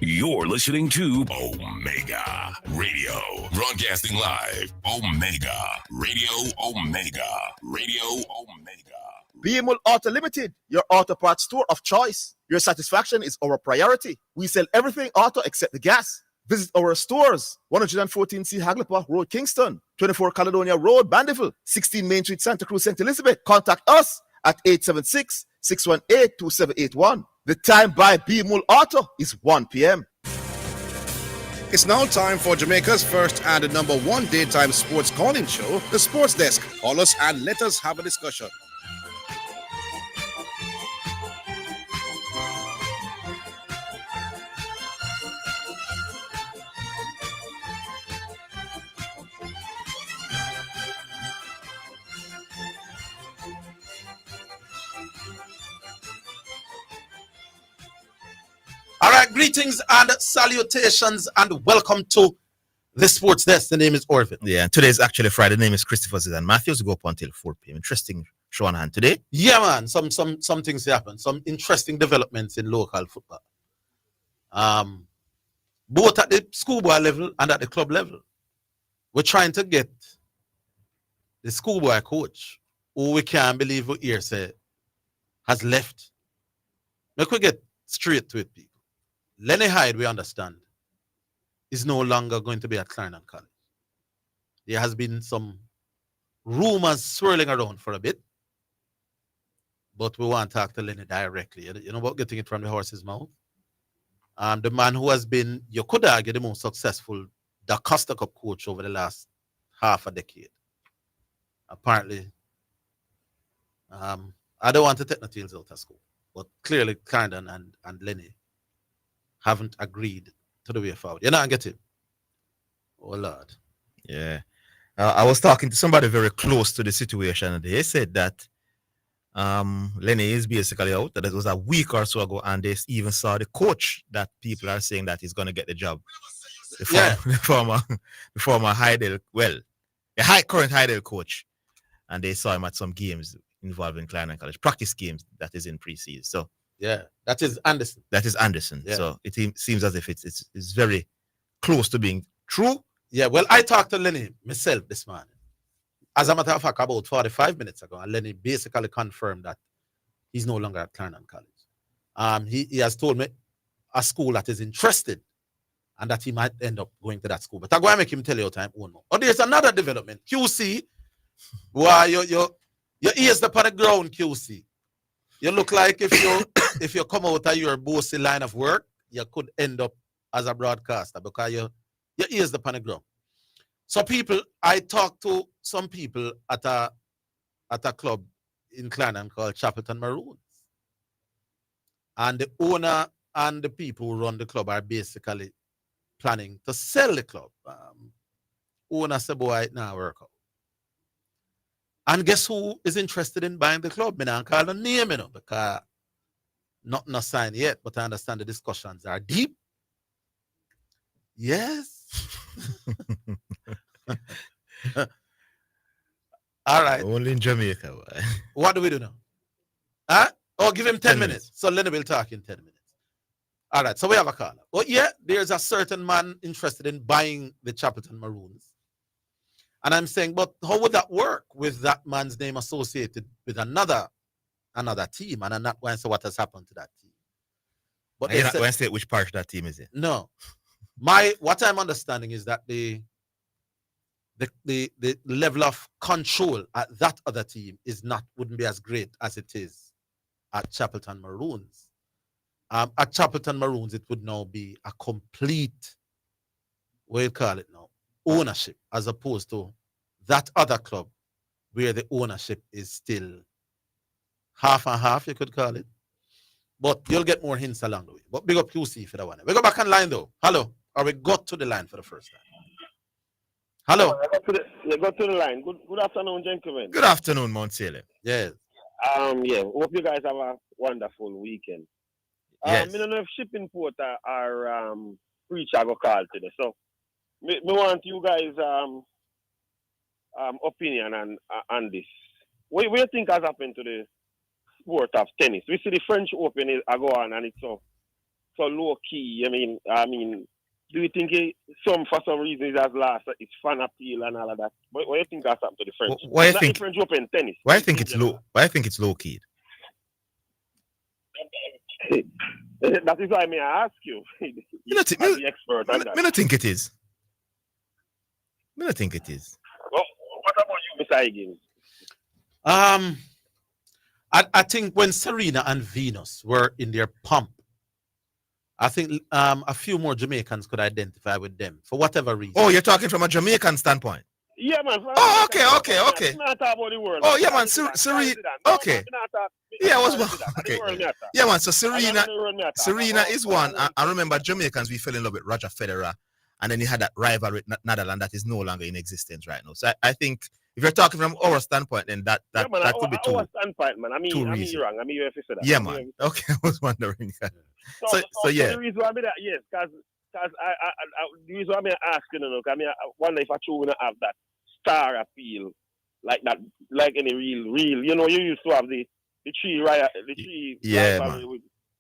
You're listening to Omega Radio. Broadcasting live. Omega Radio. Omega Radio. Omega. BML Auto Limited, your auto parts store of choice. Your satisfaction is our priority. We sell everything auto except the gas. Visit our stores, 114C Haglapa Road, Kingston, 24 Caledonia Road, Bandiville, 16 Main Street, Santa Cruz, St. Elizabeth. Contact us at 876-618-2781. The time by BML Auto is 1 p.m. It's now time for Jamaica's first and number one daytime sports calling show, The Sports Desk. Call us and let us have a discussion. All right, greetings and salutations and welcome to the Sports Desk. The name is Orville. Yeah, and today is actually Friday. The name is Christopher Zidane. Matthews go up until 4 p.m. Interesting show on hand today. Yeah, man. Some things happen. Some interesting developments in local football. Both at the schoolboy level and at the club level. We're trying to get the schoolboy coach, who we can't believe we hear say has left. We could get straight to it, people. Lenny Hyde, we understand, is no longer going to be at Clarendon College. There has been some rumors swirling around for a bit, but we want to talk to Lenny directly. You know about getting it from the horse's mouth? The man who has been, you could argue, the most successful Da Costa Cup coach over the last half a decade. Apparently, I don't want to take the tails out of school, but clearly Clarendon and Lenny haven't agreed to the way forward. You're not getting it? Oh, Lord. Yeah. I was talking to somebody very close to the situation, and they said that Lenny is basically out. That it was a week or so ago, and they even saw the coach that people are saying that he's going to get the job. The former Hydel, current Hydel coach. And they saw him at some games involving Clarendon College, practice games that is in pre-season. So, yeah, that is Anderson. Yeah. So it seems as if it's very close to being true. Yeah, well, I talked to Lenny myself this morning. As a matter of fact, about 45 minutes ago, and Lenny basically confirmed that he's no longer at Clarendon College. He has told me a school that is interested and that he might end up going to that school. But I'm going to make him tell you time one more. Oh, there's another development. QC, why your ears up on the ground, QC. You look like if you come out of your bossy line of work, you could end up as a broadcaster because your ears up on the ground. So I talked to some people at a club in Clarendon called Chapelton Maroons. And the owner and the people who run the club are basically planning to sell the club. Owner said, boy, it now work out. And guess who is interested in buying the club? I don't call the name, because nothing signed yet, but I understand the discussions are deep. Yes. All right. Only in Jamaica. What do we do now? Oh, give him 10 minutes. So Lenny will talk in 10 minutes. All right. So we have a caller. Oh, yeah, there's a certain man interested in buying the Chapelton Maroons. And I'm saying, but how would that work with that man's name associated with another team? And I'm not going to say what has happened to that team. But you're not going to say which part of that team is it? No. What I'm understanding is that the level of control at that other team wouldn't be as great as it is at Chapelton Maroons. At Chapelton Maroons, it would now be a complete, what do you call it now, ownership, as opposed to that other club where the ownership is still half and half, you could call it. But you'll get more hints along the way. But big up QC for that one. We go back on line though. Hello. Or we got to the line for the first time. Hello. Go to the line. Good afternoon, gentlemen. Good afternoon, Mount Salem. Yes. Hope you guys have a wonderful weekend. Yes. I don't know if shipping port are preacher go call today. So me want you guys opinion on this. What do you think has happened to the sport of tennis? We see the French Open is go on and it's so so low key. I mean, do you think for some reason it has lost its fan appeal and all of that? What do you think has happened to the French? Why you Not think? the French Open tennis. Why I think it's low? Why I think it's low key? That is why I ask you. As the expert on that. I don't think it is. I don't think it is. Well, what about you, Mr. Higgins? I think when Serena and Venus were in their pump, I think a few more Jamaicans could identify with them for whatever reason. Oh, you're talking from a Jamaican standpoint. Yeah, man. Oh, okay. Not talk about the world. Oh, yeah, man. Serena. Okay. Yeah, I was okay. Yeah, man. So Serena is one. I remember Jamaicans. We fell in love with Roger Federer, and then he had that rivalry with Nadal, and that is no longer in existence right now. So I think if you're talking from our standpoint, then that could be too. Our standpoint, man. I mean, you're wrong. I mean, you have to say that. Yeah, man. Okay, I was wondering. So yeah. The reason why yes, because the reason why I'm asking, I wonder if I truly have that star appeal like that, like any real. You used to have the three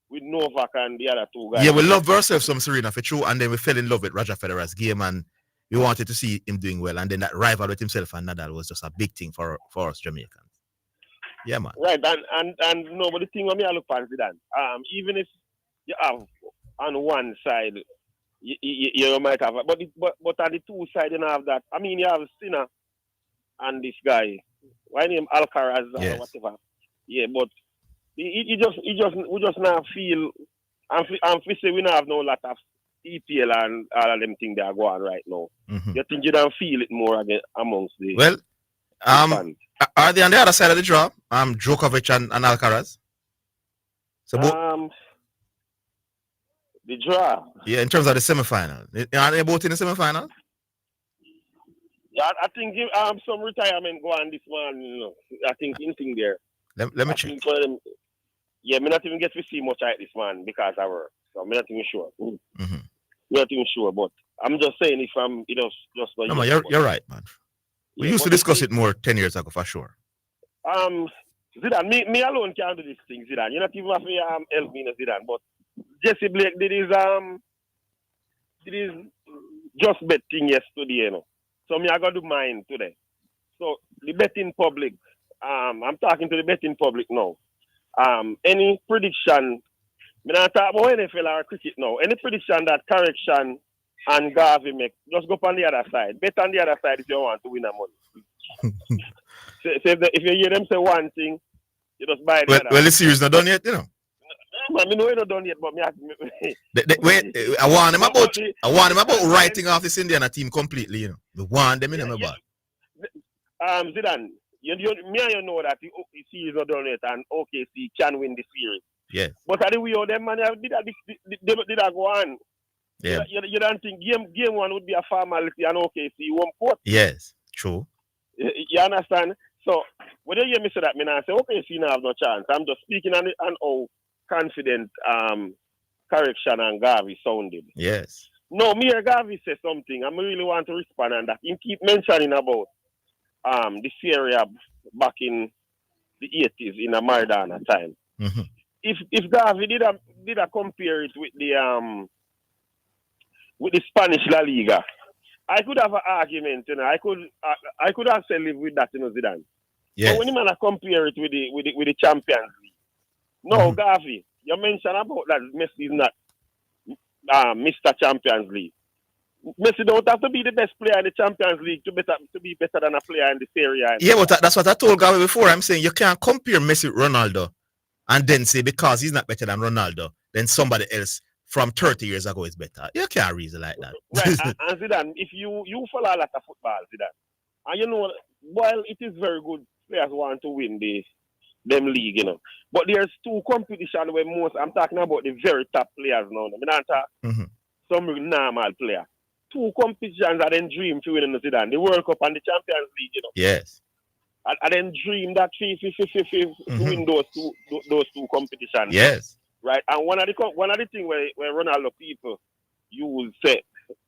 with Novak and the other two guys. Yeah, we love ourselves some Serena for true, and then we fell in love with Roger Federer's game, and we wanted to see him doing well, and then that rival with himself and Nadal was just a big thing for us Jamaicans. Yeah, man. Right, and no, but the thing when I look at Zidane, even if you have on one side, you might have, but on the two sides you have that. I mean, you have Sinner and this guy, why name Alcaraz or whatever. Yeah, but we just now feel, and we say we now have no lot of EPL and all of them things that are going right now. Mm-hmm. You think you don't feel it more again amongst the fans? Are they on the other side of the draw? Djokovic and Alcaraz. So the draw. Yeah, in terms of the semi-final. Are they both in the semi-final? Yeah, I think some retirement go on this one. I think anything there. Let me check. Me not even get to see much like this man because I work. So I'm not even sure. Mm-hmm. Not even sure, but I'm just saying if I'm just no, man, you're right, man. We used to discuss it more 10 years ago for sure. Zidane, me alone can't do this thing, Zidane. You're not even have to help me, Zidane. But Jesse Blake did his just bet thing yesterday, So I got to do mine today. So the betting public, I'm talking to the betting public now. Any prediction, I'm not talking about NFL or cricket now. Any prediction that Correction and Garvey make, just go up on the other side. Bet on the other side if you want to win a money. So if you hear them say one thing, you just buy the other. Well, the series not done yet, I know it's not done yet, but I warn him about writing off this Indiana team completely, I warn them in about. Zidane, you know that the series not done yet, and OKC can win the series. Yes. But at the way of them, man, did that go on? Yeah. You don't think game one would be a formality and OKC won't court? Yes, true. You understand? So when you hear me say that, I say OKC now have no chance. I'm just speaking on how confident Correction and Garvey sounded. Yes. No, me or Garvey say something. I really want to respond on that. He keep mentioning about this area back in the 80s in a Maradona time. Mm-hmm. If Garvey did a compare it with the Spanish La Liga, I could have an argument, I could actually live with that, Zidane. Yes. So when you man compare it with the Champions League, no, Garvey, you mentioned about that Messi is not Mr. Champions League. Messi don't have to be the best player in the Champions League to be better than a player in the Serie A. Yeah, but that's what I told Garvey before. I'm saying you can't compare Messi with Ronaldo and then say because he's not better than Ronaldo, then somebody else from 30 years ago is better. You can't reason like that. Right, and Zidane, if you follow a lot of football, Zidane, and while it is very good, players want to win them league, but there's two competitions where I'm talking about the very top players now. I'm not talking some normal player. Two competitions are then dream to win in Zidane, the World Cup and the Champions League, Yes. I then dream that 50-50 to win those two competitions. Yes. Right, and one of the things where Ronaldo people you will say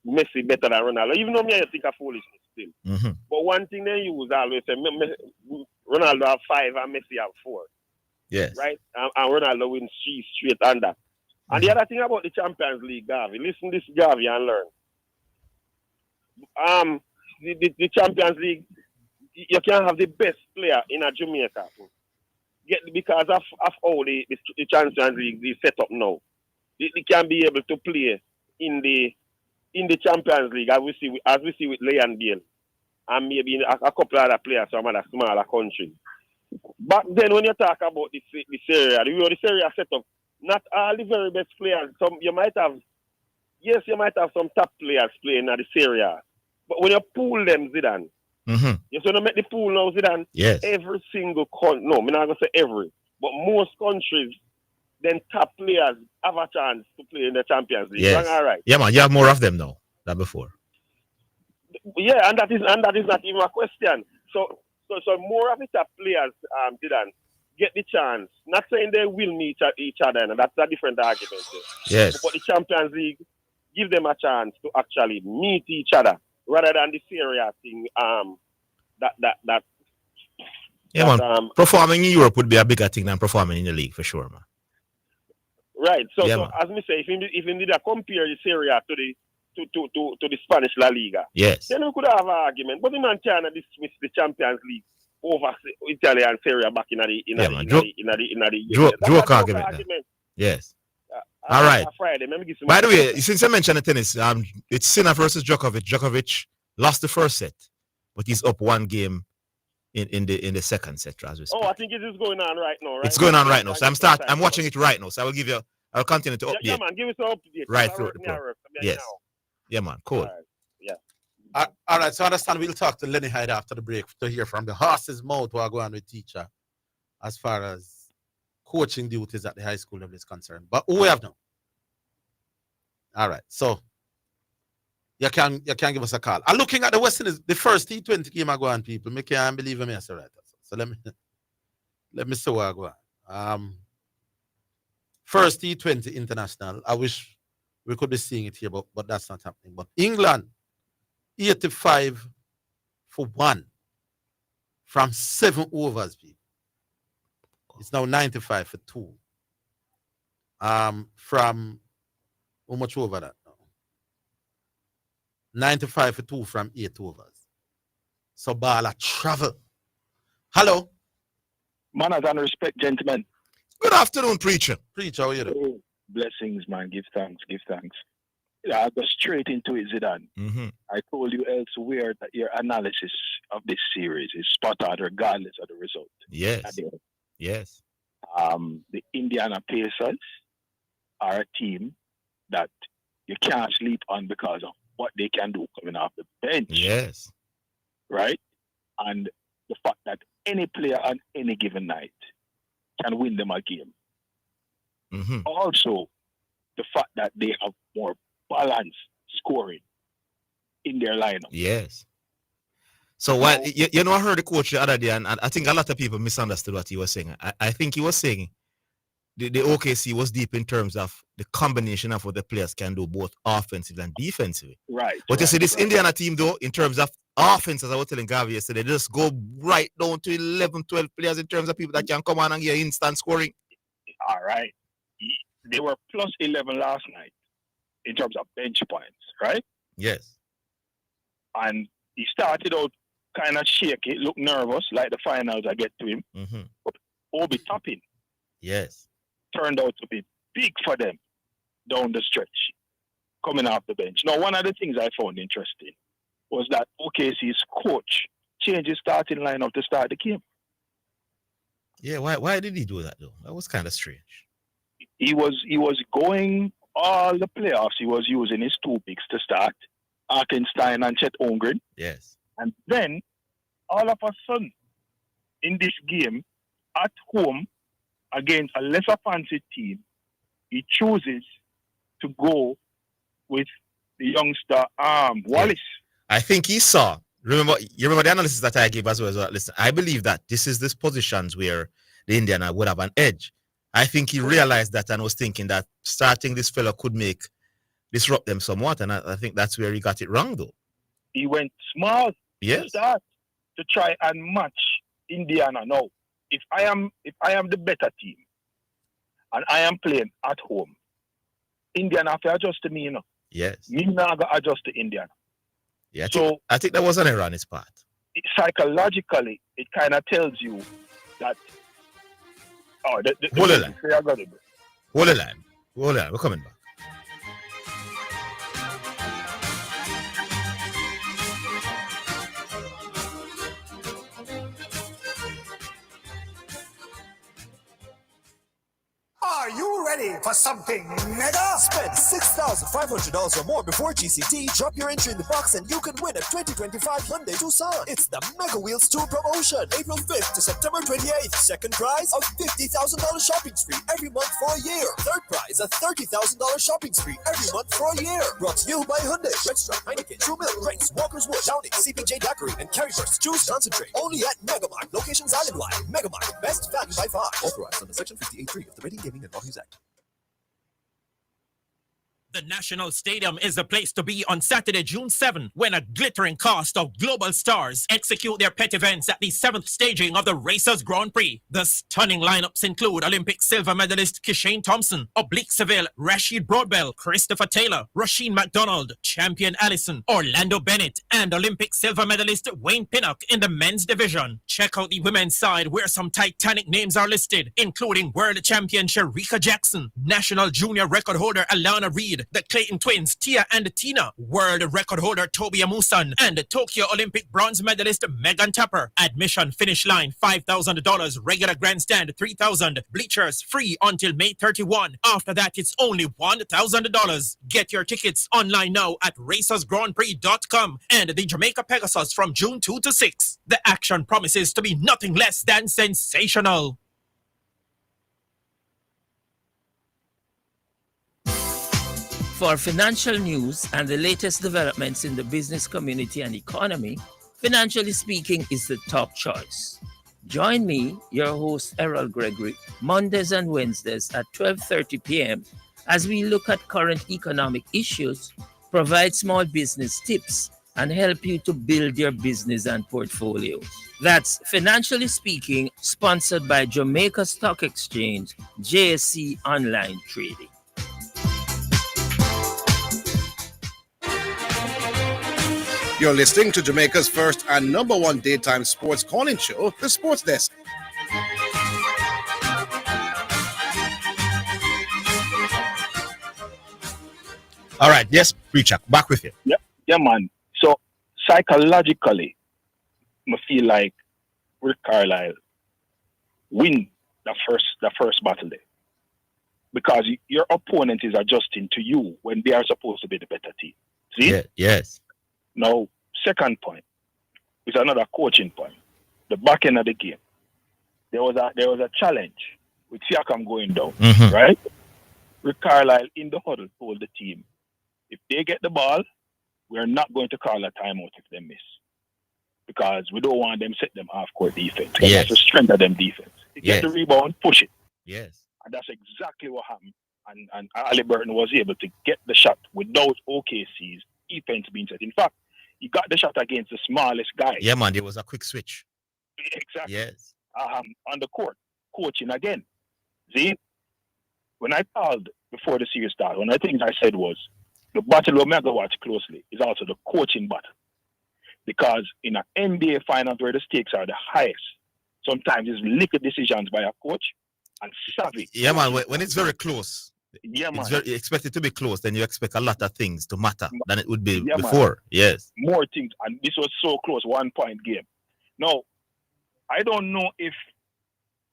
Messi better than Ronaldo, even though I think of foolishness still. Mm-hmm. But one thing they use always say Ronaldo have 5 and Messi have 4. Yes. Right, and Ronaldo wins 3 straight under. And the other thing about the Champions League, Garvey, listen to this, Garvey, and learn. The Champions League, you can have the best player in a Jamaica because of how the Champions League is set up now. They can be able to play in the Champions League as we see with Leon Bale and maybe a couple other players from other smaller countries. But then when you talk about the Serie A, the Serie A set up, not all the very best players. You might have some top players playing at the Serie A. But when you pool them, Zidane, you so make the pool now, Zidane. Yes. Every single country, no, I'm not gonna say every, but most countries, then top players have a chance to play in the Champions League. Yes. All right. Yeah, man. You have more of them now than before. Yeah, and that is not even a question. So more of the top players, Zidane, get the chance. Not saying they will meet each other, and that's a different argument. Yes. But the Champions League give them a chance to actually meet each other rather than the Serie A thing. Yeah, man. Performing in Europe would be a bigger thing than performing in the league for sure, man. Right. So, Yeah, so man. as me say, if you need to compare the Serie A to the Spanish La Liga, Yes. then we could have an argument. But the man can't dismiss the Champions League over Italian Serie A back in the Joke argument. Yes. All right. Friday. By the way, since you mentioned the tennis, it's Sinner versus Djokovic. Djokovic lost the first set, but he's up one game in the second set as we speak. Oh, I think it is going on right now. Right? It's going on right now. So I'm watching it right now. So I'll continue to update. Yeah, man, give us an update. Right through the program. Yes. Yeah, man. Cool. All right. Yeah. All right, so I understand we'll talk to Lenny Hyde after the break to hear from the horse's mouth while going with teacher as far as coaching duties at the high school level is concerned. But who we have now? All right, so you can give us a call. I'm looking at the West Indies, the first T20 game I go on, people. Me can't believe me, I right. So let me see what I go on. First T20 international. I wish we could be seeing it here, but that's not happening. But England, 85 for 1 from 7 overs, people. It's now 95 for 2. From how much over that now? 95 for 2 from 8 overs. So Bala travel. Hello. Manners and respect, gentlemen. Good afternoon, preacher. Preacher, how are you doing? Oh, blessings, man. Give thanks. Yeah, I go straight into it, Zidane. Mm-hmm. I told you elsewhere that your analysis of this series is spot on regardless of the result. Yes. Yes. The Indiana Pacers are a team that you can't sleep on because of what they can do coming off the bench. Yes. Right? And the fact that any player on any given night can win them a game. Mm-hmm. Also, the fact that they have more balanced scoring in their lineup. Yes. So what I heard the coach the other day, and I think a lot of people misunderstood what he was saying. I think he was saying the OKC was deep in terms of the combination of what the players can do, both offensively and defensively. Right. But you see, this Indiana team, though, in terms of offense, as I was telling Gavi yesterday, they just go right down to 11, 12 players in terms of people that can come on and get instant scoring. All right. They were plus 11 last night in terms of bench points, right? Yes. And he started out kind of shaky, looked nervous, like the finals I get to him. Mm-hmm. But Obi Toppin Yes. turned out to be big for them down the stretch, coming off the bench. Now, one of the things I found interesting was that OKC's coach changed his starting lineup to start the game. Yeah, why did he do that, though? That was kind of strange. He was going all the playoffs. He was using his 2 picks to start, Arkenstein and Chet Holmgren. Yes. And then, all of a sudden, in this game, at home, against a lesser fancy team, he chooses to go with the youngster Wallace. I think he saw. Remember the analysis that I gave as well. Listen, I believe that this is this positions where the Indiana would have an edge. I think he realized that and was thinking that starting this fella could disrupt them somewhat, and I think that's where he got it wrong, though. He went small Yes. to try and match Indiana. Now, if I am the better team and I am playing at home, Indian have to adjust to me, Yes. Me not gonna adjust to Indian. Yeah. So I think that was an error on his part. psychologically, it kind of tells you that. Oh, Hold the line. I got it. Hold the line. Hold the line. We're coming back. Are you ready for something mega? Spend $6,500 or more before GCT. Drop your entry in the box and you can win a 2025 Hyundai Tucson. It's the Mega Wheels 2 promotion. April 5th to September 28th. Second prize, a $50,000 shopping spree every month for a year. Third prize, a $30,000 shopping spree every month for a year. Brought to you by Hyundai, Redstone, Heineken, True Milk, Brinks, Walker's Wood, Downing, CPJ Daiquiri, and Carryburst. Juice Concentrate. Only at Megamart. Locations island-wide. Megamart. Best value by far. Authorized under Section 58.3 of the Rating Gaming and Laws Act. The National Stadium is the place to be on Saturday, June 7, when a glittering cast of global stars execute their pet events at the 7th staging of the Racers Grand Prix. The stunning lineups include Olympic silver medalist Kishane Thompson, Oblique Seville, Rashid Broadbell, Christopher Taylor, Rasheen McDonald, Champion Allison, Orlando Bennett, and Olympic silver medalist Wayne Pinnock in the men's division. Check out the women's side where some titanic names are listed, including World Champion Sharika Jackson, National Junior Record holder Alana Reed, the Clayton twins Tia and Tina, world record holder Toby Amusan, and Tokyo Olympic bronze medalist Megan Tapper. Admission finish line $5,000, regular grandstand $3,000, bleachers free until May 31. After that, it's only $1,000. Get your tickets online now at racersgrandprix.com and the Jamaica Pegasus from June 2 to 6. The action promises to be nothing less than sensational. For financial news and the latest developments in the business community and economy, Financially Speaking is the top choice. Join me, your host Errol Gregory, Mondays and Wednesdays at 12:30 p.m. as we look at current economic issues, provide small business tips, and help you to build your business and portfolio. That's Financially Speaking, sponsored by Jamaica Stock Exchange, JSC Online Trading. You're listening to Jamaica's first and number one daytime sports calling show, The Sports Desk. All right, yes, Preacher, back with you. Yeah, man. So psychologically, I feel like Rick Carlisle win the first battle day because your opponent is adjusting to you when they are supposed to be the better team. See? Yeah, yes. Now, second point is another coaching point. The back end of the game, there was a challenge with Siakam going down, right? Rick Carlisle in the huddle told the team, if they get the ball, we're not going to call a timeout if they miss. Because we don't want them set them half-court defense. Yes. That's the strength of them defense. They get the rebound, push it. Yes. And that's exactly what happened. And Ali Burton was able to get the shot without OKC's defense being set. In fact, he got the shot against the smallest guy. Yeah, man, there was a quick switch. Exactly. Yes. On the court, coaching again. See, when I called before the series started, one of the things I said was, the battle we're going to watch closely is also the coaching battle. Because in an NBA finals where the stakes are the highest, sometimes it's little decisions by a coach and savvy. Yeah, man, when it's very close, yeah, man. it's very expected to be close, then you expect a lot of things to matter than it would be before. Man. Yes. More things. And this was so close, 1 point game. Now, I don't know if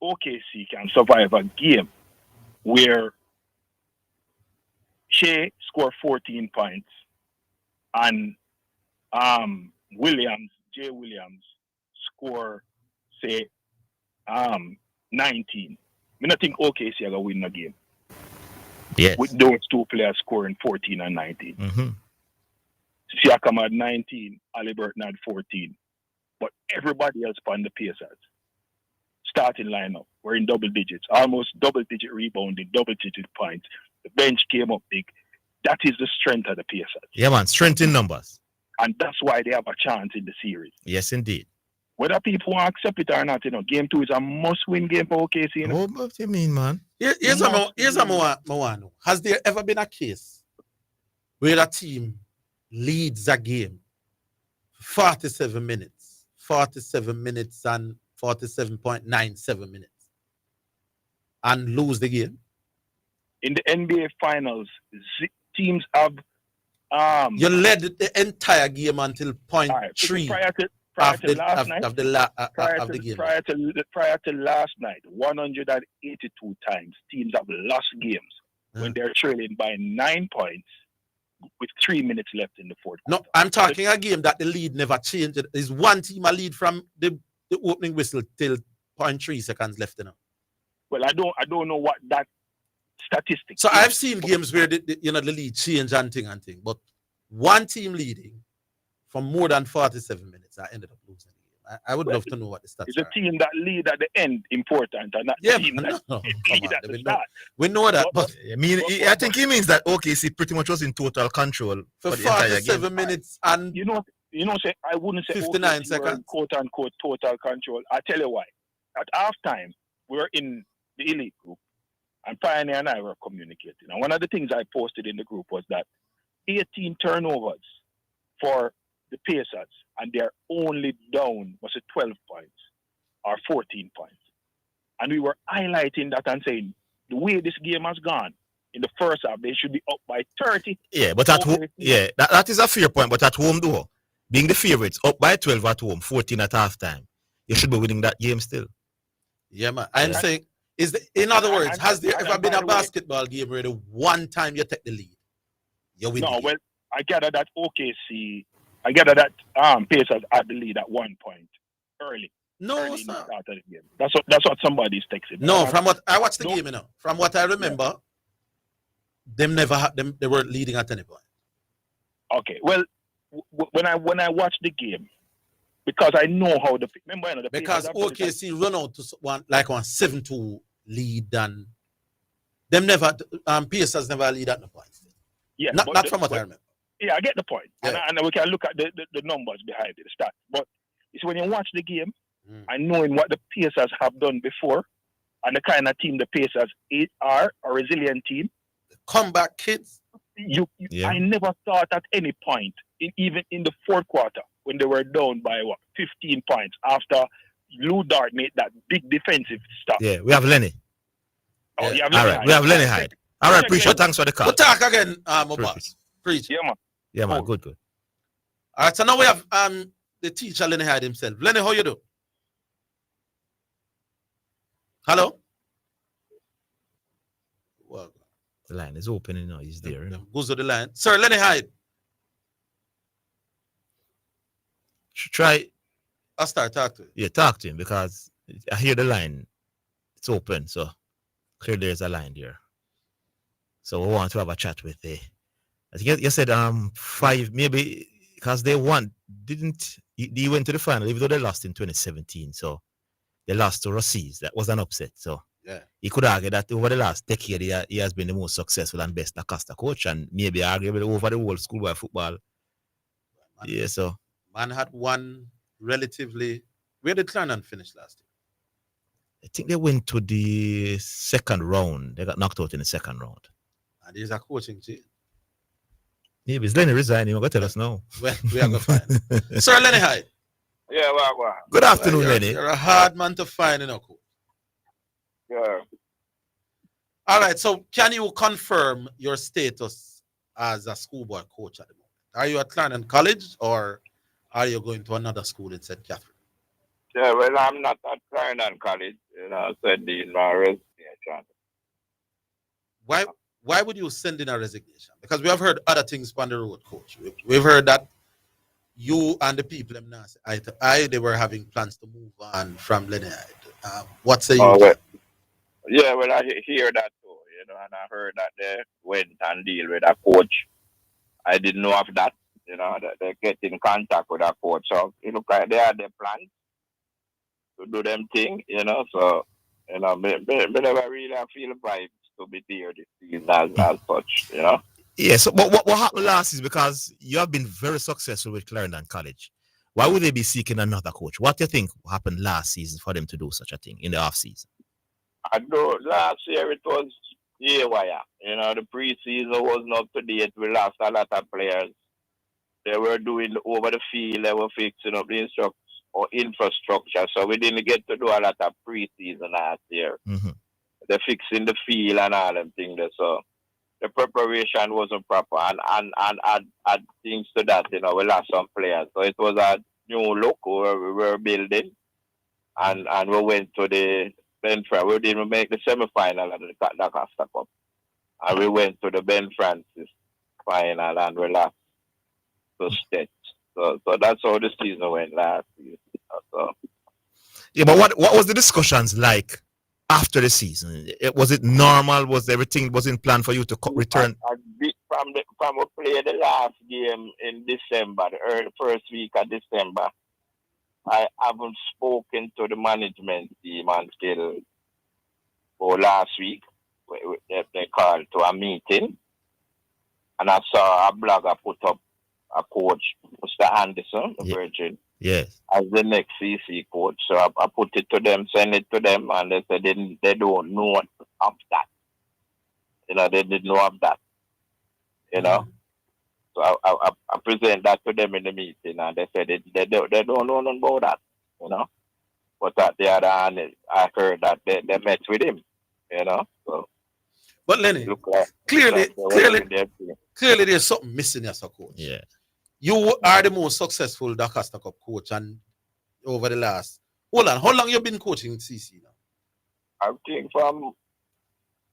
OKC can survive a game where Shea scored 14 points and Jay Williams score, say, 19. I don't think OKC are going to win the game. Yes. With those two players scoring 14 and 19. Siakam had 19, Ali Burton had 14. But everybody else on the Pacers, starting lineup, were in double digits, almost double-digit rebounding, double-digit points. The bench came up big. That is the strength of the Pacers. Yeah, man, strength in numbers. And that's why they have a chance in the series. Yes, indeed. Whether people want to accept it or not, game 2 is a must-win game for OKC. What do you mean, man? Here's a Moano. Has there ever been a case where a team leads a game 47 minutes and 47.97 minutes and lose the game? In the NBA Finals, teams have you led the entire game until point three prior to last night. Prior to last night, 182 times teams have lost games when they're trailing by 9 points with 3 minutes left in the fourth quarter. No, I'm talking a game that the lead never changed. There's one team a lead from the opening whistle till 0.3 seconds left. Well, I don't know what that statistic. So I've seen games where the lead change and thing, but one team leading for more than 47 minutes, I ended up losing the game. I would love to know what the stats are. It's a team that lead at the end important, and not team that lead at the start. We know that, but I think he means that OKC pretty much was in total control for 47 minutes and say I wouldn't say 59 OKC seconds, quote unquote total control. I tell you why. At halftime, we were in the elite group, and Pioneer and I were communicating. And one of the things I posted in the group was that 18 turnovers for the Pacers, and they're only down, was it 12 points or 14 points? And we were highlighting that and saying, the way this game has gone, in the first half, they should be up by 30. Yeah, but at home, that is a fair point. But at home, though, being the favorites, up by 12 at home, 14 at halftime, you should be winning that game still. Yeah, man. I'm saying, in other words, has there ever been a basketball game where the one time you take the lead, you win? No, well, I gather that OKC, Pacers had the lead at 1 point early. No, sir. Start of the game. That's what somebody's texting. No, from what I watched the game, from what I remember, they were leading at any point. Okay, well, when I watch the game, because I know how because OKC run out to one 7-2 lead, and them never Pacers never lead at no point. Yeah, not from what I remember. Yeah, I get the point, yeah. and we can look at the numbers behind it, the stats. But it's when you watch the game and knowing what the Pacers have done before, and the kind of team the Pacers are, a resilient team, comeback kids. I never thought at any point, even in the fourth quarter, when they were down by 15 points after Lou Dart made that big defensive stop. Yeah, we have Lenny. Oh, yeah. All right, we have Lenny Hyde. All right, appreciate. Thanks for the call. We'll talk again, boss. Preach. Yeah, man. Yeah, man. Good. All right, so now we have the teacher Lenny Hyde himself. Lenny, how you do? Hello. Well, the line is open. He's there. Goes to the line, sir. Lenny Hyde. Should try. I'll start talk to him. Yeah, talk to him because I hear the line. It's open, so clearly there's a line there. So we want to have a chat with I think you said 5 maybe because they went to the final even though they lost in 2017. So they lost to Rossies. That was an upset. So yeah, he could argue that over the last decade he has been the most successful and best Acosta coach, and maybe arguably over the whole schoolboy football. Yeah, so man had one relatively. Where did Clarendon finish last year? I think they went to the second round. They got knocked out in the second round. And there's a coaching change. Maybe it's Lenny resigning. You're going to tell us now. Well, we are going to find. Sir Lenny Hyde. Yeah, well. Good afternoon, Lenny. You're a hard man to find, coach. Yeah. All right, so can you confirm your status as a schoolboy coach at the moment? Are you at Clarendon College or are you going to another school in St. Catherine? Yeah, well, I'm not at Clarendon College. Send in my resignation. Why would you send in a resignation? Because we have heard other things on the road, coach. We've heard that you and the people in they were having plans to move on from Lenny Hyde. What say you? Well, yeah, well, I hear that too, and I heard that they went and deal with a coach. I didn't know of that, that they get in contact with a coach. So it look like they had their plans to do them thing, so, me never really feel vibes to be there this season as such, Yeah, so but what happened last is because you have been very successful with Clarendon College. Why would they be seeking another coach? What do you think happened last season for them to do such a thing in the off season? I know last year it was haywire. You know, the preseason wasn't up to date. We lost a lot of players. They were doing over the field. They were fixing up the infrastructure. So we didn't get to do a lot of preseason last year. Mm-hmm. They're fixing the field and all them things there. So the preparation wasn't proper. And add things to that, you know, we lost some players. So it was a new look where we were building. And we went to the Ben Francis. We didn't make the semi-final of the Costa Cup. And we went to the Ben Francis final and we lost to State. So that's how the season went last year. So. Yeah, but what was the discussions like after the season? Was it normal? Was everything was in plan for you to return? From we played the last game in December, the first week of December, I haven't spoken to the management team until last week. They called to a meeting, and I saw a blogger put up a coach, Mr. Anderson, the Virgin, yes, as the next CC coach. So I put it to them, send it to them, and they said they don't know of that. You know, they didn't know of that. You know, so I present that to them in the meeting, and they said they don't know nothing about that. You know, but at the other hand, I heard that they met with him. You know, so. But Lenny, clearly, there's something missing as a coach. Yeah, you are the most successful Costa Cup coach, and over the last, hold on, how long you been coaching CC now? I think from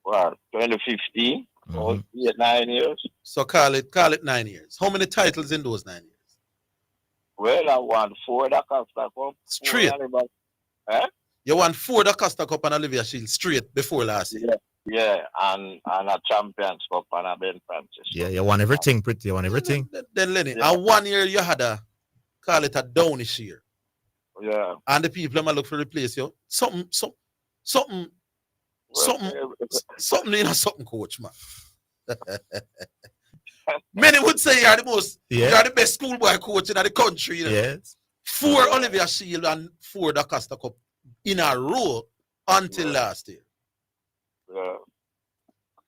2015, 9 years. So call it 9 years. How many titles in those 9 years? Well, I won 4 Costa Cup. Straight. You won 4 Costa Cup and Olivia Shield straight before last year. Yeah, and a Champions Cup and a Ben Francis. Yeah, you won everything, pretty. You won everything. Then Lenny, and 1 year you had call it a downish year. Yeah. And the people might look for replace you. Something, coach, man. Many would say you're the best schoolboy coach in the country. You know? Yes. 4 Olivia Shield and 4 Costa Cup in a row until last year.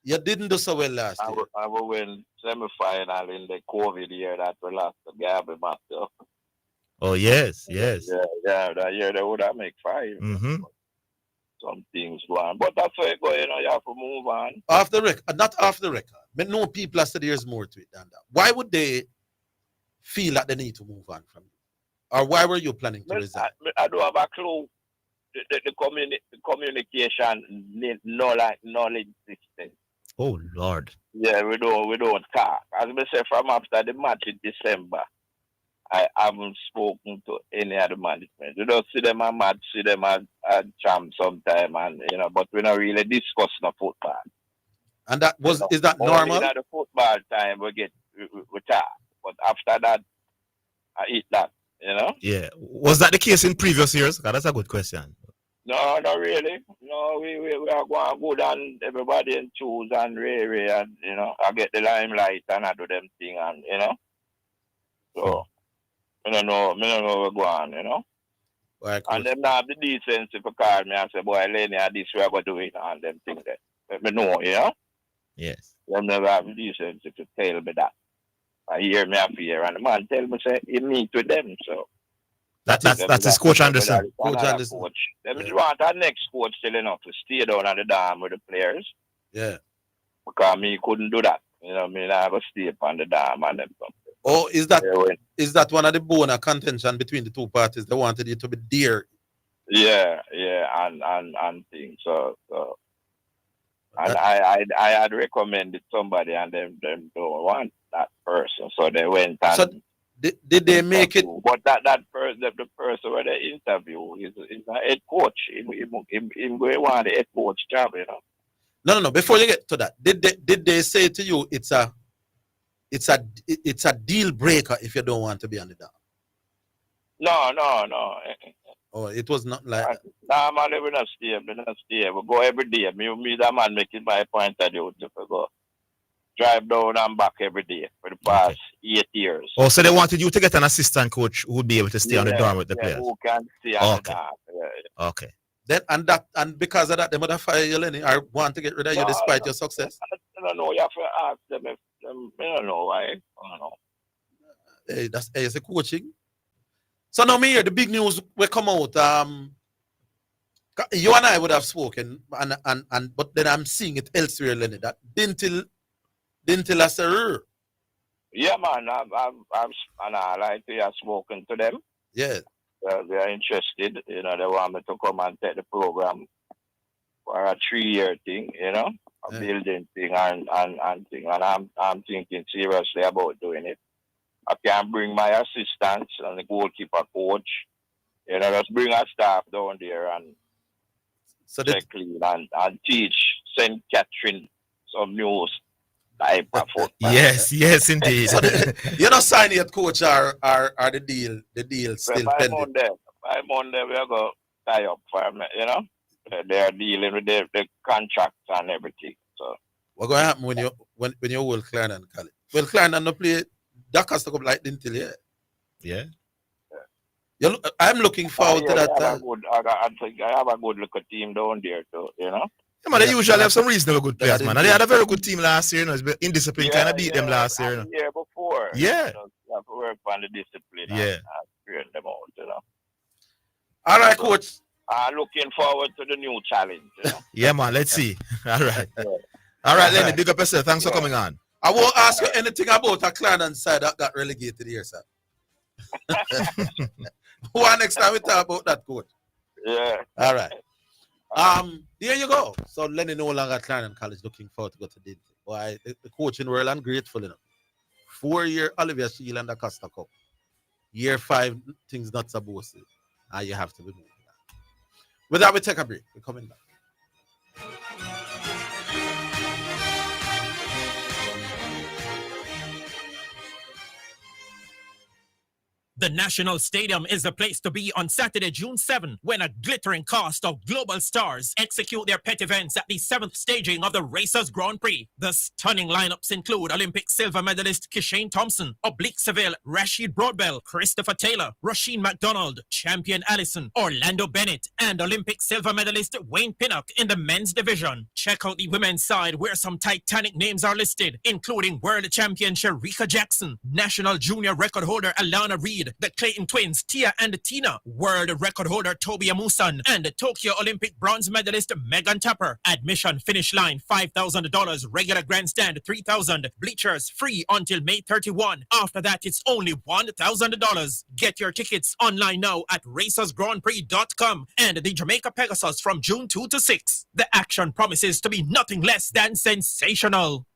You didn't do so well last year. I will win semi-final in the COVID year that we lost to Gabby myself. Oh, yes, yes. Yeah, that year they would have made 5. Mm-hmm. Some things go on. But that's where you go, you know, you have to move on. Off the record, not off the record. But no people have said there's more to it than that. Why would they feel that they need to move on from you? Or why were you planning to resign? I don't have a clue. The communication non-existent. Oh Lord. Yeah, we don't talk. As I say, from after the match in December, I haven't spoken to any other management. We don't see them at match, see them at champ sometime, and you know, but we don't really discuss the football. And that was is that normal? At the football time we talk, but after that, I eat that. You know? Yeah. Was that the case in previous years? That's a good question. No, not really. No, we are going good and everybody and choose and Ray and you know, I get the limelight and I do them thing and you know. So I don't know where go on, you know. Right, and them not have the decency to call me and say, boy, Lenny, this we are going to do it and them things that. Let me know, you know? Yes. Them never have the decency to tell me that. I hear me up here and the man tell me say he meet with them, so that's his coach Anderson. Coach Anderson. Them want our next coach still enough to stay down on the dam with the players. Yeah. Because me couldn't do that. You know, me I have to stay up on the dam and them something. Oh, is that one of the bone of contention between the two parties? They wanted you to be there. Yeah, and things. So and I had recommended somebody and them don't want that person. So they went and so did they make it? But that person, the person where they interview is a head coach. He going want the head coach job, you know. No. Before you get to that, did they say to you it's a deal breaker if you don't want to be on the dam? No. Oh, it was not like that. Nah, man, we're not stay. We go every day. Me that man make it my point of duty to go. Drive down and back every day for the past 8 years. Oh, so they wanted you to get an assistant coach who would be able to stay on the dorm with the players. Who can stay on the dorm. Okay. Then and because of that, they might have fired you, Lenny, or want to get rid of you despite your success. I don't know. You have to ask them if I don't know why. I don't know. Hey, it's a coaching. So now me here, the big news will come out. You and I would have spoken, and but then I'm seeing it elsewhere, Lenny. That didn't tell us a Yeah, man. I like to have spoken to them. Yeah. They are interested. They want me to come and take the program for a 3-year thing. A building thing and thing. And I'm thinking seriously about doing it. I can bring my assistants and the goalkeeper coach. Just bring a staff down there and clean and teach St. Catherine some news type of football. Yes, indeed. So you're not signing yet, coach, or the deal still pending? By Monday, we're going to tie up for me, They're dealing with the contracts and everything. So what's going to happen when you hold Clarendon College? Well, Clarendon no play that has to come like until yeah. I'm looking forward to that. I think I have a good looking team down there too, Yeah, man, they usually have some reasonable good players, man. And they had a very good team last year, It's indiscipline kind of beat them last year, The year before. Yeah. You have to work on the discipline and train them out, All right, coach. I'm looking forward to the new challenge, Yeah, man, let's see. All right. All right, Lenny, big up yourself. Thanks for coming on. I won't ask you anything about a Clarendon side that got relegated here, sir. Why next time we talk about that, coach? Yeah. All right. There you go. So Lenny no longer at Clarendon College, looking forward to go to Dinty. Why the coaching world, I'm grateful enough. 4-year Oliver Shield and the Costa Cup. Year 5, things not so bossy. And you have to be moving on. With that, we take a break. We're coming back. The National Stadium is the place to be on Saturday, June 7, when a glittering cast of global stars execute their pet events at the 7th staging of the Racers Grand Prix. The stunning lineups include Olympic silver medalist Kishane Thompson, Oblique Seville, Rashid Broadbell, Christopher Taylor, Rasheen McDonald, Champion Allison, Orlando Bennett, and Olympic silver medalist Wayne Pinnock in the men's division. Check out the women's side where some titanic names are listed, including World Champion Sharika Jackson, National Junior Record holder Alana Reed, the Clayton twins Tia and Tina, world record holder Toby Amusan, and Tokyo Olympic bronze medalist Megan Tapper. Admission finish line $5,000, regular grandstand $3,000, bleachers free until May 31. After that, it's only $1,000. Get your tickets online now at racersgrandprix.com and the Jamaica Pegasus from June 2 to 6. The action promises to be nothing less than sensational.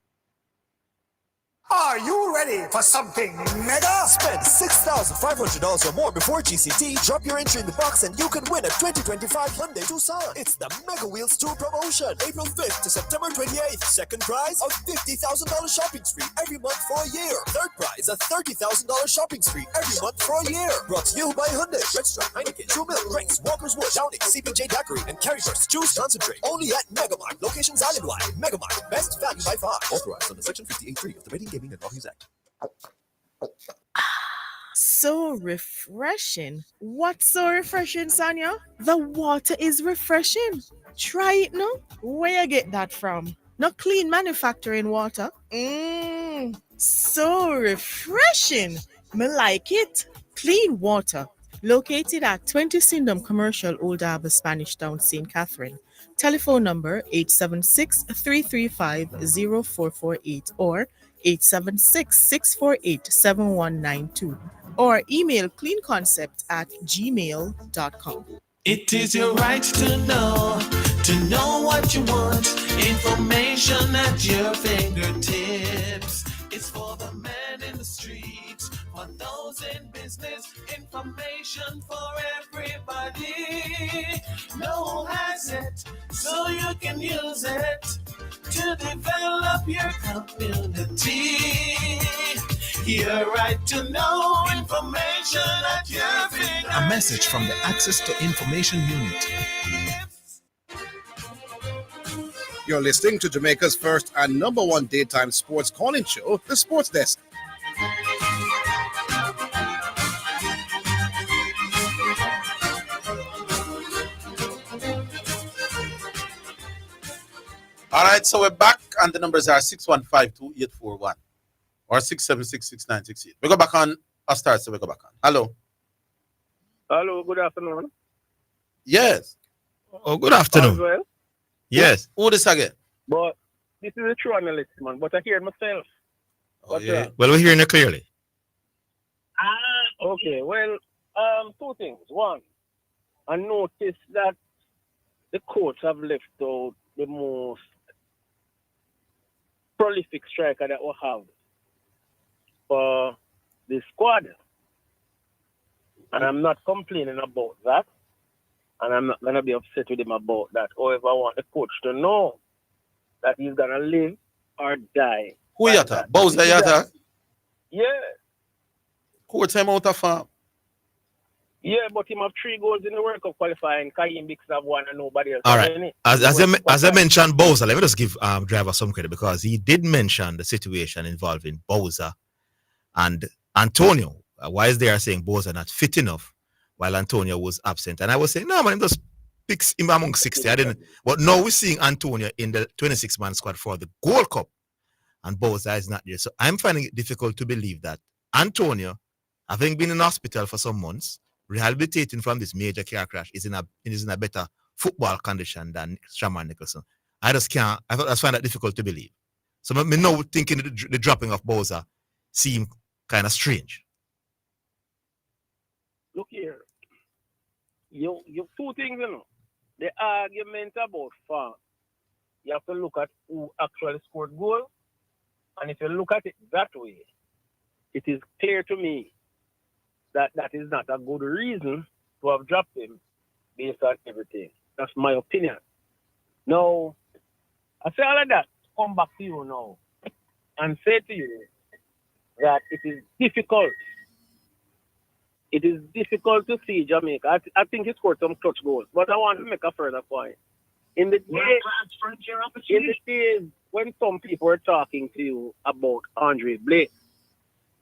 Are you ready for something mega? Spend $6,500 or more before GCT. Drop your entry in the box and you can win a 2025 Hyundai Tucson. It's the Mega Wheels Tour promotion. April 5th to September 28th. Second prize, a $50,000 shopping spree every month for a year. Third prize, a $30,000 shopping spree every month for a year. Brought to you by Hyundai, Red Stripe, Heineken, True Milk, Grace, Walker's Wood, Downing, CPJ Daiquiri, and Carryburst Juice Concentrate. Only at Megamart. Locations island-wide. Megamart. Best value by far. Authorized under Section 58.3 of the Rating Gaming and Lotteries Act. So refreshing. What's so refreshing, Sonia? The water is refreshing. Try it now. Where you get that from? Not clean manufacturing water. So refreshing. Me like it. Clean water. Located at 20 Syndham Commercial, Old Harbour, Spanish Town, St. Catherine. Telephone number 876-335-0448 or 876-648-7192 or email cleanconcept@gmail.com. It is your right to know what you want. Information at your fingertips. It's for the man in the streets, for those in business. Information for everybody. No has it, so you can use it to develop your community. Your right to know information at your fingertips. A message from the Access to Information Unit. You're listening to Jamaica's first and number one daytime sports calling show, The Sports Desk. All right, so we're back, and the numbers are 615-2841 or 676-6968. We go back on our start, so we go back on. Hello. Hello, good afternoon. Yes. Oh, good afternoon. Orville. Yes. Who this again? But this is a true analyst, man. But I hear myself. Oh, yeah. Well, we're hearing it clearly. Okay, well, two things. One, I noticed that the coach have left out the most prolific striker that we have for the squad. And I'm not complaining about that. And I'm not going to be upset with him about that. However, I want the coach to know that he's going to live or die. Who yata? Bowser yata? Yeah. Coach him out of farm. Yeah, but him have 3 goals in the World Cup qualifying. Karim Bix have 1 and nobody else. All right. As I mentioned Bowser, let me just give Driver some credit because he did mention the situation involving Bowser and Antonio. Why is they are saying Bowser not fit enough while Antonio was absent? And I was saying, no, man, just picks him among 60. I didn't. But now we're seeing Antonio in the 26-man squad for the Gold Cup, and Bowser is not there. So I'm finding it difficult to believe that Antonio, having been in hospital for some months, rehabilitating from this major car crash, is in a better football condition than Shaman Nicholson. I just can't. I find that difficult to believe. So me now thinking the dropping of Bowser seem kind of strange. Look here. You 2 things, you know. The argument about farm, you have to look at who actually scored goal. And if you look at it that way, it is clear to me that that is not a good reason to have dropped him based on everything. That's my opinion. Now, I say all of that, come back to you now and say to you that it is difficult. It is difficult to see Jamaica. I think he scored some clutch goals, but I want to make a further point. In the days when some people were talking to you about Andre Blake,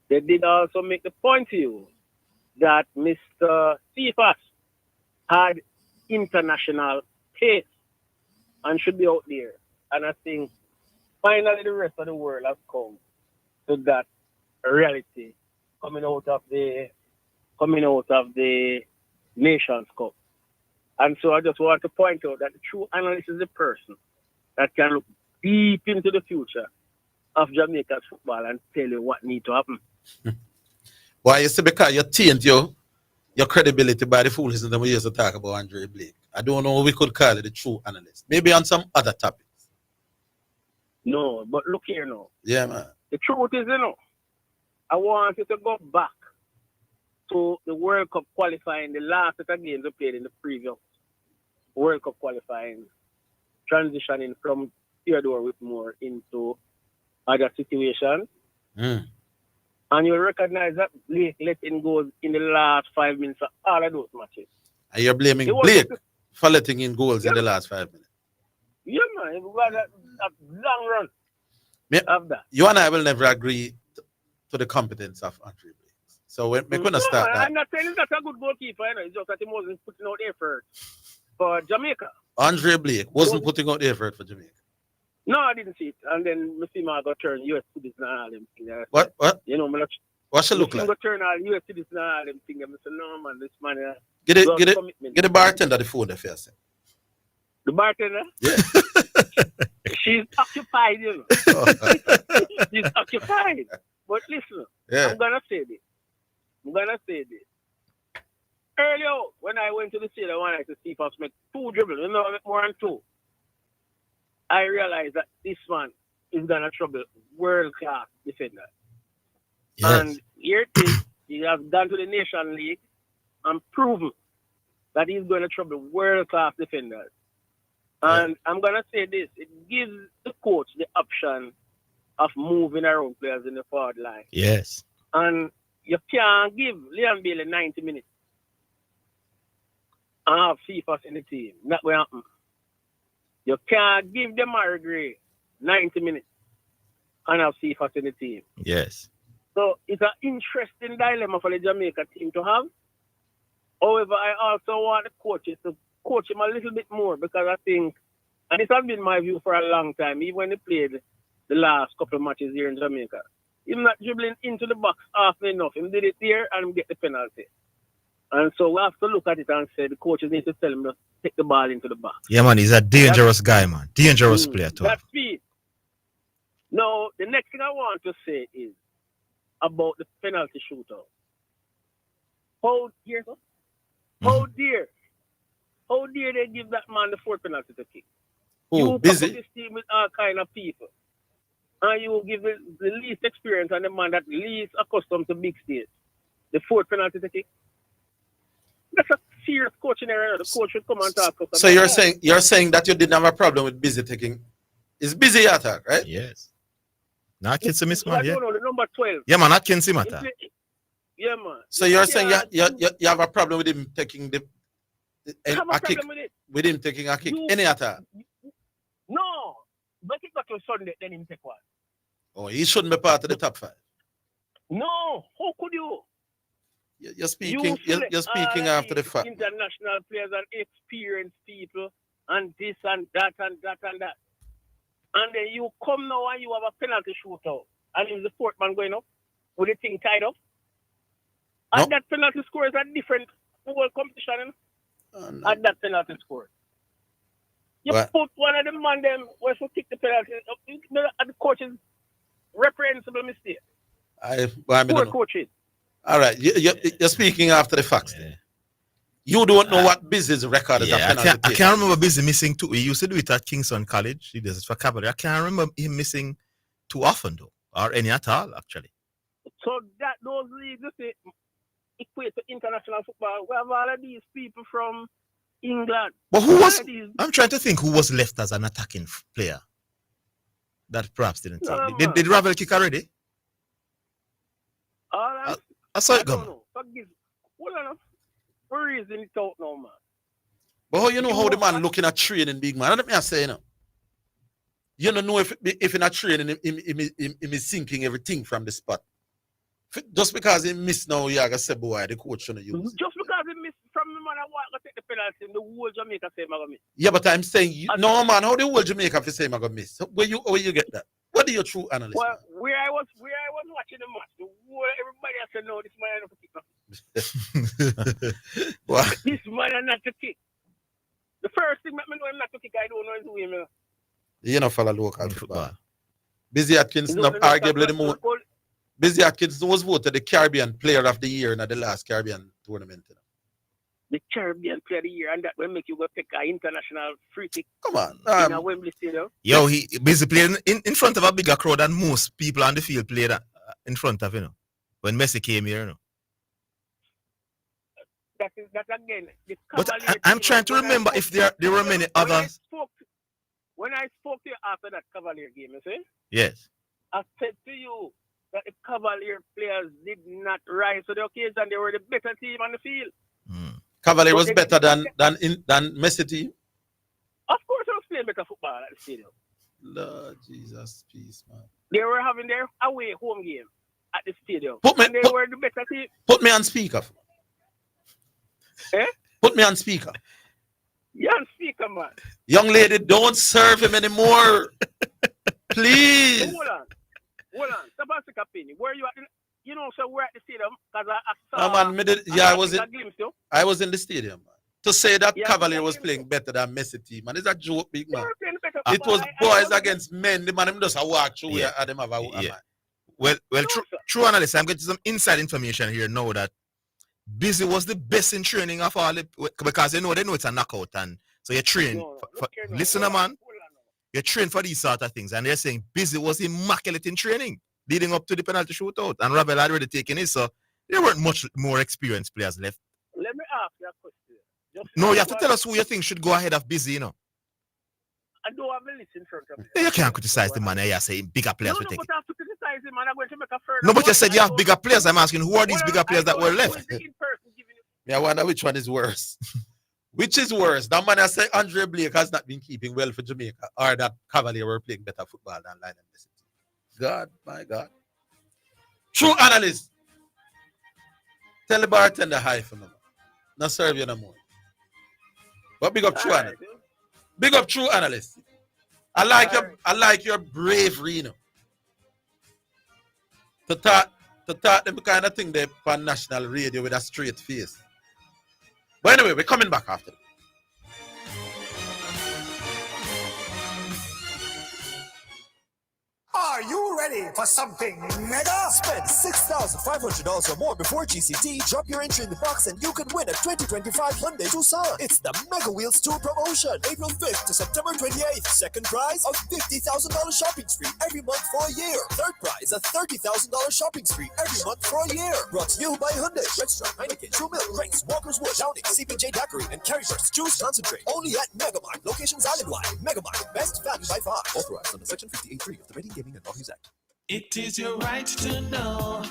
they did also make the point to you that Mr. Cephas had international pace and should be out there. And I think finally the rest of the world has come to that reality coming out of the Nations Cup. And so I just want to point out that the true analyst is a person that can look deep into the future of Jamaica's football and tell you what needs to happen. Why you say because you taint your credibility by the foolishness that we used to talk about Andre Blake. I don't know if we could call it the true analyst. Maybe on some other topics. No, but look here now. Yeah, man. The truth is, you know, I want you to go back to the World Cup qualifying, the last set of games we played in the previous World Cup qualifying, transitioning from Theodore Whitmore into other situations. And you'll recognize that Blake let in goals in the last 5 minutes of all of those matches. And you're blaming Blake for letting in goals in the last 5 minutes. Yeah, man. It was a long run of that. You and I will never agree to the competence of Andre Blake. So we're going to start that. I'm not saying he's not a good goalkeeper, you know. It's just that he wasn't putting out effort for Jamaica. Andre Blake wasn't putting out effort for Jamaica. No, I didn't see it. And then I see my got turn US citizens and all them things. What? You know, what should look like? Got turn all US citizens and all them things. I say, no, man, this man. Get the bartender the phone if you say. The bartender? Yeah. She's occupied, you know. She's occupied. But listen, I'm going to say this. Earlier, when I went to the stadium, I wanted to see if I was make 2 dribbles, you know, more than 2. I realized that this man is going to trouble world-class defender. Yes. And here it is. He has gone to the Nation League and proven that he's going to trouble world-class defenders. And I'm going to say this. It gives the coach the option of moving around players in the forward line. Yes. And you can't give Leon Bailey 90 minutes and have Cephas in the team. Not going to happen. You can't give them Mary Gray 90 minutes and have Cephas in the team. Yes. So it's an interesting dilemma for the Jamaica team to have. However, I also want the coaches to coach him a little bit more because I think And this has been my view for a long time, even when he played the last couple of matches here in Jamaica. Him not dribbling into the box often enough. Him did it here and get the penalty. And so we have to look at it and say the coaches need to tell him to take the ball into the box. Yeah, man, he's a dangerous guy, man. Dangerous player too. That's speed. Now, the next thing I want to say is about the penalty shootout. How dare they give that man the fourth penalty to kick? You busy? This team with all kind of people. And you give the least experience and the man that least accustomed to big stage the fourth penalty to kick. That's a serious coaching error. The coach should come and talk to us. So you're saying that you didn't have a problem with Busy taking. It's Busy attack, right? Yes. Not Kinsey miss, man. Yeah. The number 12. Yeah, man, not Kinsey matter. Yeah, man. So you're saying you have a problem with him taking a kick? With him taking a kick? Any attack? No. But it got to Sunday, then him take one. Oh, he shouldn't be part of the top 5. No. How could you? You're speaking after the fact. International players and experienced people and this and that and that and that. And then you come now and you have a penalty shootout. And is the fourth man going up with the thing tied up? And that penalty score is a different whole competition. At that penalty score. You put one of the man them where to kick the penalty. And the coach is reprehensible mistake. Poor coaching. All right, you're speaking after the facts. Yeah. You don't know what Busy's record is. Yeah, I can't remember Busy missing too. He used to do it at Kingston College. He does it for Cavalry. I can't remember him missing too often though, or any at all actually. So that those leagues equate to international football. We have all of these people from England. But who was? I'm trying to think who was left as an attacking player that perhaps didn't take. Did Ravel kick already? I saw it go. Hold on. For reason it's out now, man. But how you know how the man looking at training, big man? Let me say, you don't know if in a training, him is sinking everything from the spot. Just because he missed now, you gotta say, boy, the coach shouldn't use. Just because he missed from the man, I want to take the penalty, the whole Jamaica say, I'm gonna miss. Yeah, but I'm saying, no, man, how the whole Jamaica say, I'm gonna miss? Where you get that? What are your true analyst? Well, where I was watching the match, everybody has said, no, this man not to kick. This man not to kick. The first thing that I know him not to kick, I don't know who him. You know, follow local football. Busy Atkins, arguably the most. Busy Atkins was voted the Caribbean Player of the Year in the last Caribbean tournament. The Caribbean Player of the Year, and that will make you go pick an international free kick. Come on. In a Wembley Stadium. He Busy playing in front of a bigger crowd than most people on the field played in front of, when Messi came here, That again. But I'm trying to remember if there were many others. When I spoke to you after that Cavalier game, you see? Yes. I said to you that the Cavalier players did not rise to the occasion. They were the better team on the field. Cavalier was better than Messi team? Of course, they was playing better football at the stadium. Lord Jesus, peace, man. They were having their away home game at the stadium. Were the better team. Put me on speaker. Eh? Put me on speaker. You're on speaker, man. Young lady, don't serve him anymore. Please. Hold on. Stop and take a penny. Where you at? You know, so we're at the stadium because I saw. I was in the stadium, man. To say that Cavalier was playing better than Messi team, man, it's a joke, big man. It was boys against men. The man him just walk through here and them have a Well, true analyst, I'm getting some inside information here now that Busy was the best in training of all because they know it's a knockout, and so you train. Listen, man, you train for these sort of things, and they're saying Busy was immaculate in training leading up to the penalty shootout, and Ravel had already taken it, so there weren't much more experienced players left. Let me ask you a question. No, you have to tell us who you think should go ahead of Busy, I don't have a list in front of me. You can't criticize the man. You say bigger players will take it. I have to criticize him, and I'm going to make a further. No, but you said you have bigger players. I'm asking, who are these bigger players that were left? I wonder which one is worse. Which is worse? That man has said Andre Blake has not been keeping well for Jamaica, or that Cavalier were playing better football than Lionel Messi. God, my God. True analyst. Tell the bartender hi for me. Not serve you no more. But big up true analyst. Big up true analyst. I like your bravery, you know. To talk them kind of thing they on national radio with a straight face. But anyway, we're coming back after. Are you ready for something mega? Spend $6,500 or more before GCT. Drop your entry in the box and you can win a 2025 Hyundai Tucson. It's the Mega Wheels Tour promotion. April 5th to September 28th. Second prize, a $50,000 shopping spree every month for a year. Third prize, a $30,000 shopping spree every month for a year. Brought to you by Hyundai, Redstone, Heineken, True Milk, Grace, Walker's Wood, Downing, CPJ Daiquiri, and Carry First Juice Concentrate. Only at Megamart. Locations island-wide. Megamart, best value by far. Authorized under Section 58.3 of the Rating Gaming and Law Act. It is your right to know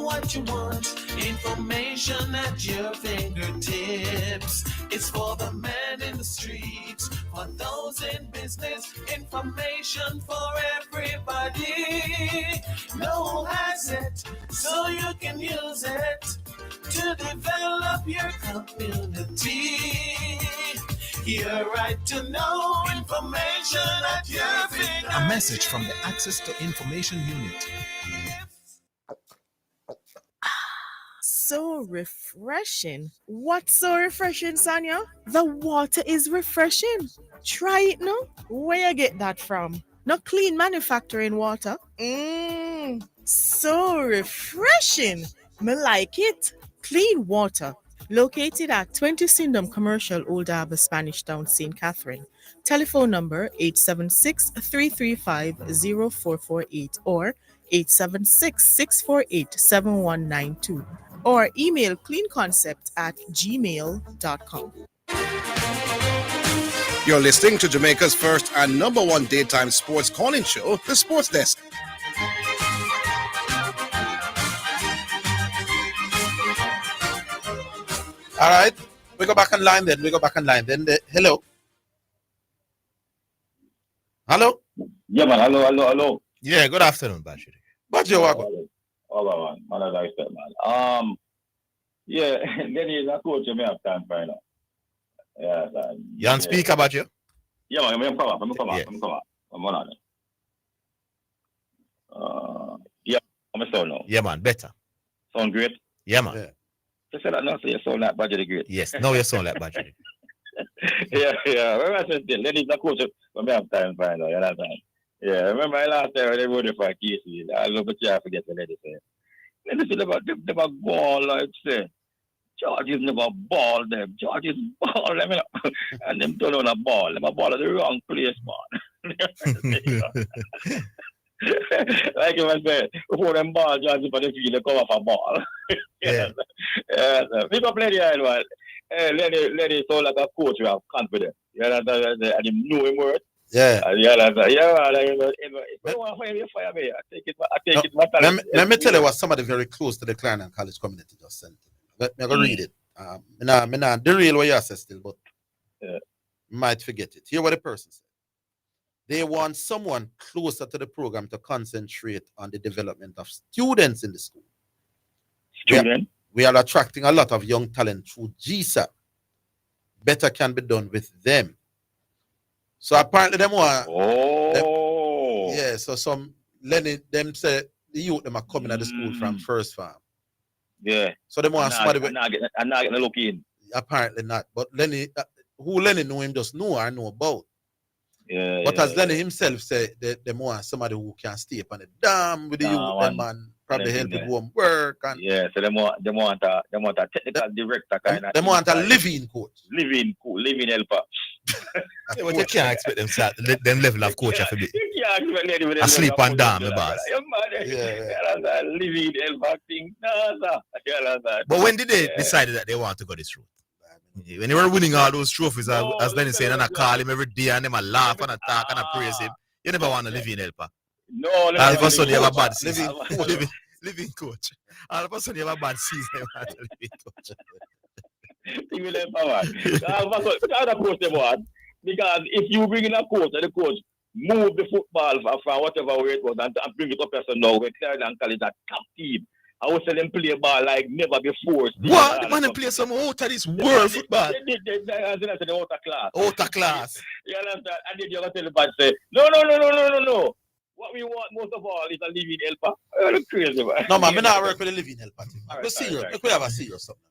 what you want. Information at your fingertips. It's for the man in the streets, for those in business. Information for everybody. No one has it, so you can use it to develop your community. Your right to know information at your fingertips. A message from the Access to Information Unit. So refreshing. What's so refreshing, Sonia? The water is refreshing. Try it now. Where you get that from? No clean manufacturing water. So refreshing. Me like it. Clean water. Located at 20 Syndham Commercial, Old Harbour, Spanish Town, St. Catherine. Telephone number 876-335-0448 or 876-648-7192 or email cleanconcept@gmail.com. You're listening to Jamaica's first and number one daytime sports calling show, The Sports Desk. All right, we go back online then. Hello. Hello? Yeah, man. Hello. Yeah, good afternoon, Bashir. Bashir, welcome. Oh, man. I like that, man. Yeah, then he's a coach. You may have time right now. Yeah, man. You want to speak about you? Yeah, man. I'm come up. I'm on it. Yeah, I'm a sound now. Yeah, man. Better. Sound great? Yeah, man. Yeah. Just say that now, so you sound like Badger the Great. Yes, now you sound like Badger. yeah. Remember I said, then he's a coach. But I have time right now. You know what I'm saying? Yeah, remember last time they wrote it for Casey. I love but you forget the lady say. Then they said about them never ball like say. George is never ball them. George is ball them, you know. And them turn on a ball. Them a ball at the wrong place, man. Like you was saying, before them ball, George is for the field, they come off a ball. Yeah. People play the iron one. Lenny sound like a coach who have confidence. You know, and him know him word. Yeah. I want to fire me. I take it. Let me tell you what somebody very close to the Clarendon College community just sent. Let me go read it. The real way you say still, but might forget it. Hear what the person said. They want someone closer to the program to concentrate on the development of students in the school. We are attracting a lot of young talent through GSA. Better can be done with them. So apparently them want. So some Lenny them say the youth them are coming at the school from First Farm. Yeah. So they want somebody. I'm not getting a look in. Apparently not. But Lenny, who Lenny know him just know or know about. Yeah. But as Lenny himself said, they want somebody who can stay up on the dam with the youth them and probably help with home work and. Yeah. So they want a technical director kind of. They want a living coach. Living helper. Yeah, but you can't expect them level of coach to be asleep and down the bars. Living helper thing. But when did they decide that they want to go this route? When they were winning all those trophies, as Lenny saying, and I call him every day and them I laugh and I talk and I praise him. You never want a living helper. No, all of a sudden you have a bad season. Living coach. All of a sudden you have a bad season. Living coach. Because if you bring in a coach and the coach move the football from whatever way it was and bring it up as a now, when Clarendon College a top team I was saying them play ball like never before. What? The man they play some out of this world football. They out of class. Out of class. You understand? And then you're going to tell the band, say, no. What we want most of all is a living helper. You're crazy, man. No, man, I not work with a living helper. Let's serious. Let's have a serious something.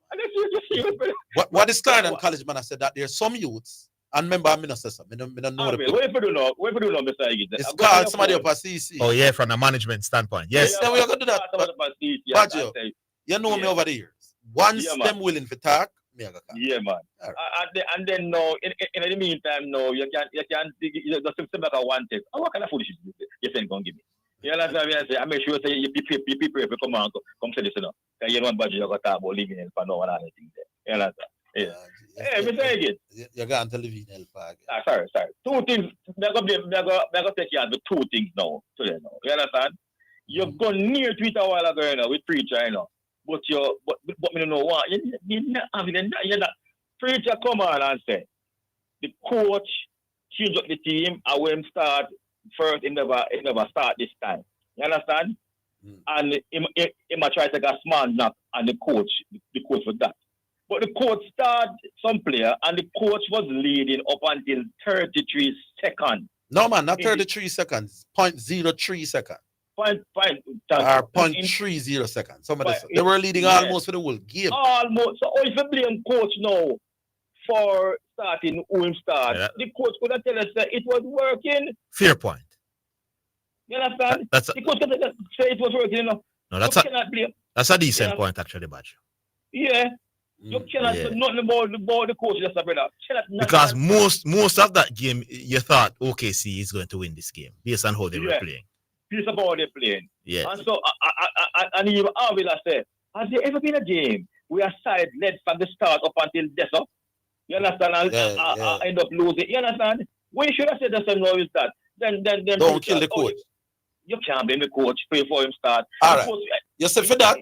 What is Clarendon College, man, I said that there's some youths, and remember, I'm not saying something. I don't know the What if you do know, Mr. Higgins? It's called somebody up at CC. Oh, yeah, from the management standpoint. Yes. Then we are going to do that. Badger, you know me over the years. Once them willing to talk, me I go come. Yeah, man. Right. And then no, in the meantime, no, you can't you just step back at one take. What kind of foolishness you saying gonna give me? You understand what I say? I make sure say you prepare to come say this, you know. You don't budget you got talk about living in for no one anything there. You understand? Yeah. Hey, Mr. Higgins. You're going to live in helper again. Sorry. Two things. They're going to take you on the two things now. Today, now. You understand? You've gone near Twitter a while ago, you know, with preacher, you know. But me don't know what. You're not. Preacher come on and say, the coach change up the team and when start first, it never start this time. You understand? And he might try to take a small knock on the coach for that. But the coach started some player and the coach was leading up until 33 seconds. No, man, not 33 seconds. 0.03 seconds. Or 0.30 seconds. They were leading almost for the whole game. Almost. So if you blame coach now for starting who him start, the coach could have tell us that it was working. Fair point. You understand? The coach could have say it was working, you know. No, that's a decent point actually, Badge. Yeah. You cannot say nothing about the coach, just brother. Because most of that game, you thought OKC is going to win this game based on how they were playing. Based on how they're playing. Yeah. And so, and even Orville said, has there ever been a game where a side led from the start up until this up? You understand? And end up losing. You understand? When you should have said that's no is that. Then don't kill the coach. You can't blame the coach. Pray for him start. All right. You said for that.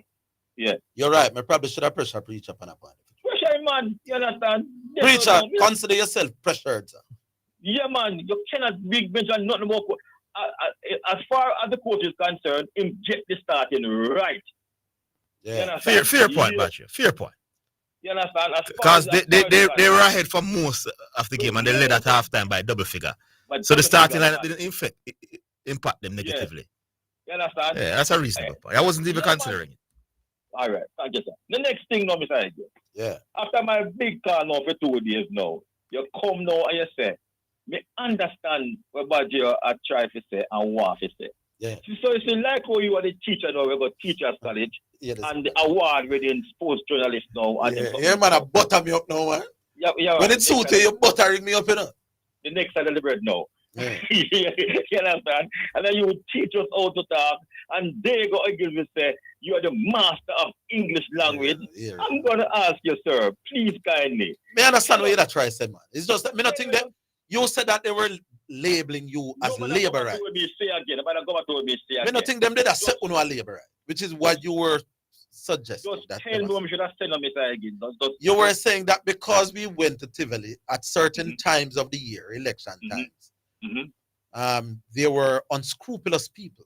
Yeah. You're right. I probably should have pressure preacher upon a point. Pressure, man. You understand? Preacher, consider yourself pressured, sir. Yeah, man. You cannot big bench and nothing more. As far as the coach is concerned, inject the starting right. Yeah. Fair point, Badger. Fair point. You understand? Because they were ahead for most of the game and they led at halftime by double figure. So the starting line didn't impact them negatively. You understand? Yeah, that's a reasonable point. I wasn't even considering it. All right, thank you, sir. The next thing now, Mr. Higgins. Yeah. After my big call now for 2 days now, you come now and you say, me understand what Badger are trying to say and want to say. Yeah. So you see, like how you are the teacher now, we got teachers college and the award within sports journalists now. And yeah, man, I butter me up now, man. Yeah, when it's suited, you're buttering me up, you know. The next side of the bread now. Yeah. You understand? And then you would teach us how to talk, and they go again and say, you are the master of English language. Yeah. I'm going to ask you, sir, please kindly. Me understand what you're trying to say, man. It's just that me not think that you said that they were labeling you as labor right. Me not think them did a set on a labor right, which is what you were suggesting. Just tell me what we should have said on Mr. Higgins. You were saying that because we went to Tivoli at certain times of the year, election times, there were unscrupulous people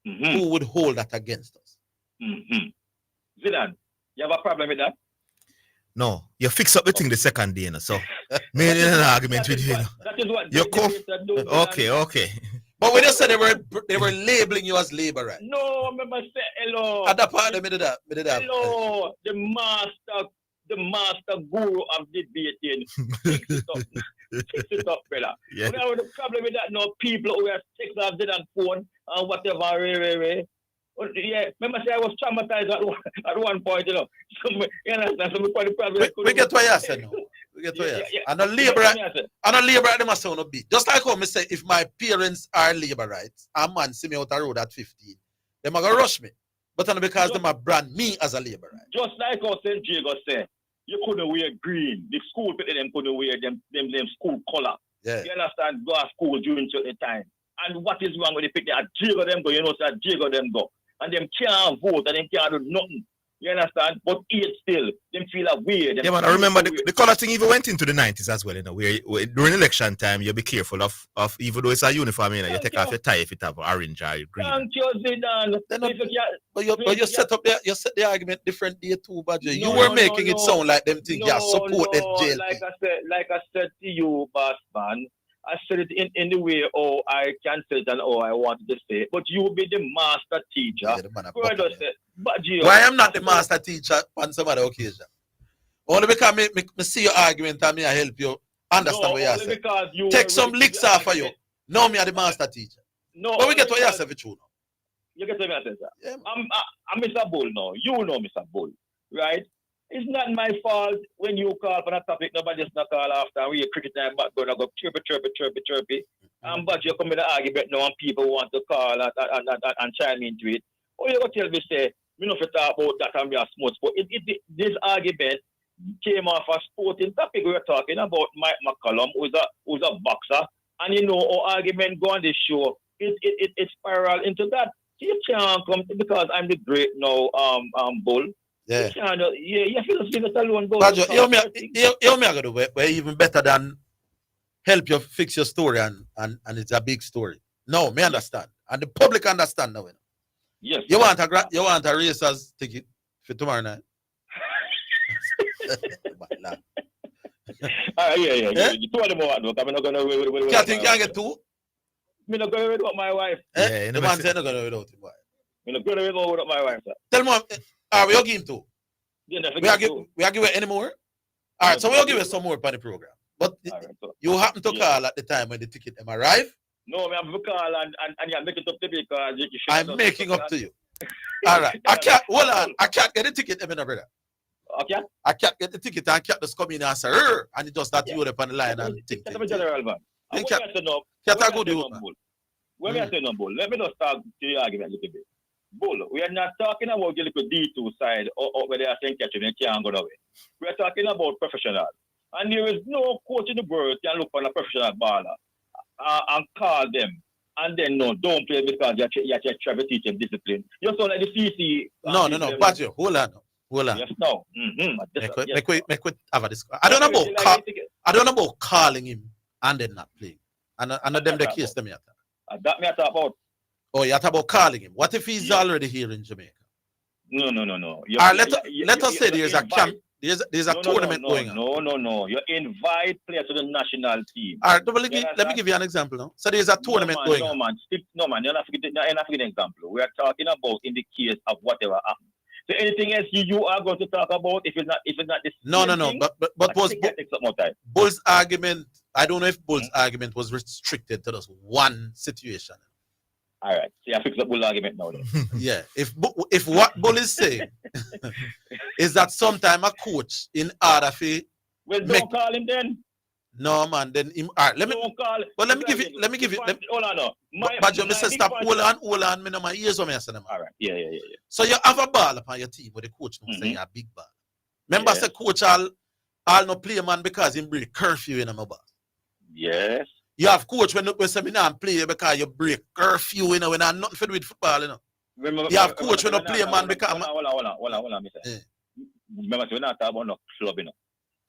who would hold that against us. Zidane, you have a problem with that? No, you fix up the thing the second day, you know, so me in an argument with you. That is what you okay. But when you said they were labeling you as labor, right? No, I remember say hello. At that part, me did that. Hello, the master guru of debating. Fix it up, brother. Yeah. We have the problem with that now. People who are sick of Zidane phone and whatever. Yeah, remember say I was traumatized at one point, you know. So, you understand? So we get what you said now. We get what you said. And a labor them must sound be. Just like how me say, if my parents are labor rights, a man see me out the road at 15, they might rush me. But not because they might brand me as a labor right. Just like how St. Jago said, you couldn't wear green. The school people them couldn't wear them school color. Yeah. You understand? Go to school during certain time. And what is wrong with the people? Jago them go, you know, so Jago them go. And them can't vote and them can't do nothing. You understand? But 8 still, them feel a weird. Yeah, man. I remember the color thing even went into the 90s as well, you know, where during election time, you be careful of even though it's a uniform, you know, you take off your tie if it have orange or green. Thank you, Zidane. But you set up you set the argument different day too, Badger. You were making it sound like them things you supported jail. Like I said to you, boss man, I said it in the way I can say it and I wanted to say it. But you be the master teacher. Why I'm not the master teacher on some other occasion? Only because me see your argument and me I help you understand what you're saying. Take some licks off of you. No, me are the master teacher. No, but we get what you're saying, true now. You get what I'm saying, sir? Yeah, I'm Mr. Bull now. You know Mr. Bull, right? It's not my fault when you call for that topic, nobody just not call after and we cricket time back going to go chirpy. But you come in the argument now and people want to call and chime into it. Or you go tell me, say, we know if you talk about that and we are smart sport. This argument came off a sporting topic. We were talking about Mike McCollum, who's a boxer. And you know, our argument go on this show, it spiral into that. You can't come because I'm the great now, Bull. Yeah. You feel it alone. You me do we're even better than help you fix your story and it's a big story. No, me understand. And the public understand now. Yes. You want a racer's ticket for tomorrow night? Yeah. You two of them are I'm not gonna wait. Can't think you can get two? I'm not gonna wait with my wife. Yeah, the man said not gonna wait without him. I'm not gonna wait with my wife, sir. Tell me, we are giving two. We are giving any more? All right, so we'll give you some more for the program. But you happen to call at the time when the ticket them arrive? No, I have to call and you make it up to me because I'm making up to you. All right. I can't get the ticket, brother. Okay. I can't get the ticket and I can't just come in and say, and it just start you up on the line and think. General, man. When I say no, Bull, let me just start to the argument a little bit. Bull, we are not talking about the little D2 side or where they are saying catching and can't go away. We are talking about professionals. And there is no coach in the world can look for a professional baller and call them. And then, no, don't play because you're trying to teach them discipline. You sound like the CC. No. But you, hold on. Yes, no. Make we have a discussion. I don't know about calling him and then not playing. And them the case them yet. That me I talk about. Oh, you talk about calling him. What if he's already here in Jamaica? No. Let us say there's a camp. There's a tournament going on. No. You invite players to the national team. All right, let me give you an example now. So there's a tournament going on. No, man. You're not forgetting an example. We are talking about in the case of whatever happened. So anything else you are going to talk about if it's not this. No. But Bull's argument, I don't know if Bull's argument was restricted to just one situation. All right. So I fix the Bull argument now then. Yeah. If what Bull is saying is that sometime a coach in order for don't call him then. No man, then him. All right, let me give you. Hold on, no. But you say stop. Hold on. Me no my ears on me. All right. Yeah. So you have a ball upon your team, but the coach knows say you're a big ball. Remember, say coach all no play man because him break curfew in my ball. Yes. You have coach when say me not play because you break curfew, you know, when I'm nothing to do with football, you know. You have coach when no play man because. Hold on, Mr. Remember, we're not talking about no club, you know.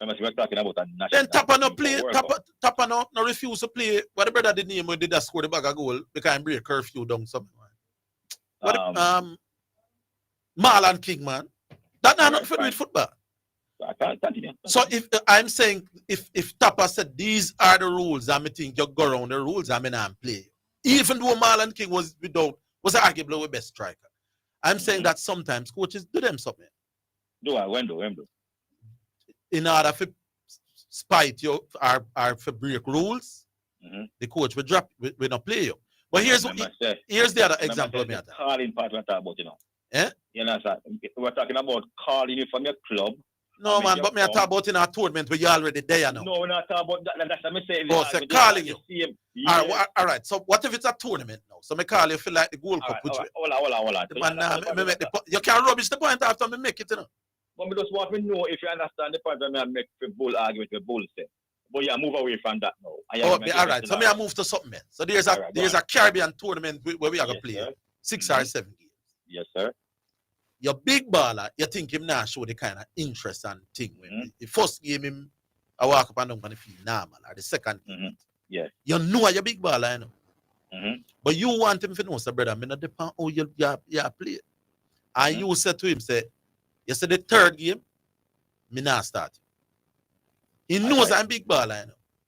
We're talking about a national. Then Tapper no play. Tapper no refuse to play. What the brother did name when did that score the bag of goal because he break curfew down something. Marlon King, man. That not for with football. I can't continue. So if I'm saying if Tapper said these are the rules, I think you go around the rules, I mean I'm play. Even though Marlon King was arguably the best striker. I'm saying that sometimes coaches do them something. When do? In order to spite you or for break rules, the coach will drop, will not play you. But here's the other example. Calling part we're talking about, you know. Eh? You know, sir, we're talking about calling you from your club. No, man, but me talk about in a tournament where you're already there now. No, we're not talking about that. That's what I'm saying. Oh, so calling you. Yeah. All right, so what if it's a tournament now? So me call you feel like the Gold Cup. Hold on. You can't rubbish the point after me make it, you know. But we just want to know if you understand the point that I make the Bull argument with Bull say. But yeah, move away from that now. All right, so I move to something else. So there's a Caribbean tournament where we are going to play 6 or 7 games. Yes, sir. your big baller, you think him now show the kind of interest and thing. When the first game him, I walk up and down and feel normal. Or the second game, Yeah. you know your big baller, you know. But you want him to know, say, brother, me not depend how you play. And you said to him, say, you said the third game, me not start. He knows I'm big baller,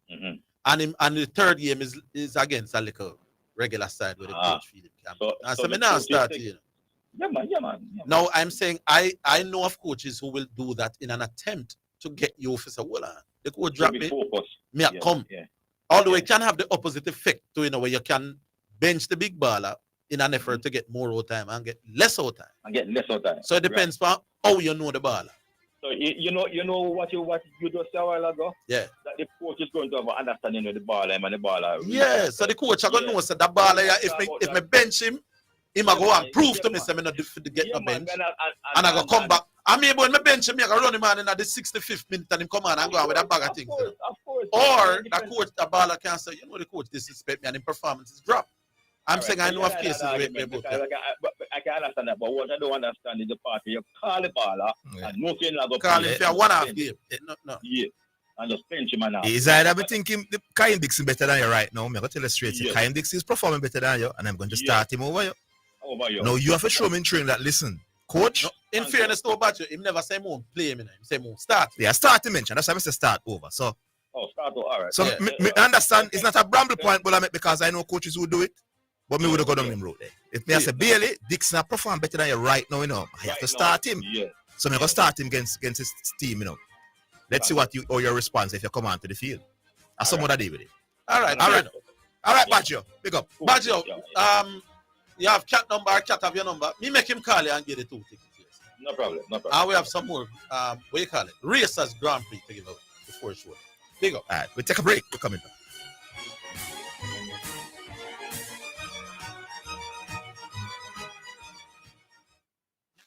you know. And the third game is against a little regular side with the coach feed him. And so me not start, you know. Yeah, man. Now I'm saying I know of coaches who will do that in an attempt to get you to say, well, the coach drop me, me come. Yeah. Although it can have the opposite effect to, you know, where you can bench the big baller in an effort to get more out time and get less out time. So it depends on how you know the baller. So you know what you just said a while ago? Yeah. That the coach is going to have an understanding of the baller and the baller. Yeah, so the coach are going to know that the baller, if me bench him might go and prove to me that I'm not to get no bench. And I go come back. I mean, when I bench him, I go run him on in the 65th minute and him come on and go on with a bag of things. Of course. Or the coach, the baller can say, you know, the coach disrespect me and his performance is dropped. I'm saying I know of cases where they both. I can understand that, but what I don't understand is the part where you call the baller and no can go call him for a one-half game. No. Yeah. And just bench him and out. Is either I'm thinking Kyle Dixon better than you right now. I'm going to tell you straight. Kyle Dixon is performing better than you, and I'm going to start him over you. No, you have to show me in training that, listen, coach. No, in fairness to about you, he never say more play him, he say more start. Yeah, start to mention. That's why I say start over. So, start over. All right. So, me understand it's not a bramble point, but I make because I know coaches who do it. But me would have gone down him road there. If me I say Bailey, Dixon perform better than you right now, you know. I have to start him. Yeah. So I'm going to start him against his team, you know. Let's see what your response if you come onto the field. That's some other day with it. All right, Baggio. Big up. Baggio, you have cat number, cat have your number. Me make him call you and get the 2 tickets. Yes. No problem. And we have some more, what do you call it? Racers Grand Prix to give away before show. Big up. All right, we take a break. We're coming back.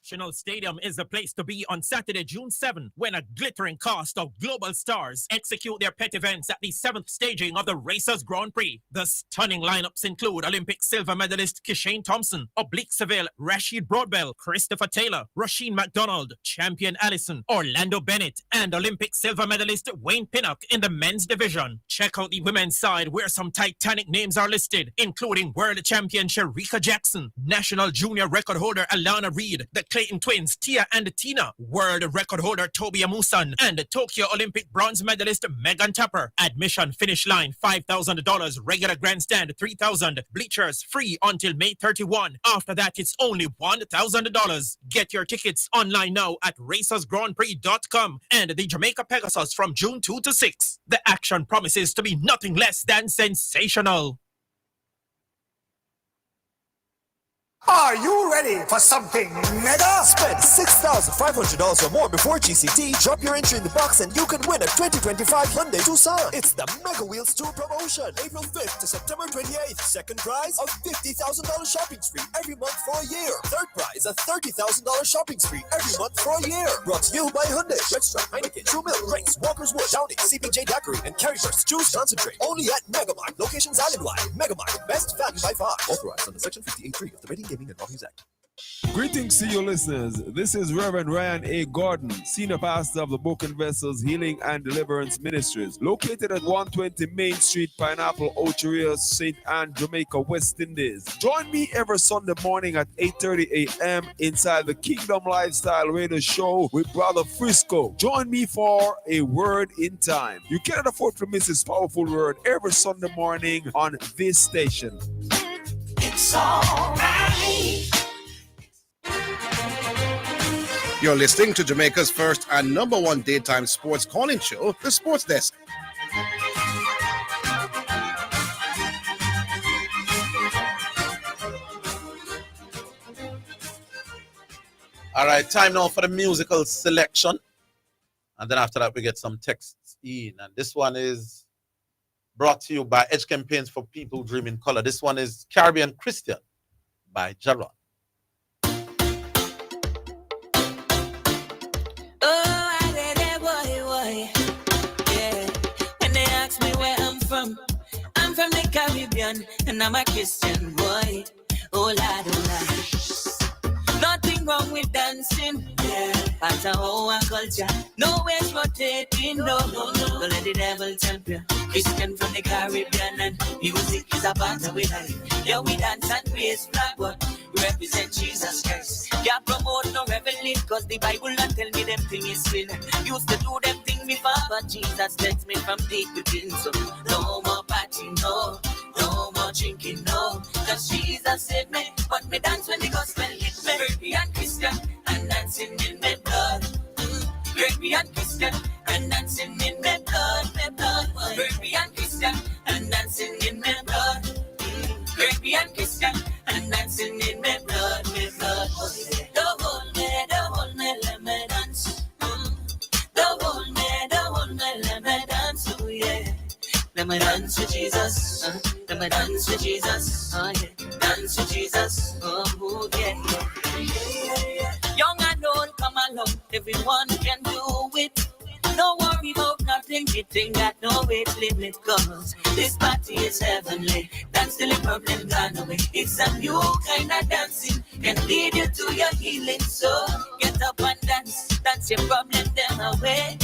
National Stadium is the place to be on Saturday, June 7, when a glittering cast of global stars execute their pet events at the 7th staging of the Racers Grand Prix. The stunning lineups include Olympic silver medalist Kishane Thompson, Oblique Seville, Rashid Broadbell, Christopher Taylor, Rasheen McDonald, champion Allison, Orlando Bennett, and Olympic silver medalist Wayne Pinnock in the men's division. Check out the women's side where some titanic names are listed, including world champion Shericka Jackson, national junior record holder Alana Reid, the Clayton twins Tia and Tina, world record holder Toby Amusan, and Tokyo Olympic bronze medalist Megan Tapper. Admission finish line $5,000, regular grandstand $3,000, bleachers free until May 31. After that, it's only $1,000. Get your tickets online now at racersgrandprix.com and the Jamaica Pegasus from June 2 to 6. The action promises to be nothing less than sensational. Are you ready for something mega? Spend $6,500 or more before GCT. Drop your entry in the box and you can win a 2025 Hyundai Tucson. It's the Mega Wheels Tour promotion. April 5th to September 28th. Second prize, a $50,000 shopping spree every month for a year. Third prize, a $30,000 shopping spree every month for a year. Brought to you by Hyundai, Redstone, Heineken, True Milk, Grace, Walker's Wood, Downy, CPJ Daiquiri, and Carryburst Juice Concentrate. Only at Megamart. Locations island-wide. Megamart, best value by far. Authorized under Section 58.3 of the Rating Gaming and Laws Act. Greetings to you listeners. This is Reverend Ryan A. Gordon, Senior Pastor of the Broken Vessels Healing and Deliverance Ministries, located at 120 Main Street, Pineapple, Ocheria, St. Anne, Jamaica, West Indies. Join me every Sunday morning at 8:30 a.m. inside the Kingdom Lifestyle Radio Show with Brother Frisco. Join me for a word in time. You cannot afford to miss this powerful word every Sunday morning on this station. It's all right. You're listening to Jamaica's first and number one daytime sports calling show, The Sports Desk. All right, time now for the musical selection. And then after that, we get some texts in. And this one is brought to you by Edge Campaigns for People Who Dream in Color. This one is Caribbean Christian by Jaron. I'm from the Caribbean and I'm a Christian boy. Oh lad, oh lad. Nothing nothing wrong with dancing. Yeah, part of our culture. No ways rotating, no. Don't let the devil tempt you. Christian from the Caribbean and music is a part of it. Yeah, we dance and raise flag, but we represent Jesus Christ. Can't promote no revelation, cause the Bible not tell me them thing is sin. Used to do them thing before, but Jesus takes me from deep within. So no more party, no. No more drinking, no. Cause Jesus saved me, but me dance when the gospel hit me. European Christian and dancing in my blood. European Christian and dancing in my blood, my blood. European Christian and dancing in my blood. European Christian and dancing in my blood, my blood. Don't hold me, let me dance. Don't hold me, let me dance, oh yeah. Let me dance with Jesus, let me dance with Jesus, oh yeah. Dance with Jesus, oh yeah. Young and old, come along, everyone can do it. Don't worry about nothing, it ain't got no weight limit. Cause this party is heavenly, dance till the problem gone away. It's a new kind of dancing, can lead you to your healing. So get up and dance, dance your problem them away.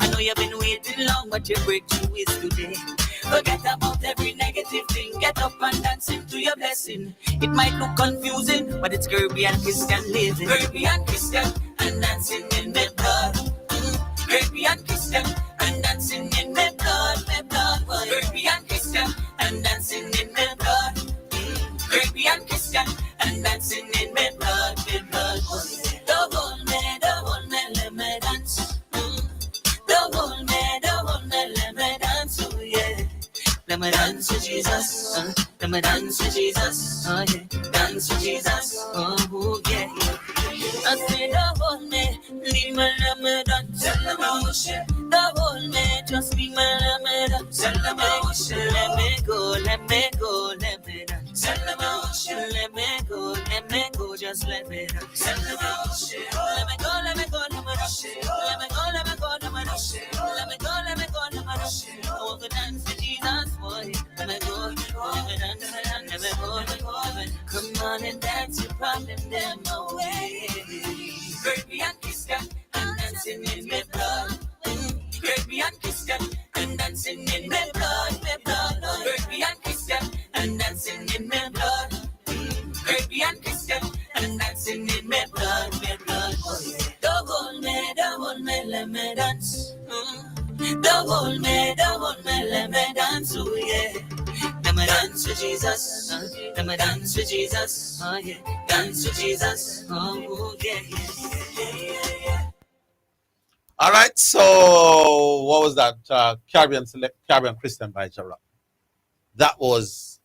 I know you've been waiting long, but your breakthrough is today. Forget about every negative thing, get up and dance into your blessing. It might look confusing, but it's Caribbean Christian living. Caribbean Christian and dancing in the blood. Caribbean Christian and dancing in my blood, my blood. Caribbean Christian and dancing in my blood. Caribbean Christian and dancing in my blood, my blood. Don't hold me, let me dance. Don't hold me, let me dance, oh yeah. Let me dance with Jesus, let me dance with Jesus, oh yeah. Dance with Jesus, oh yeah. I say don't hold me, leave me, let me dance. Don't hold me, just leave me, let me dance. Let me go, let me go, let me dance. Let me go, just let me dance. Let me go, let me go, let me dance. Let me go, let me go, let me dance. Let me go, let me go, let me dance. I want to dance to Jesus, boy. Let me go, let me dance. Let me go, let me go. Come on and dance your problem them away. Caribbean Christian and dancing in my blood. Caribbean Christian and dancing in my blood, my blood. Caribbean Christian and dancing in my blood. Caribbean Christian and dancing in my blood, my blood. Don't hold me, let me dance. Don't hold me, let me dance, oh yeah. Let me dance with Jesus, let me dance with Jesus, oh yeah. Dance with Jesus, oh yeah. All right, so what was that? Caribbean Christian by Jarrah. That was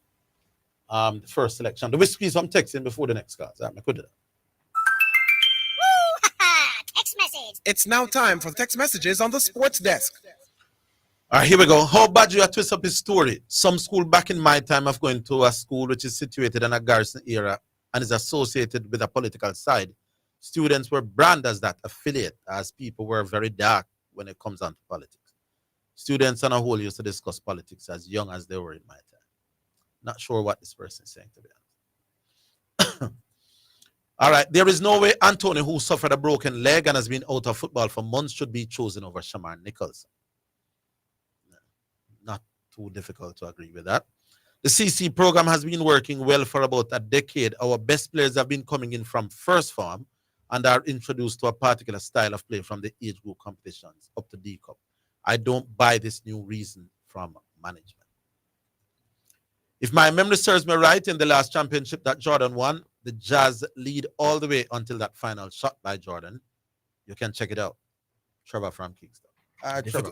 the first selection. Do we squeeze some text in before the next cards? I could do that. Text message. It's now time for text messages on the sports desk. All right, here we go. How bad you twist up his story? Some school back in my time of going to a school which is situated in a garrison area and is associated with a political side. Students were branded as that affiliate, as people were very dark when it comes on to politics. Students on a whole used to discuss politics as young as they were in my time. Not sure what this person is saying, to be honest. All right, there is no way Anthony, who suffered a broken leg and has been out of football for months, should be chosen over Shamar Nichols. Not too difficult to agree with that. The CC program has been working well for about a decade. Our best players have been coming in from first form and are introduced to a particular style of play from the age group competitions up to D Cup. I don't buy this new reason from management. If my memory serves me right, in the last championship that Jordan won, the Jazz lead all the way until that final shot by Jordan. You can check it out. Trevor from Kingston.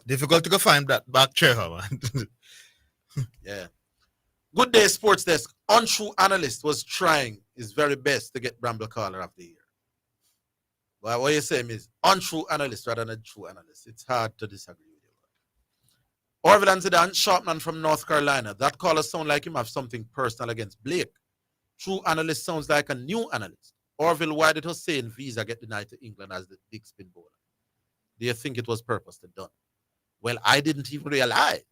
Difficult to go find that back Trevor, man. Yeah. Good day, Sports Desk. Untrue analyst was trying his very best to get Bramble Caller of the Year. Well, what you're saying is untrue analyst rather than true analyst. It's hard to disagree with you. Orville and Zidane, Sharpman from North Carolina. That caller sounds like him have something personal against Blake. True analyst sounds like a new analyst. Orville, why did Hussein visa get denied to England as the big spin bowler? Do you think it was purposely done? Well, I didn't even realize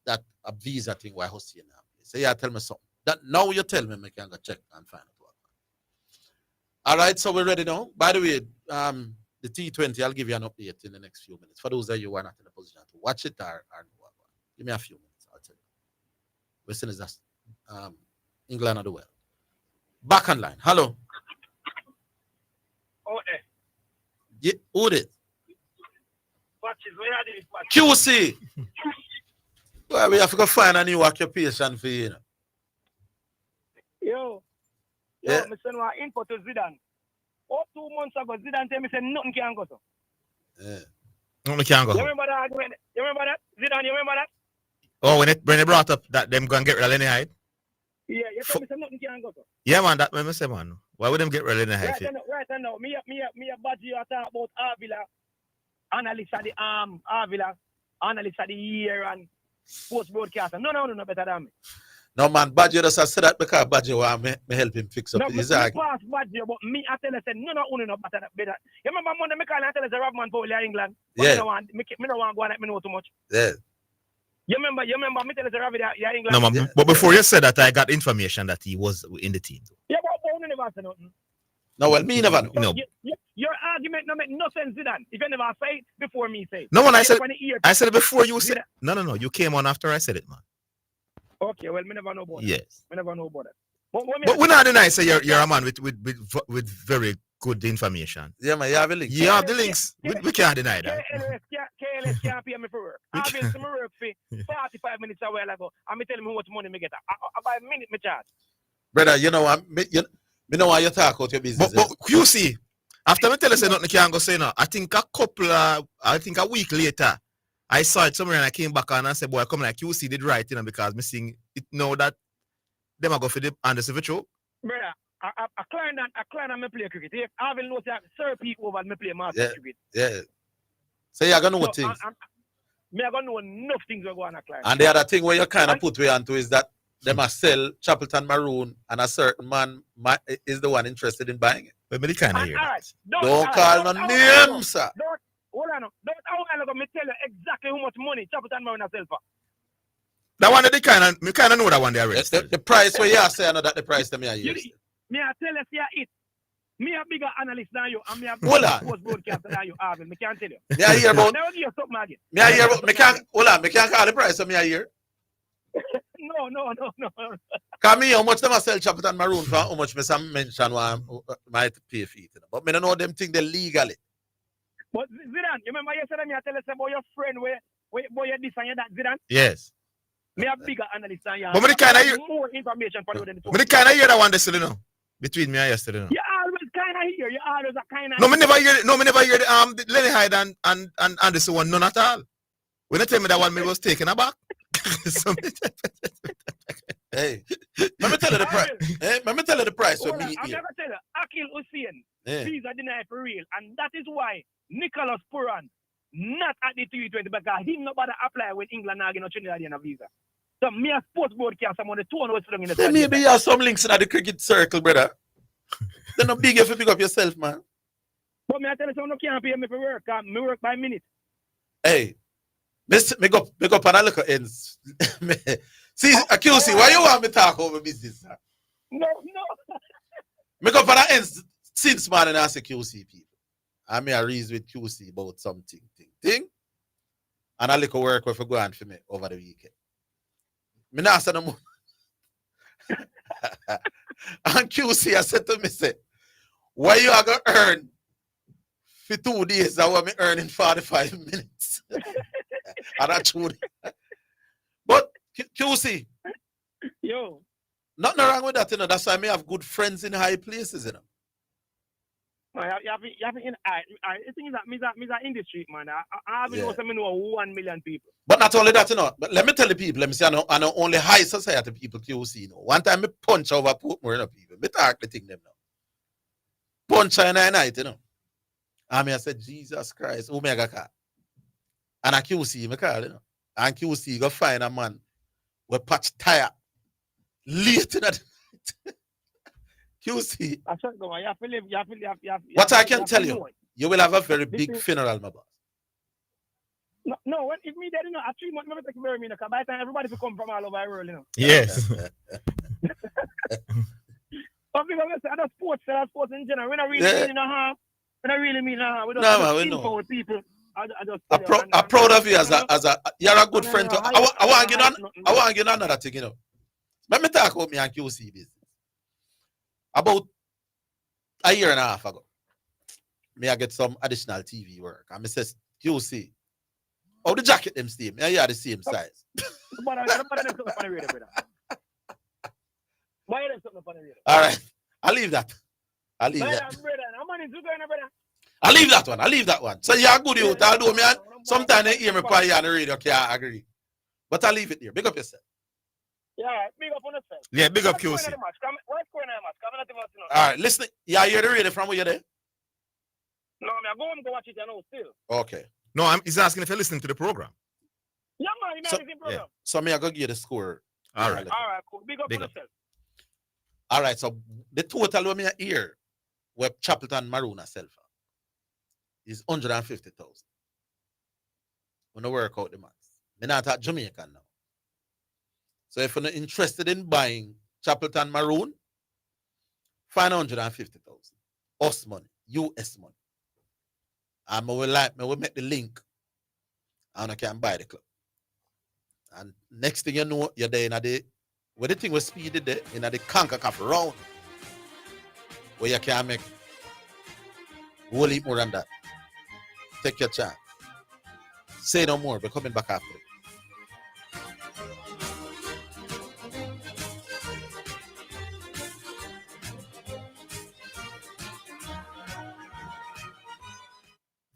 that a visa thing why Hussein happened. So yeah, tell me something. That now you tell me I can go check and find out what. All right, so we're ready now. By the way, the T20, I'll give you an update in the next few minutes. For those of you who are not in a position to watch it or give me a few minutes, I'll tell you. Western is just England or the world. Back on line. Hello. Oh, Yeah, who did? Patches, where are these patches? QC. Well, we have to go find a new occupation for you. Yo, Yeah. me send one info to Zidane. 2 months ago, Zidane tell me say nothing can go so. Yeah. Nothing can go. You remember that argument? You remember that? Zidane, you remember that? Oh, when they brought up that them going to get rid of Lenny Hyde. Yeah, you tell me say nothing can go so. Yeah, man, that me say, man. Why would them get rid of Lenny Hyde? Right now, me a badge you talk about Orville, analyst of the Orville, analyst of the year and sports broadcaster. No, better than me. No, man, Badger just said that because Badger want me help him fix up his argument. Pass Badger, but me, I tell you, say, no, better. You remember Monday, me call and tell you, say, Robman for England. But Yeah. me no want go and let me know too much. Yeah. You remember, me tell you, say, Ravi, England. No, man, but before you said that, I got information that he was in the team. Yeah, but you never say nothing. No, well, me never know. No. Your argument no make no sense, Zidane. If you never say it before me say it. No, man, I Get said on the ear. it before you said. No. You came on after I said it, man. Okay, well, me never know about Yes. that. Me never know about that. But we're not denying say you're a man with very good information. Yeah, man, you have the links. You have the links. We can't deny that. KLS can't pay me for work. I've been to my work for 45 minutes a while ago. And me tell me how much money me get. About a minute me charge. Brother, you know, me know why you talk about your business. But you see, after me tell you say nothing can't go say no, I think a week later, I saw it somewhere and I came back and I said, boy, come like QC did right, you know, because me seeing it know that them are go for the Anderson for choke. Brother, a client and me play cricket. If I will know that Sir Pete over me play master cricket. Yeah. So you're gonna know things. Me are gonna know enough things will go on a client. And the other thing where you kind of put way onto is that they must sell Chapelton Maroon and a certain man is the one interested in buying it. But me kind of hear that. Don't call no names, sir. Hold on. Don't me tell you exactly how much money Chapelton Maroon has sell for. That one they kind of know that one they already. The price where you are saying that the price them you use. Me I tell you it. Me a bigger analyst than you, and me a Hold bigger on. sports broadcaster than you, Arvin. Me can't tell you. Me I hear about. Never give you something again. Me I hear about. Me can't call the price of me I hear. No. Cause me how much them a sell Chapelton Maroon for how much me some mention one might pay for it. But me don't know them thing they legally. But Zidane, you remember yesterday me I tell you about your friend where boy you this and you that Zidane? Yes. Me a bigger analyst than you. But me kind of hear more information for you than the two. Me kind of hear that one yesterday, no. Between me and yesterday, no. You always kind of hear. You always a kind of. No, me never hear it. No, me never hear the Lenny Hyde and Anderson one, none at all. When they tell me that one, me was taken aback. Hey, let me tell you the price. Let me tell you the price for me. I'm never tell you. Akil Hussein, Yeah. visa denied for real, and that is why Nicholas Puran not at the T20 because he not bother apply when England are getting a Trinidadian visa. So me a sports broadcast, I'm on the 2 hours long in the Then maybe you have some links in the cricket circle, brother. They're not big if you pick up yourself, man. But me I tell you something, you can't pay me for work. Me work by minute. Hey, me go on a look at ends. See, QC, why you want me to talk over business, sir? No. Me go on a ends since morning and ask QC people. I may reason with QC about something. And a little work if you go on for me over the weekend. Me not say no more. And QC I said to me, say, why you are going to earn for 2 days that what me earn in 45 minutes? And that's true. But QC, yo, nothing wrong with that, you know. That's why I have good friends in high places, you know. No, you have the thing is that me's an industry, man. I have know 1 million people. But not only that, you know. But let me tell the people, let me say, I know only high society people QC, you know. One time I punch over Portmore, you know, people. Me talk the thing them now. Punch in the night, you know. And I said, Jesus Christ, who me I got call? And I QC me call, you know. And QC go find a man with patch tire late in the night. QC. What I can tell you, you will have a very big funeral, my boss. No, if me there, you know, at 3 months, never take bury me, because by the time everybody will come from all over the world, you know. Yes. But because I said, sports in general. We don't really mean no harm. We don't really mean no harm. We don't No, man, we know. info with people. I just I'm proud of you as a you're a good friend. I want to get another thing, you know. Let me talk about me and QC business. About a year and a half ago, I get some additional TV work. And I says, QC, oh, the jacket them same. Yeah, the same size. All right. I'll leave that. I'll leave that one. So you're good, you. Although me, sometimes they hear me probably on the radio, can't agree. But I'll leave it there. Big up yourself. Yeah, big up on yourself. Yeah, big up QC. What's going on? Ah, All right, listen. Yeah, you hear the radio from where you're there? No, I'm going to go watch it now still. Okay. No, he's asking if you're listening to the program. Yeah, man, you know the program. Yeah. So me, I go give you the score. All right. All right, cool. Big up on yourself. All right, so the total of me here, where Chapelton Maroon herself is 150,000. When I work out the maths. I'm not at Jamaica now. So if you're not interested in buying Chapelton Maroon, 550,000. US money, US money. And I will make the link and I can buy the club. And next thing you know, you're there in the where the thing was speeded there in the CONCACAF round. Where you can make a whole heap more than that. Take your chance. Say no more, we're coming back after it.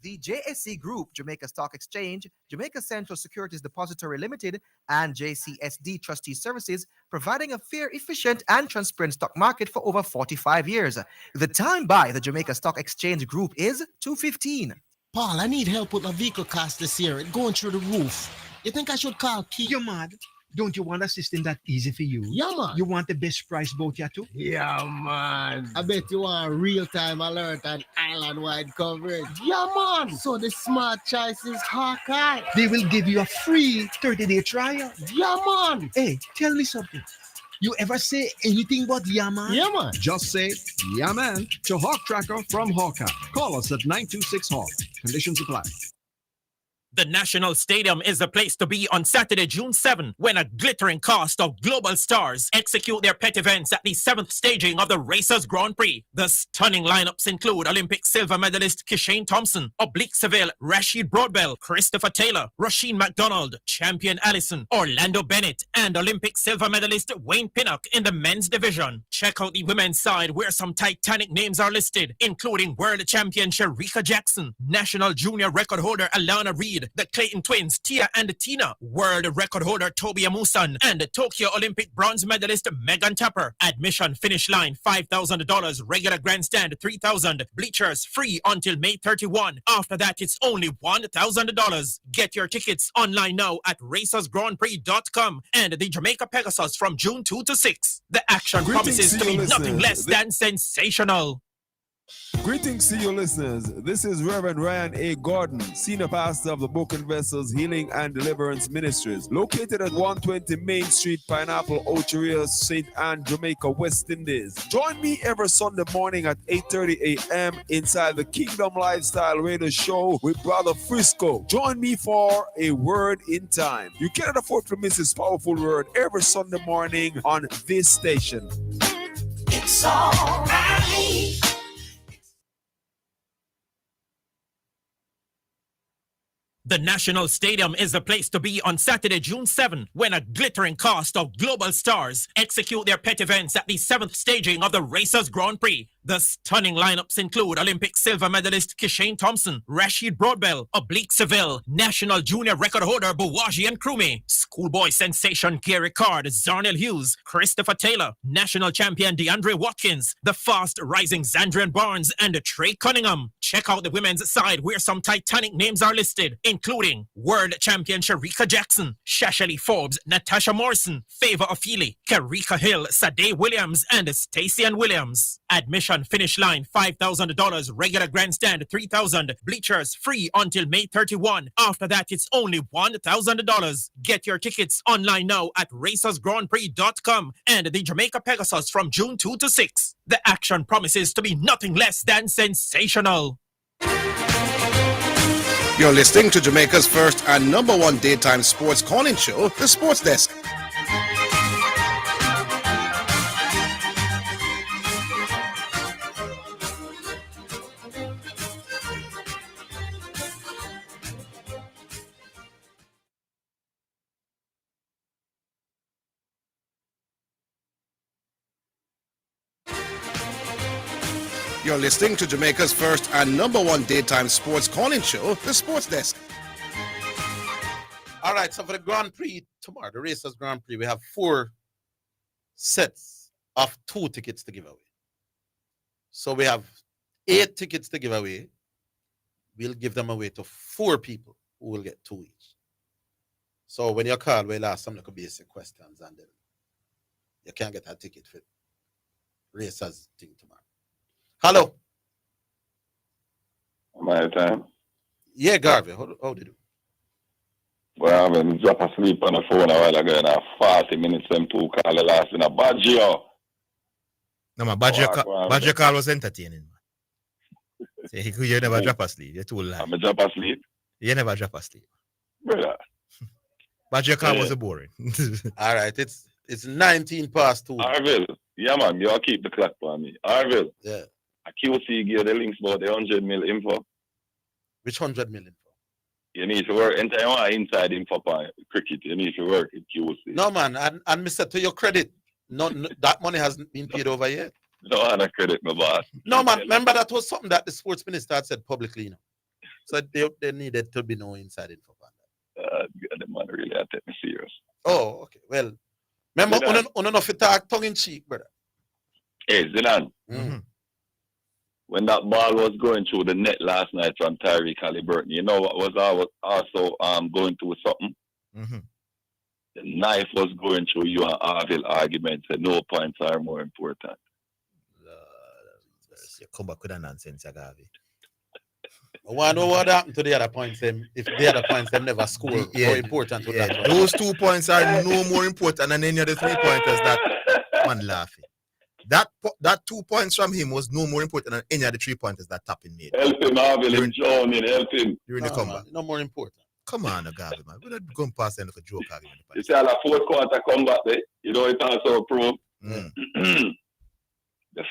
The JSC Group, Jamaica Stock Exchange, Jamaica Central Securities Depository Limited, and JCSD Trustee Services, providing a fair, efficient, and transparent stock market for over 45 years. The time by the Jamaica Stock Exchange Group is 2:15. Paul, I need help with my vehicle cost this year. It's going through the roof. You think I should call Keith? You're mad. Don't you want a system that easy for you? Yeah, man. You want the best price boat here too? Yeah, man. I bet you want real-time alert and island-wide coverage. Yeah, man. So the smart choice is Hawkeye. They will give you a free 30-day trial. Yeah, man. Hey, tell me something. You ever say anything but yeah, man? Yeah, man. Just say yeah, man to Hawk Tracker from Hawkeye. Call us at 926 Hawk. Conditions apply. The National Stadium is the place to be on Saturday, June 7, when a glittering cast of global stars execute their pet events at the 7th staging of the Racers Grand Prix. The stunning lineups include Olympic silver medalist Kishane Thompson, Oblique Seville, Rashid Broadbell, Christopher Taylor, Rasheen McDonald, champion Allison, Orlando Bennett, and Olympic silver medalist Wayne Pinnock in the men's division. Check out the women's side where some titanic names are listed, including world champion Sharika Jackson, national junior record holder Alana Reed, the Clayton twins Tia and Tina, world record holder Toby Amusan, and Tokyo Olympic bronze medalist Megan Tapper. Admission finish line $5,000, regular grandstand $3,000, bleachers free until May 31. After that, it's only $1,000. Get your tickets online now at racersgrandprix.com and the Jamaica Pegasus from June 2 to 6. The action promises to be nothing less than sensational. Greetings to you listeners. This is Reverend Ryan A. Gordon, Senior Pastor of the Broken Vessels Healing and Deliverance Ministries, located at 120 Main Street, Pineapple, Ocheria, St. Anne, Jamaica, West Indies. Join me every Sunday morning at 8:30 a.m. inside the Kingdom Lifestyle Radio Show with Brother Frisco. Join me for a word in time. You cannot afford to miss this powerful word every Sunday morning on this station. It's all right. The National Stadium is the place to be on Saturday, June 7, when a glittering cast of global stars execute their pet events at the 7th staging of the Racers Grand Prix. The stunning lineups include Olympic silver medalist Kishane Thompson, Rashid Broadbell, Oblique Seville, national junior record holder Buwaji and Krumi, schoolboy sensation Gary Card, Zarnell Hughes, Christopher Taylor, national champion DeAndre Watkins, the fast rising Zandrian Barnes, and Trey Cunningham. Check out the women's side where some titanic names are listed, including world champion Sharika Jackson, Shashali Forbes, Natasha Morrison, Favor Ofili, Karika Hill, Sade Williams, and Stacey Ann Williams. Admission action finish line $5,000, regular grandstand $3,000, bleachers free until May 31. After that, it's only $1,000. Get your tickets online now at racersgrandprix.com and the Jamaica Pegasus from June 2 to 6. The action promises to be nothing less than sensational. You're listening to Jamaica's first and number one daytime sports calling show, The Sports Desk. You're listening to Jamaica's first and number one daytime sports calling show, The Sports Desk. All right, so for the Grand Prix tomorrow, the Racers Grand Prix, we have 4 sets of 2 tickets to give away. So we have 8 tickets to give away. We'll give them away to 4 people who will get 2 each. So when you call, we'll ask some little basic questions and then you can get a ticket for Racers thing tomorrow. Hello. My time. Yeah, Garvey. How did you do? Well, I've been drop asleep on the phone a while ago and 40 minutes them 2 call the last in a Baggio. No, man, Badger call was entertaining. Say you never drop asleep. You're too loud. I'm a drop asleep. You never drop asleep. Brother. Badger call was boring. All right, it's 19 past 2. Orville. Yeah, man, you all keep the clock for me. Orville. Yeah. A QC give the links about the 100 mil info. Which 100 million? You need to work inside info for cricket. You need to work in QC. No, man, and Mr. To your credit, no, that money hasn't been paid over yet. No, I don't credit my boss. No, man, remember that was something that the sports minister had said publicly, you know. So they needed to be no inside info. The man really had to take me serious. Oh, okay. Well, remember, on enough talk tongue in cheek, brother. Hey, Zidane. Mm-hmm. When that ball was going through the net last night from Tyree Halliburton, you know what was also going through something? Mm-hmm. The knife was going through you and Orville arguments and no points are more important. You come back with a nonsense, Agavi. I want to know what happened to the other points. If the other points them never score, how important would that be? Those 2 points are no more important than any of the 3 pointers that man laughing. That 2 points from him was no more important than any of the 3 pointers that Tapping made. Help him, Orville, him John, help him. During the comeback. No more important. Come on, Agavi, man. We're not going past any joke argument. You see, the 4th quarter comeback, you know, it also proved. The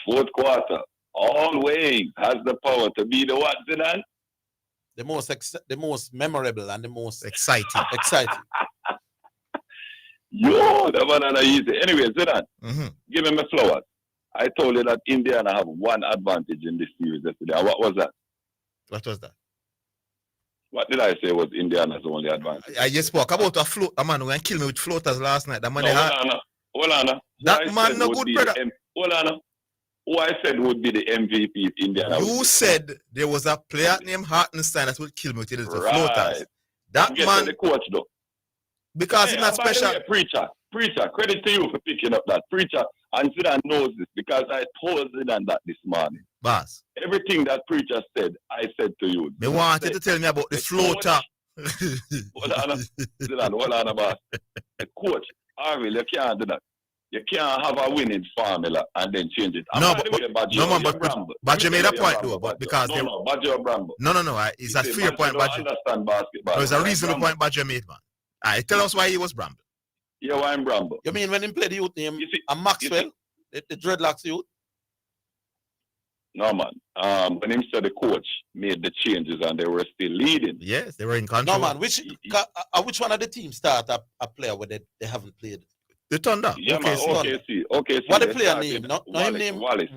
4th quarter always has the power to be the what, Zidane? The most memorable and the most exciting. Yo, that one not easy. Anyway, Zidane, give him a flowers. I told you that Indiana have one advantage in this series yesterday. What was that? What was that? What did I say was Indiana's only advantage? I just spoke about a float. A man who can kill me with floaters last night. That man, hold on. That man no good, brother. Hold on. Who I said would be the MVP of Indiana? You said there was a player named Hartenstein that would kill me with the floaters. That man, the coach though. Because he's not special. Preacher, credit to you for picking up that. Preacher, and Zidane knows this because I told Zidane that this morning. Boss. Everything that Preacher said, I said to you. They wanted to tell me about the floater. Hold on, boss. The coach, Orville, you can't do that. You can't have a winning formula and then change it. But Badger made a point though, but because Badger or Bramble. No, it's a fair point. Badger understand basketball. No, it's a reasonable point Badger made, man. Tell us why he was Bramble. Yeah, why I'm Bramble? You mean when he played the youth name and Maxwell, the dreadlocks youth? No, man. When him said the coach made the changes and they were still leading. Yes, they were in control. No, man. Which one of the teams start a player where they haven't played? The Thunder. Yeah, man. Okay. What the player name? No, him name Wallace.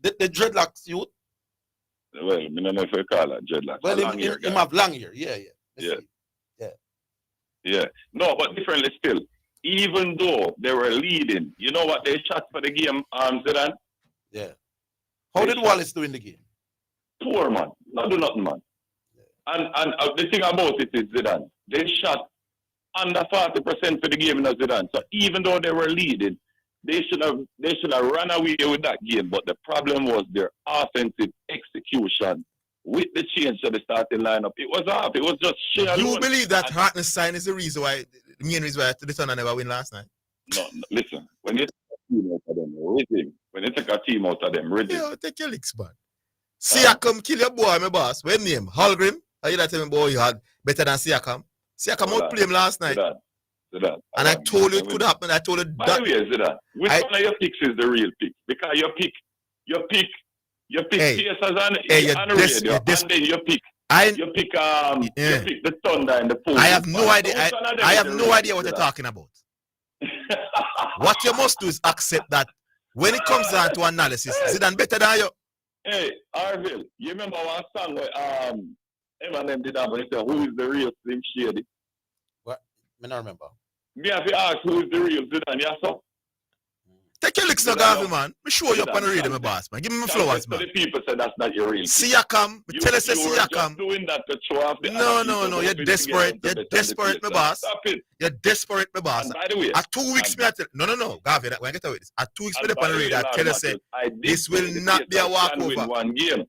The dreadlocks youth. Well, I don't know if I call it dreadlocks. Well, him have long hair. Yeah. No, but differently still. Even though they were leading, you know what they shot for the game, Zidane? Yeah. How did Wallace do in the game? Poor, man. Not do nothing, man. And the thing about it is, Zidane, they shot under 40% for the game in Zidane. So even though they were leading, They should have run away with that game, but the problem was their offensive execution with the change to the starting lineup. It was off. It was just sheer. You believe that Hartenstein is the main reason why the Thunder never win last night? No, listen. When you take a team out of them, rhythm. When you take a team out of them, rhythm. Yo, take your licks, man. Siakam kill your boy, my boss. What name? Holgrim? Are you that telling me, boy, you had better than Siakam? Siakam outplayed him last night. Zidane. And I told you it could happen. I told you that. By the way, Zidane, which one of your picks is the real pick? Because your pick hey, PSS on the radio, and then you pick the Thunder and the Pool. I have no idea. I have no idea what you're talking about. What you must do is accept that when it comes down to analysis, Zidane better than you. Hey, Orville, you remember one song where Eminem did that, but he said, "Who is the real Slim Shady?" What? I don't remember. Me have to ask who is the real Zidane, yeah, so? Take your licks now, Garvey, man. Me show you up on the radio, my boss, man. Give me my flowers, man. The people say that's not your real. Siakam, tell us Siakam. Doing that to show off the no. You're desperate. You're desperate, my boss. Stop it. You're desperate, my boss. And by the way, at 2 weeks, me I tell no, Garvey. When I get away this, at 2 weeks, me on the radio, I tell us this will not be a walkover. One game.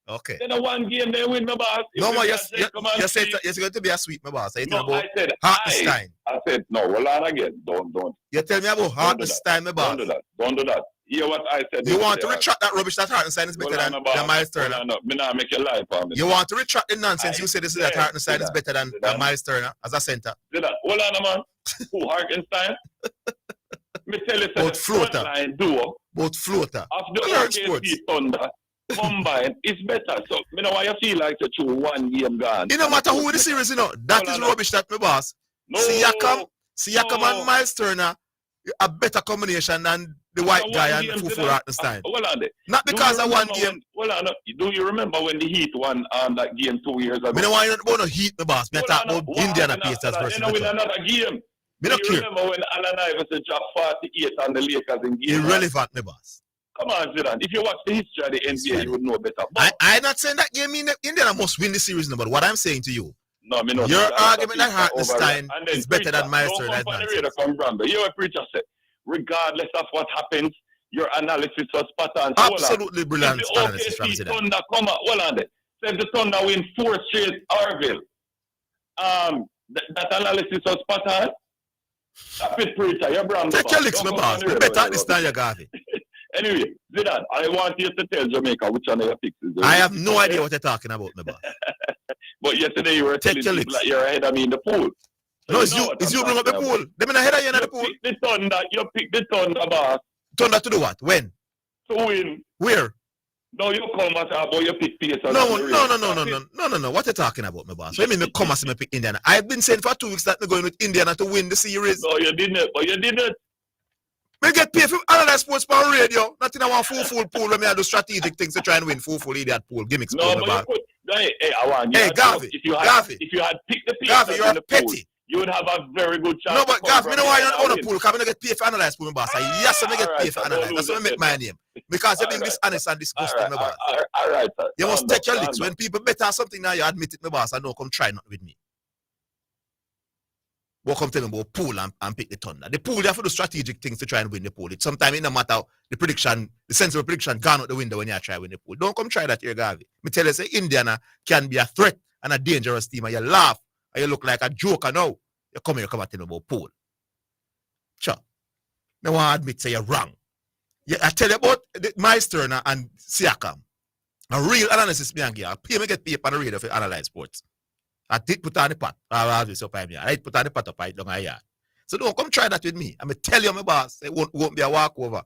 Okay. Then a one game they win, my boss. No more. You said it's going to be a sweep, my boss. No, I said Hartenstein. I said no. Hold on again. Don't. You tell me about Hartenstein, my boss. Don't do that. Hear what I said. You want to retract that rubbish that Hartenstein is better than Miles Turner? Me not make your life for me. You want to retract the nonsense you said this is that Hartenstein is better than Miles Turner as a center? Hold on, man. Who Hartenstein? Me tell you, both floater. Duo. Both floater. Of the OKC Thunder combined is better. So me know why you feel like to choose one game gone. It no matter who the series, you know. That is rubbish that my boss. No. Siakam and Miles Turner a better combination than the white guy and Fufu Hartenstein. Not because of one game. Do you remember when the Heat won that game 2 years ago? Me no want you about no Heat, my boss. Me talk about Indiana Pacers versus Detroit. Another game. Me no care. Remember when Allen Iverson dropped 48 on the Lakers in game? Irrelevant, my boss. Come on, Zidane. If you watch the history of the NBA, you would know better. I'm not saying that game Indiana must win the series, but what I'm saying to you, no, your argument that Hartenstein is better than Miles Turner. You a preacher said, regardless of what happens, your analysis was spot on. Absolutely brilliant analysis from Zidane. Thunder come out. Hold on there. If the Thunder win 4 straight Orville, that analysis was spot on. Stop it, preacher. You're wrong. Take your licks, my boss. You better understand your Garvey. Anyway, Zidane, I want you to tell Jamaica which one of your picks is. I have no idea what you're talking about, my boss. But yesterday you were telling people that you're ahead of me in the pool. So no, it's you bring up the pool. They mean ahead of you in the pool. You pick the Thunder, boss. Thunder to do what? When? To win. Where? No, you come and talk about your pick Pacers. No. What you talking about, my boss? What do you mean me come and say me pick Indiana? I've been saying for 2 weeks that I'm going with Indiana to win the series. No, you didn't. But you didn't. Me get paid for analyze sports on radio. Not in a one full pool when me I do strategic things to try and win full idiot pool gimmicks. No, but you could. Hey, Garvey. If you had picked the Pacers you're in the petty. Pool, you would have a very good chance. No, but Gav, me know why you don't own a pool, because I don't get paid for analyze pool, my boss. Yes, I get paid for analyze. That's why I make my name. Because you're being dishonest and disgusting, my boss. All right, sir. You must take your licks. When people bet on something now, you admit it, my boss, and no, come try not with me. What come tell me about pool and pick the Thunder. The pool, they have to do strategic things to try and win the pool. It sometimes it no matter the prediction, the sense of prediction gone out the window when you try to win the pool. Don't come try that here, Garvey. Me tell you, say Indiana can be a threat and a dangerous team, and you laugh, and you look like a joker now. You come here, and tell me about pool. Sure. No one admit say you're wrong. Yeah, I tell you about Miles Turner and Siakam. A real analysis me and give. I get paid on the radio for analyze sports. I did put on the pot. I did put on the pot up right down my yard. So don't come try that with me. I'm going to tell you, my boss, it won't be a walkover.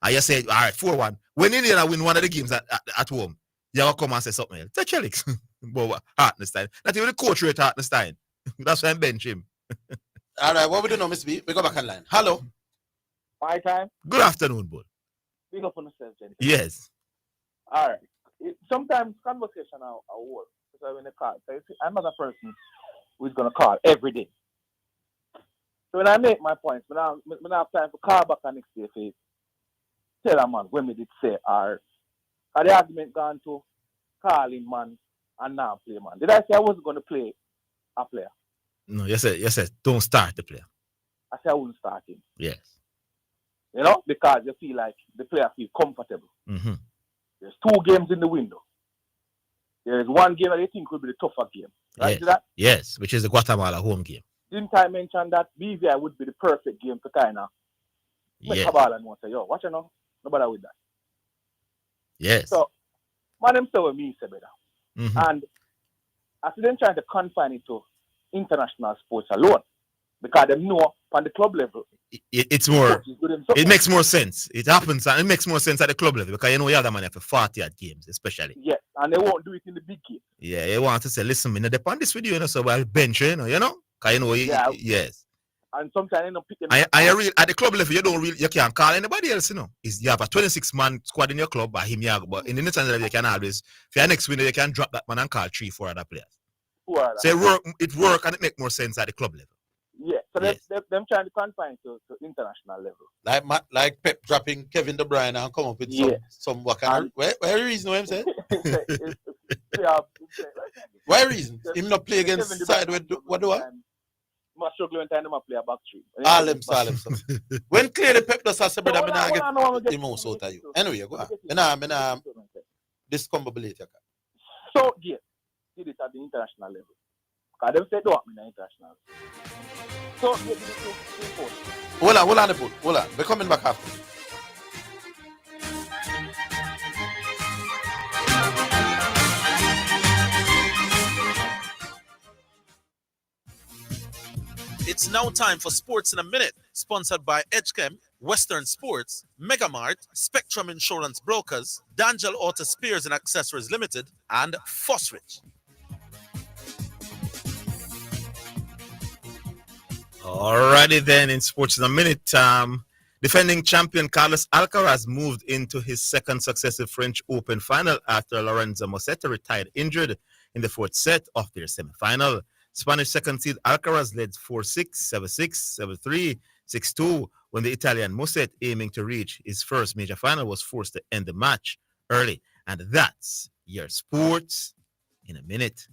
And you say, all right, 4-1. When Indiana win one of the games at home, you will come and say something else. Take your licks. Hartenstein. Not even the coach rate Hartenstein. That's why I bench him. All right, what we do now, Miss B? We go back online. Hello. My time. Good afternoon, bud. Big up on yourself, Jenny. Yes. All right. Sometimes conversation are work. So when they call, so I'm not a person who's going to call every day. So when I make my points, when I have time for call back and next day, tell a man when we did say, or the argument gone to calling man and now play man. Did I say I wasn't going to play a player? No, you said don't start the player. I said I wouldn't start him. Yes. You know, because you feel like the player feel comfortable. Mm-hmm. There's 2 games in the window. There is 1 game that they think will be the tougher game. Right? Yes. Yes, which is the Guatemala home game. Didn't I mention that BVI would be the perfect game to kind of make a ball and want to say, yo, watch it now. Nobody with that. Yes. So, man, them say what me say better. Mm-hmm. And I see them trying to confine it to international sports alone. Because they know on the club level. It's more, it makes more sense. It happens and it makes more sense at the club level because you know you have the money for 40 at games, especially. Yes, and they won't do it in the big game. Yeah, you want to say, listen, me, depend this video, you know, so I'll bench you, you know? Because you know, yes. And sometimes they don't pick them. At the club level, you can't call anybody else, you know. You have a 26-man squad in your club, but in the international level, you can always, for your next window, you can drop that man and call 3-4 other players. So it work and it make more sense at the club level. Yeah, so them trying to confine to international level. Like Pep dropping Kevin De Bruyne and come up with some what kind of where reason what I'm saying? Why reason? Him not play against side with what do I? I'm struggling when I play a back three. All them. When clearly Pep does have brother, I get the most out of you. Anyway, go on. This come later. So yeah, did it at the international level. Because them say don't mean international. So yeah, hold on. We're coming back after. It's now time for Sports in a Minute, sponsored by Edgechem, Western Sports, Megamart, Spectrum Insurance Brokers, Dangel Auto Spears and Accessories Limited, and Fosrich. Alrighty then, in Sports in a Minute, defending champion Carlos Alcaraz moved into his second successive French Open final after Lorenzo Musetti retired injured in the 4th set of their semi-final. Spanish second seed Alcaraz led 4-6, 7-6, 7-3, 6-2 when the Italian Musetti, aiming to reach his first major final, was forced to end the match early. And that's your Sports in a Minute.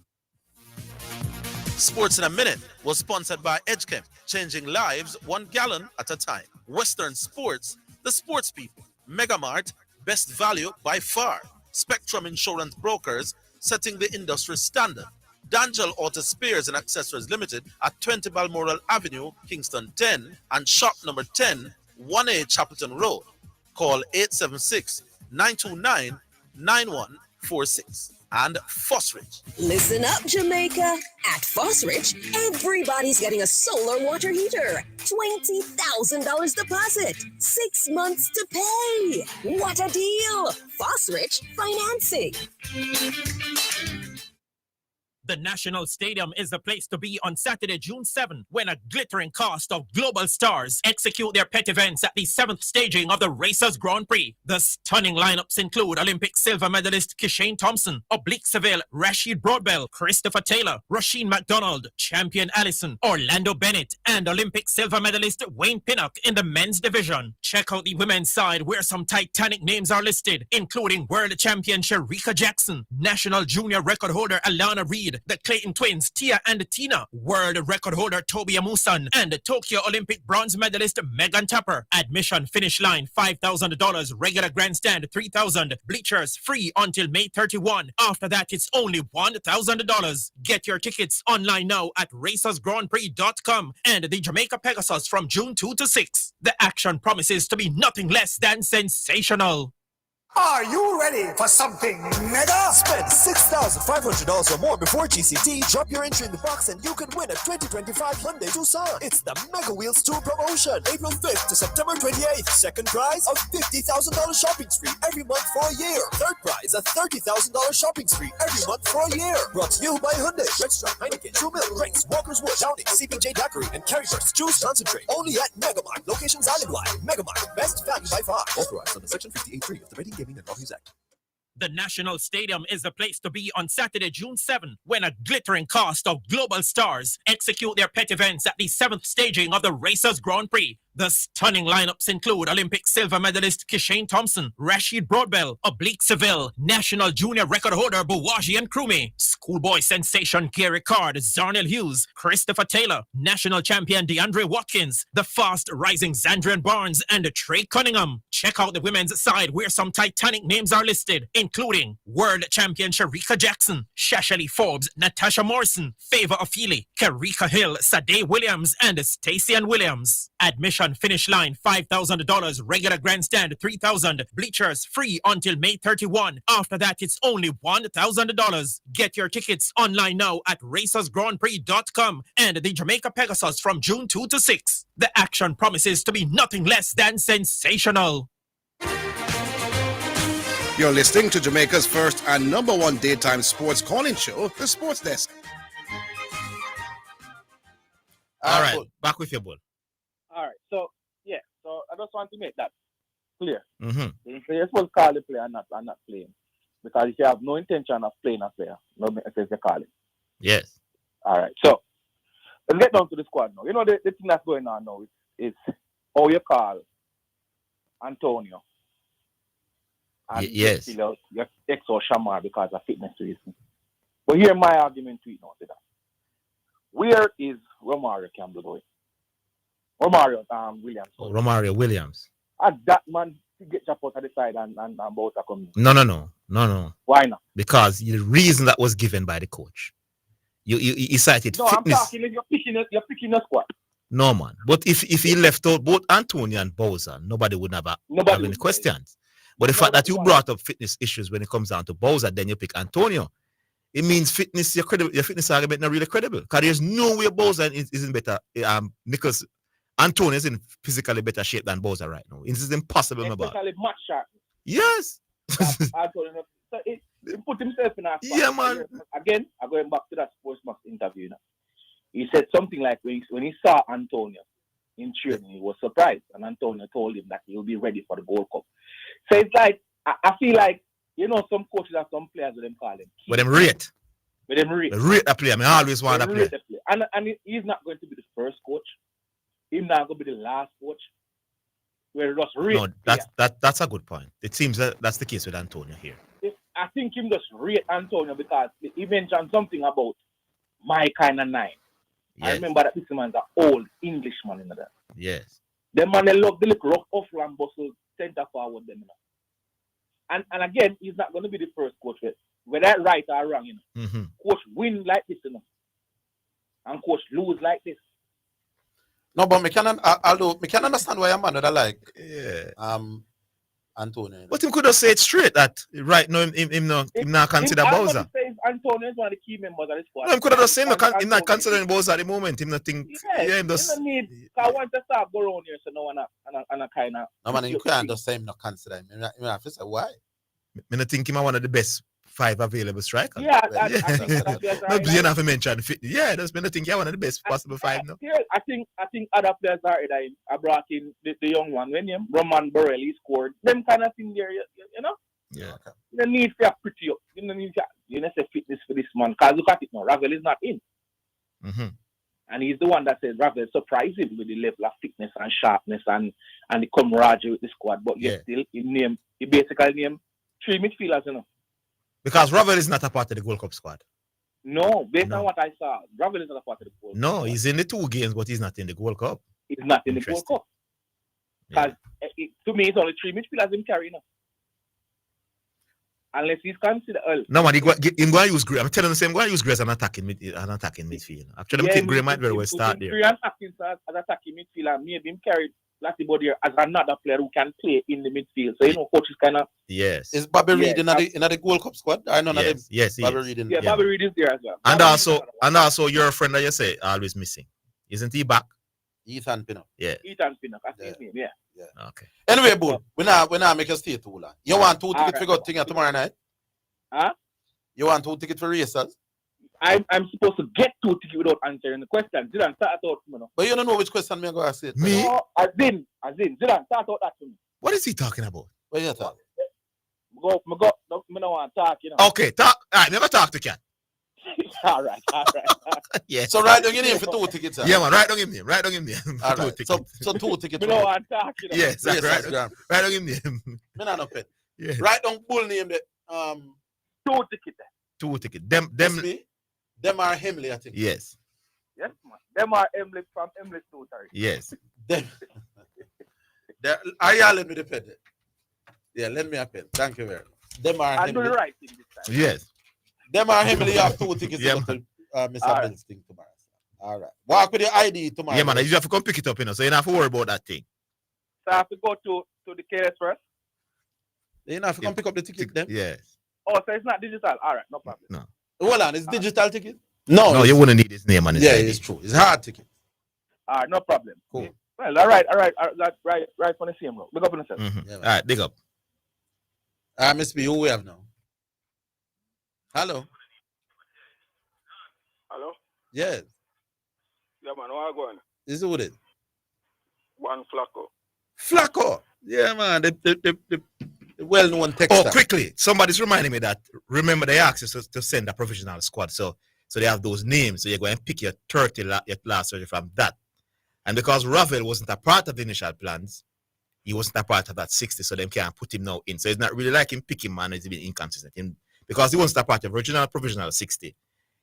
Sports in a Minute was sponsored by Edgechem, changing lives 1 gallon at a time. Western Sports, the sports people. Megamart, best value by far. Spectrum Insurance Brokers, setting the industry standard. Dangel Auto Spears and Accessories Limited at 20 Balmoral Avenue, Kingston 10, and shop number 10, 1A Chapelton Road. Call 876-929-9146. And Fosrich. Listen up, Jamaica. At Fosrich, everybody's getting a solar water heater. $20,000 deposit. 6 months to pay. What a deal. Fosrich Financing. The National Stadium is the place to be on Saturday, June 7, when a glittering cast of global stars execute their pet events at the 7th staging of the Racers Grand Prix. The stunning lineups include Olympic silver medalist Kishane Thompson, Oblique Seville, Rashid Broadbell, Christopher Taylor, Rasheen McDonald, champion Allison, Orlando Bennett, and Olympic silver medalist Wayne Pinnock in the men's division. Check out the women's side where some titanic names are listed, including world champion Shericka Jackson, national junior record holder Alana Reed, the Clayton twins Tia and Tina, world record holder Toby Amusan, and the Tokyo Olympic bronze medalist Megan Tapper. Admission finish line $5,000, regular grandstand $3,000, bleachers free until May 31. After that, it's only $1,000. Get your tickets online now at racersgrandprix.com and the Jamaica Pegasus from June 2 to 6. The action promises to be nothing less than sensational. Are you ready for something mega? Spend $6,500 or more before GCT. Drop your entry in the box and you can win a 2025 Hyundai Tucson. It's the Mega Wheels Tour promotion. April 5th to September 28th. Second prize, a $50,000 shopping spree every month for a year. Third prize, a $30,000 shopping spree every month for a year. Brought to you by Hyundai, Rextra, Heineken, True Milk, Drinks, Walker's Wood, Downing, CPJ Daiquiri, and Carryburst Juice Concentrate. Only at Megamart. Locations island-wide. Megamart, best value by far. Authorized under Section 58.3 of the Rating Gaming and Lotteries Act. The National Stadium is the place to be on Saturday, June 7, when a glittering cast of global stars execute their pet events at the 7th staging of the Racers Grand Prix. The stunning lineups include Olympic silver medalist Kishane Thompson, Rashid Broadbell, Oblique Seville, national junior record holder Buwaji and Krumi, schoolboy sensation Gary Card, Zarnell Hughes, Christopher Taylor, national champion DeAndre Watkins, the fast rising Zandrian Barnes, and Trey Cunningham. Check out the women's side where some titanic names are listed, including world champion Sharika Jackson, Shashali Forbes, Natasha Morrison, Favor Ofili, Karika Hill, Sade Williams, and Stacey Ann Williams. Admission finish line $5,000, regular grandstand $3,000, bleachers free until May 31. After that, it's only $1,000. Get your tickets online now at racersgrandprix.com and the Jamaica Pegasus from June 2 to 6. The action promises to be nothing less than sensational. You're listening to Jamaica's first and number one daytime sports calling show, The Sports Desk. All right, back with your ball. All right, so I just want to make that clear. Mm-hmm. You're supposed to call the player and not playing. Because if you have no intention of playing a player, no make sense to call him. Yes. All right, so let's get down to the squad now. You know, the thing that's going on now is how you call Antonio. And yes. Your ex or Shamar because of fitness reasons. But here my argument to it now to that. Where is Romario Campbell going? Romario Williams. Oh, Romario Williams. That man to get your out of the side and both are coming. No. Why not? Because the reason that was given by the coach. You cited no, fitness. I'm talking you're picking your squad. No man. But if he left out both Antonio and Bowser, nobody would have any questions. But the fact that you brought up fitness issues when it comes down to Bowser, then you pick Antonio. It means fitness, your fitness argument not really credible. Because there's no way Bowser isn't better. Because Antonio is in physically better shape than Bowser right now. This is impossible. Especially match sharp. Yes. Antonio, so he put himself in a spot. Yeah, man. Again, I'm going back to that Sportsbook interview now. He said something like when he saw Antonio in training, he was surprised. And Antonio told him that he'll be ready for the Gold Cup. So it's like, I feel like, you know, some coaches have some players with them call them. With them rate. Rate a player. I mean, I always want to play. And he's not going to be the first coach. He's not going to be the last coach. We're just rate. No, that's a good point. It seems that's the case with Antonio here. I think him just rate Antonio because he mentioned something about my kind of nine. Yes. I remember that this man's an old Englishman in there. Yes. The man they love the look rough off and bustle center forward them. You know. And again, he's not going to be the first coach. Whether that's right or wrong, you know. Mm-hmm. Coach win like this, you know. And coach lose like this. No, but me can understand why a man would like Antonio. But him could have said straight that right now him not consider Bowser. Antonio is one of the key members of the squad. No, him could have just said him not considering Bowser at the moment. Him not think him just. He don't need. I want to start go around here, so no one and a kind of. No man, you can't just say him not consider him. You have to say why. I don't think him one of the best 5 available strikers. Yeah, I think that's no, you have to mention fit. Yeah, that's been I think you're one of the best possible 5 now. Yeah, I think other players are that I brought in the young one when him Roman Burrell he scored. Them kind of thing there, you know? Yeah. You need to pretty up. You don't need to say fitness for this man. Because look at it now, Ravel is not in. Mm-hmm. And he's the one that says Ravel surprised him with the level of fitness and sharpness and the camaraderie with the squad. But yet still he basically named 3 midfielders, you know. Because Ravel is not a part of the Gold Cup squad. No, based on what I saw, Ravel is not a part of the Gold Cup. No, he's in the 2 games, but he's not in the Gold Cup. He's not in the Gold Cup. Because to me, it's only 3 midfielders him carrying. Unless he's considered. No, man, he's going to use Gray. I'm telling the same, going to use Gray as an attacking midfield. Actually, I think Gray might very well start there. Gray and Atkins as attacking midfield and maybe him carried Latibody as another player who can play in the midfield. So, you know, coach is kind of. Yes. Is Bobby Reid in the Gold Cup squad? I know that. Yes, Bobby Reid. Yeah, Bobby Reid is there as well. And also, your friend that you say always missing. Isn't he back? Ethan Pinnock. Yeah. Ethan Pinnock. That's his name, yeah. Okay. Anyway, Bull, we not make a stay too long. You want 2 tickets for good thing tomorrow night? Huh? You want 2 tickets for racers? I'm supposed to get 2 tickets without answering the question. Zidane, start out, you know. But you don't know which question me going to say. Me? No, Zidane, start out that to me. What is he talking about? What are you talking? I don't want to talk, you know. Okay, talk. All right, never talk to Cat. All right. Yeah. So write down your name for 2 tickets. Yeah, man. Write down your name. Write down your name. All Two right. tickets. So 2 tickets. You know what I'm talking about. Yes. Yes, Right. Graham. Write down your name. Me not know pet. Yeah. Write down bull name that 2 tickets. 2 tickets. them Them. are Hemley, I think. Yes. Yes, man. Them are Emily from Emily Story. Yes. Them. Are y'all let me the pen? Yeah, let me a pen. Thank you very much. Them are I do the Hemley. right thing this time. Yes. Them are Hemley. You have 2 tickets Yeah, to go to Mr. All Bill's thing tomorrow. All right. Walk with your ID tomorrow. Yeah, man. You have to come pick it up, you know. So you don't have to worry about that thing. So I have to go to the KS first. You don't have to come pick up the ticket then? Yes. Oh, so it's not digital. All right, no problem. No. Hold on, it's digital ticket? No, you wouldn't need his name on his Yeah, ID. it's true. It's hard ticket. All right, no problem. Cool. Well, all right. Right on the same road. Look up on yourself. Yeah, All right, big up. Miss B, who we have now? Hello. Hello? Yes. Yeah, man, what going? This is who it is. One Flacco. Flacco. Yeah, man. The well-known texter. Oh, quickly. Somebody's reminding me that, remember, they asked us to send a provisional squad. So they have those names. So you're going to pick your 30 your last 30 from that. And because Ravel wasn't a part of the initial plans, he wasn't a part of that 60, so they can't put him now in. So it's not really like him picking man, he's been inconsistent. Because he wasn't a part of original provisional 60,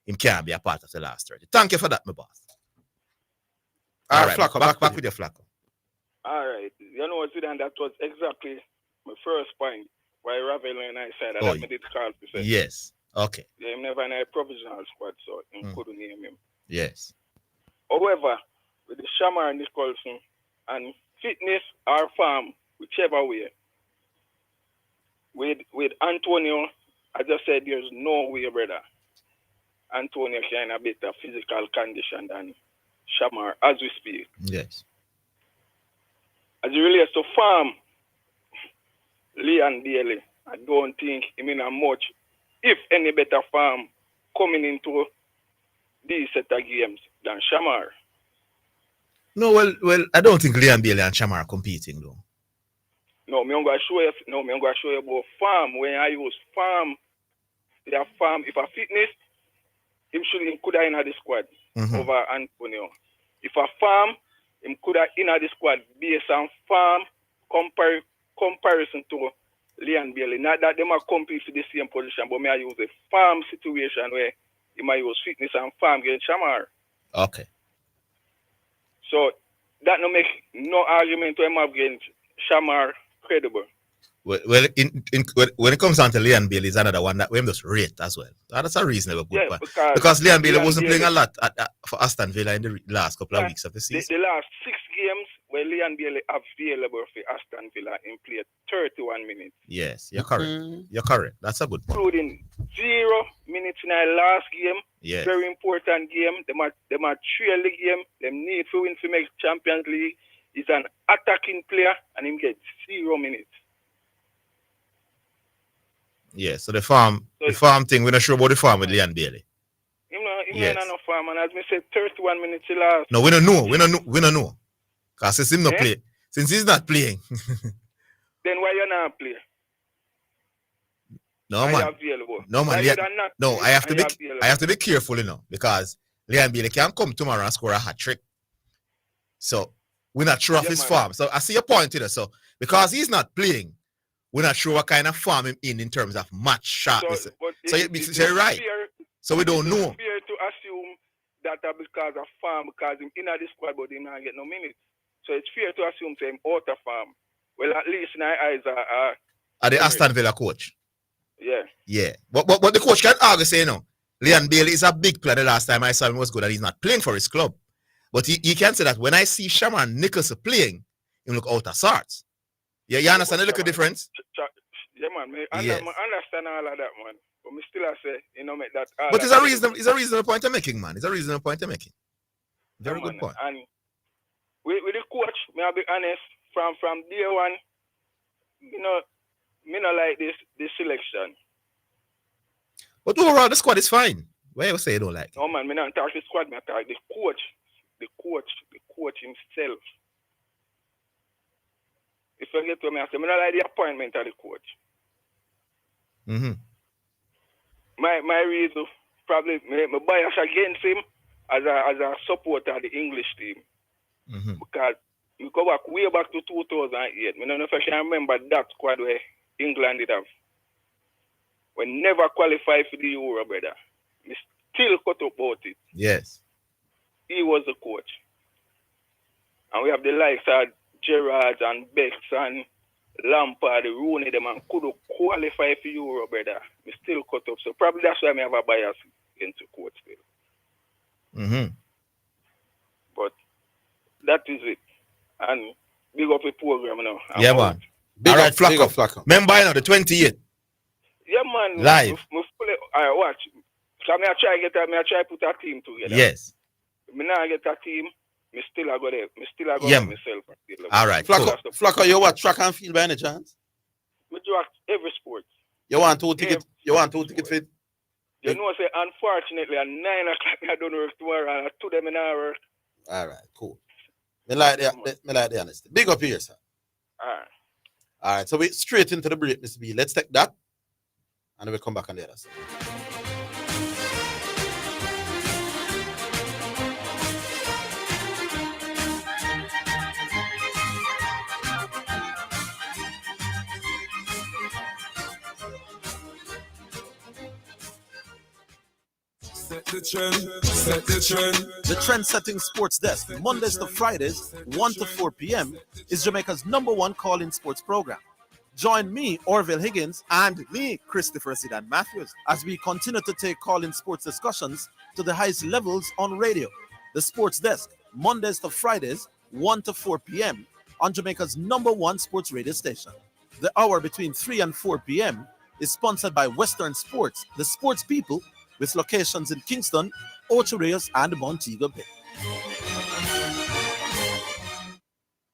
he can't be a part of the last 30. Thank you for that, my boss. All right, Flacco, back with your Flacco. All right. You know, Zidane, that was exactly my first point why Ravel and I said that I made it call to say. Yes. Okay. Yeah, him never in a provisional squad, so he couldn't name him. Yes. However, with the Shamar Nicholson and fitness or farm, whichever way, with Antonio, I just said there's no way, brother. Antonio can have a better physical condition than Shamar as we speak. Yes. As it relates to farm, Leon Bailey, I don't think he mean a much, if any better farm coming into these set of games than Shamar. No, well, I don't think Leon Bailey and Shamar are competing though. No, I'm going to show you about farm. When I use farm, they have farm. If a fitness, him could have in the squad over Antonio. If a farm, him could have in the squad based on farm comparison to Leon Bailey. Not that they might compete for the same position, but may I use a farm situation where he might use fitness and farm against Shamar. Okay. So that no make no argument to him against Shamar credible. Well, when it comes down to Leon Bailey, is another one that we just rate as well. That's a reasonable good point. Because Leon Bailey wasn't playing a lot for Aston Villa in the last couple of weeks of the season. The last 6 games where Leon Bailey available for Aston Villa in played 31 minutes. Yes, you're correct. You're correct. That's a good point. Including 0 minutes in our last game. Yes. Very important game. They might trail the game. They need to win to make Champions League. He's an attacking player and he gets 0 minutes. Yeah, so the farm thing, we're not sure about the farm with Leon Bailey. Yes. Not no farm, and as me said, 31 minutes last. No, we don't know. We don't know. Because since he's not playing, since he's not playing. Then why you not play? No man. No man. I have to be careful, you know, because Leon Bailey can come tomorrow and score a hat trick. So we're not sure of his farm. So I see your point, you know. So because he's not playing, we're not sure what kind of farm him in terms of match sharpness. So you're right. So we don't know. It's fair to assume that because of farm, because him in the squad, but he not get no minutes. So it's fair to assume him out of farm. Well, at least in our eyes are the Aston Villa coach. Yeah. Yeah. But the coach can argue say, you know, Leon Bailey is a big player. The last time I saw him was good and he's not playing for his club. But he can say that when I see Shamar Nicholson playing, he look out of sorts. Yeah, you understand the little difference? Yeah, man. I understand all of that, man. But me still say, you know, make that. But it's a reasonable point you're making, man. It's a reasonable point you're making. Very good point. And with the coach, may I be honest, from day one, you know, me not like this selection. But overall, the squad is fine. Why you say you don't like it? No, man, me not talk the squad, me talk the coach. The coach himself. If you get to me, I say, I don't like the appointment of the coach. Mm-hmm. My reason probably my bias against him as a supporter of the English team. Because we go back way back to 2008. I don't know if I can remember that squad where England did have. We never qualified for the Euro, brother. We still cut up about it. Yes. He was the coach. And we have the likes of Gerrard and Becks and Lampard, Rooney, them and could qualify for Euro, brother. We still cut up. So probably that's why I have a bias into coach still. But that is it. And big up the program now. Yeah, man. Big up Flacco. Remember, you know, the 28th. Yeah, man. Live. I watch. So I try to put a team together. Yes. Me now get a team. Me still I go there. Me still I go Yeah, myself. All right. Flacco, you what track and field by any chance? Me do every sport. You want 2 tickets? You want 2 tickets fit? You know, say unfortunately at 9 o'clock I don't work tomorrow and at 2 them in hour. All right, cool. Me like the honesty. Big up here, sir. All right, so we straight into the break, Mr. B. Let's take that, and then we'll come back on the other side. Set the trend, set the trend. The Trend-Setting Sports Desk, Mondays to Fridays, 1 to 4 p.m., is Jamaica's #1 call-in sports program. Join me, Orville Higgins, and me, Christopher Zidane Matthews, as we continue to take call-in sports discussions to the highest levels on radio. The Sports Desk, Mondays to Fridays, 1 to 4 p.m., on Jamaica's #1 sports radio station. The hour between 3 and 4 p.m. is sponsored by Western Sports, the sports people, with locations in Kingston, Ocho Rios, and Montego Bay.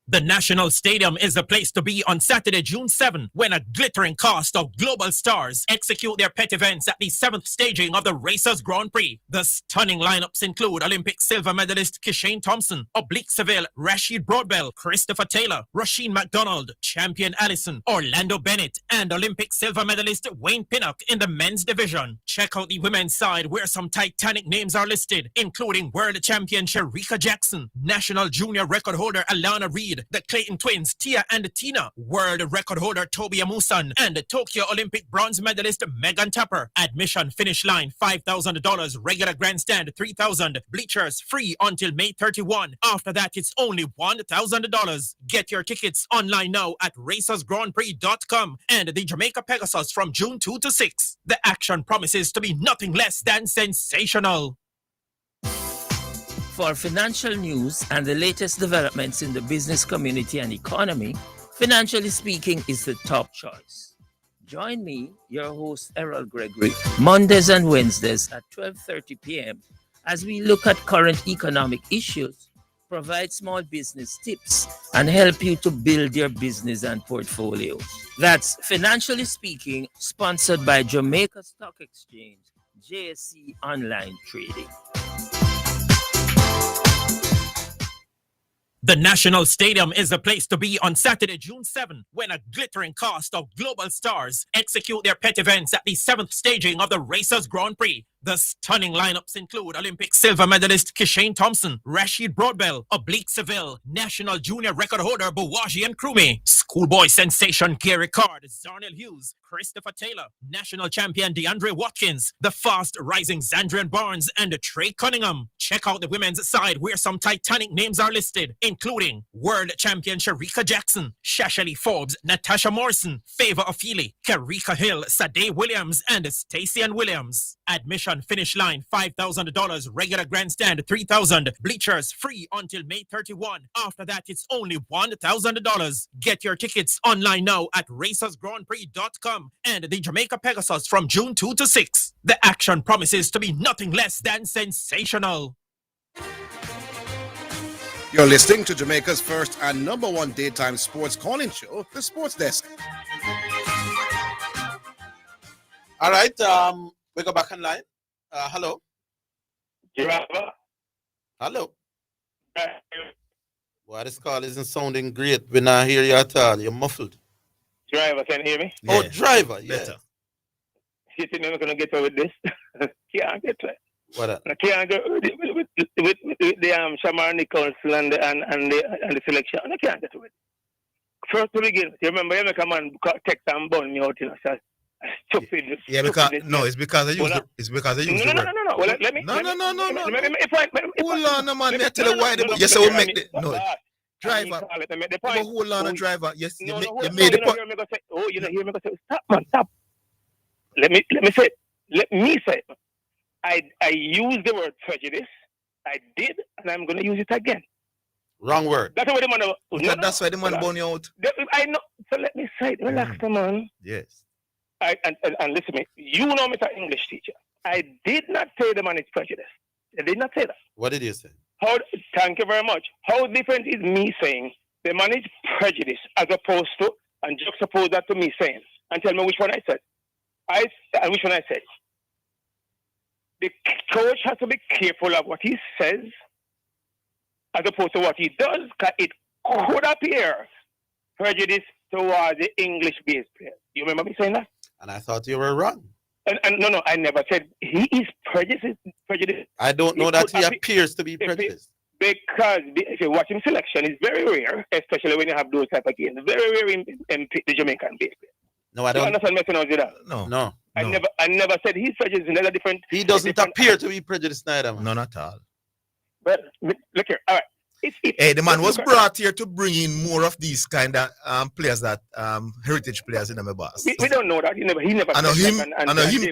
The National Stadium is the place to be on Saturday, June 7, when a glittering cast of global stars execute their pet events at the 7th staging of the Racers Grand Prix. The stunning lineups include Olympic silver medalist Kishane Thompson, Oblique Seville, Rashid Broadbell, Christopher Taylor, Rasheen McDonald, champion Allison, Orlando Bennett, and Olympic silver medalist Wayne Pinnock in the men's division. Check out the women's side where some titanic names are listed, including world champion Sharika Jackson, national junior record holder Alana Reed, the Clayton twins Tia and Tina, world record holder Toby Amusan, and the Tokyo Olympic bronze medalist Megan Tapper. Admission finish line $5,000, regular grandstand $3,000, bleachers free until May 31. After that, it's only $1,000. Get your tickets online now at racersgrandprix.com and the Jamaica Pegasus from June 2 to 6. The action promises to be nothing less than sensational. For financial news and the latest developments in the business community and economy, Financially Speaking is the top choice. Join me, your host Errol Gregory, Mondays and Wednesdays at 12:30 p.m. as we look at current economic issues, provide small business tips, and help you to build your business and portfolios. That's Financially Speaking, sponsored by Jamaica Stock Exchange, JSE Online Trading. The National Stadium is the place to be on Saturday, June 7, when a glittering cast of global stars execute their pet events at the 7th staging of the Racers Grand Prix. The stunning lineups include Olympic silver medalist Kishane Thompson, Rashid Broadbell, Oblique Seville, national junior record holder Bawaji and Krumi, schoolboy sensation Gary Card, Zarnell Hughes, Christopher Taylor, national champion DeAndre Watkins, the fast rising Zandrian Barnes, and Trey Cunningham. Check out the women's side where some titanic names are listed, including world champion Sharika Jackson, Shashali Forbes, Natasha Morrison, Favor Ofili, Karika Hill, Sade Williams, and Stacey Ann Williams. Admission finish line $5,000, regular grandstand $3,000, bleachers free until May 31. After that, it's only $1,000. Get your tickets online now at racersgrandprix.com and the Jamaica Pegasus from June 2 to 6. The action promises to be nothing less than sensational. You're listening to Jamaica's first and #1 daytime sports calling show, The Sports Desk. All right, we go back online. Hello. Hello. Well, this call isn't sounding great. We're not hear you at all. You're muffled. Driver, can you hear me? Oh, driver, yeah. You think I'm going to get away with this? Can't get it. What? I can't go with the Shamar Nicholson and the selection. I can't get with it. First to begin, you remember you make a man text and burn me out, stupid. Yeah, because it's because I use the word. No. Well, let me. No. Hold on, man. I tell you why. Yes, I will make the no. Driver. But hold on, driver. Yes, you made the point. You know, hear me go say, stop, man, stop. Let me say. Let me say. I use the word prejudice. I did, and I'm going to use it again. Wrong word. That's why the man. That's why the man burn you out. I know. So let me say it. Relax, man. Yes. And listen to me. You know me, an English teacher. I did not say the man is prejudiced. I did not say that. What did you say? Thank you very much. How different is me saying the man is prejudiced as opposed to, and juxtapose that to me saying, and tell me which one I said. And which one I said. The coach has to be careful of what he says as opposed to what he does, because it could appear prejudice towards the English-based players. You remember me saying that? And I thought you were wrong. And no, I never said he is prejudiced. I don't know that he appears to be prejudiced. Because if you watch him selection, it's very rare, especially when you have those type of games. Very rare in the Jamaican based players. No, I don't. You understand me? No. I never said he's prejudiced. Another different. He doesn't appear to be prejudiced neither. Man. None at all. But look here. All right. Hey, the man was brought here to bring in more of these kind of players that heritage players in my boss. We don't know that. He never. I know him.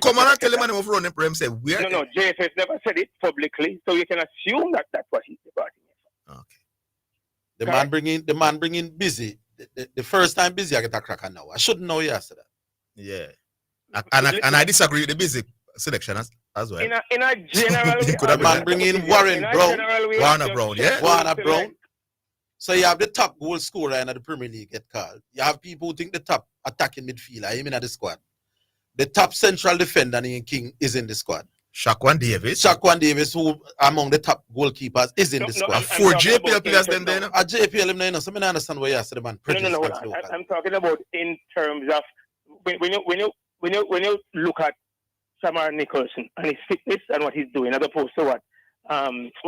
Come on and tell the man of running for him. Say where? No. JFS never said it publicly, so you can assume that that's what he brought in. Okay. The man bringing busy. The first time busy, I get a cracker now. I shouldn't know yesterday. Yeah. And I disagree with the busy selection as well. In a general way. The man bringing Warner Brown, yeah. Warner Brown. So you have the top goal scorer in the Premier League get called. You have people who think the top attacking midfielder, him in the squad. The top central defender in King is in the squad. Shaquan Davis, who among the top goalkeepers, is in the squad. 4 JPL players then. A JPL, so I understand why you said the man. No. I'm talking about in terms of when you look at Shamar Nicholson and his fitness and what he's doing, as opposed to what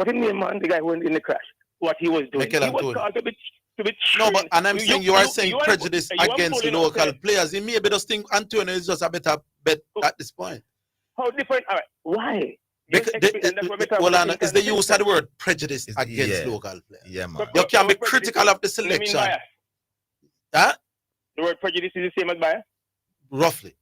his name, man, the guy who went in the crash, what he was doing. He was called to be no, but and I'm saying you are saying prejudice against local players. He maybe just think Antonio is just a better bet at this point. How different? All right, why? Is the use of the word prejudice against local players? Yeah, man. You can be critical of the selection. Huh? The word prejudice is the same as bias? Roughly.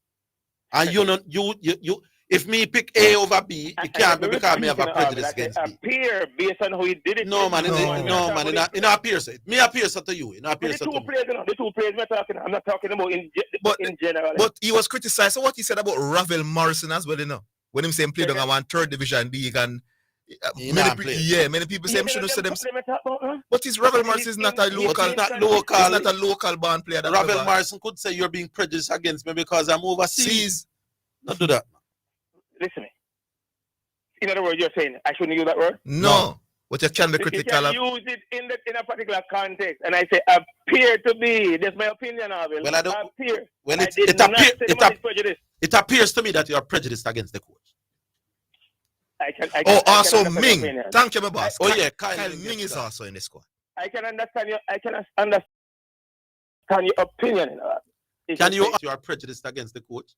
And you if me pick A over B, it can't be because me have a prejudice against B. Appear based on how he did it. No, man, it appears it. Me appears to you. It appears to me. The two players I'm not talking about in general. But he was criticized. So what he said about Ravel Morrison as well, when him saying played on a 3rd division league and many people say him shouldn't say them. But his Ravel Morrison is not a local. He's not a local band player. Ravel Morrison could say you're being prejudiced against me because I'm overseas. Not do that. Listen to me. In other words, you're saying I shouldn't use that word? No. But you can be critical of. You can use it in a particular context, and I say appear to be. That's my opinion of it. Well, I don't. Appear. Well, it appears to me that you are prejudiced against the coach. Also Ming. Thank you, my boss. Oh yeah, Kyle Ming is also in the squad. I can understand you. I can understand your opinion. Can you are prejudiced against the coach?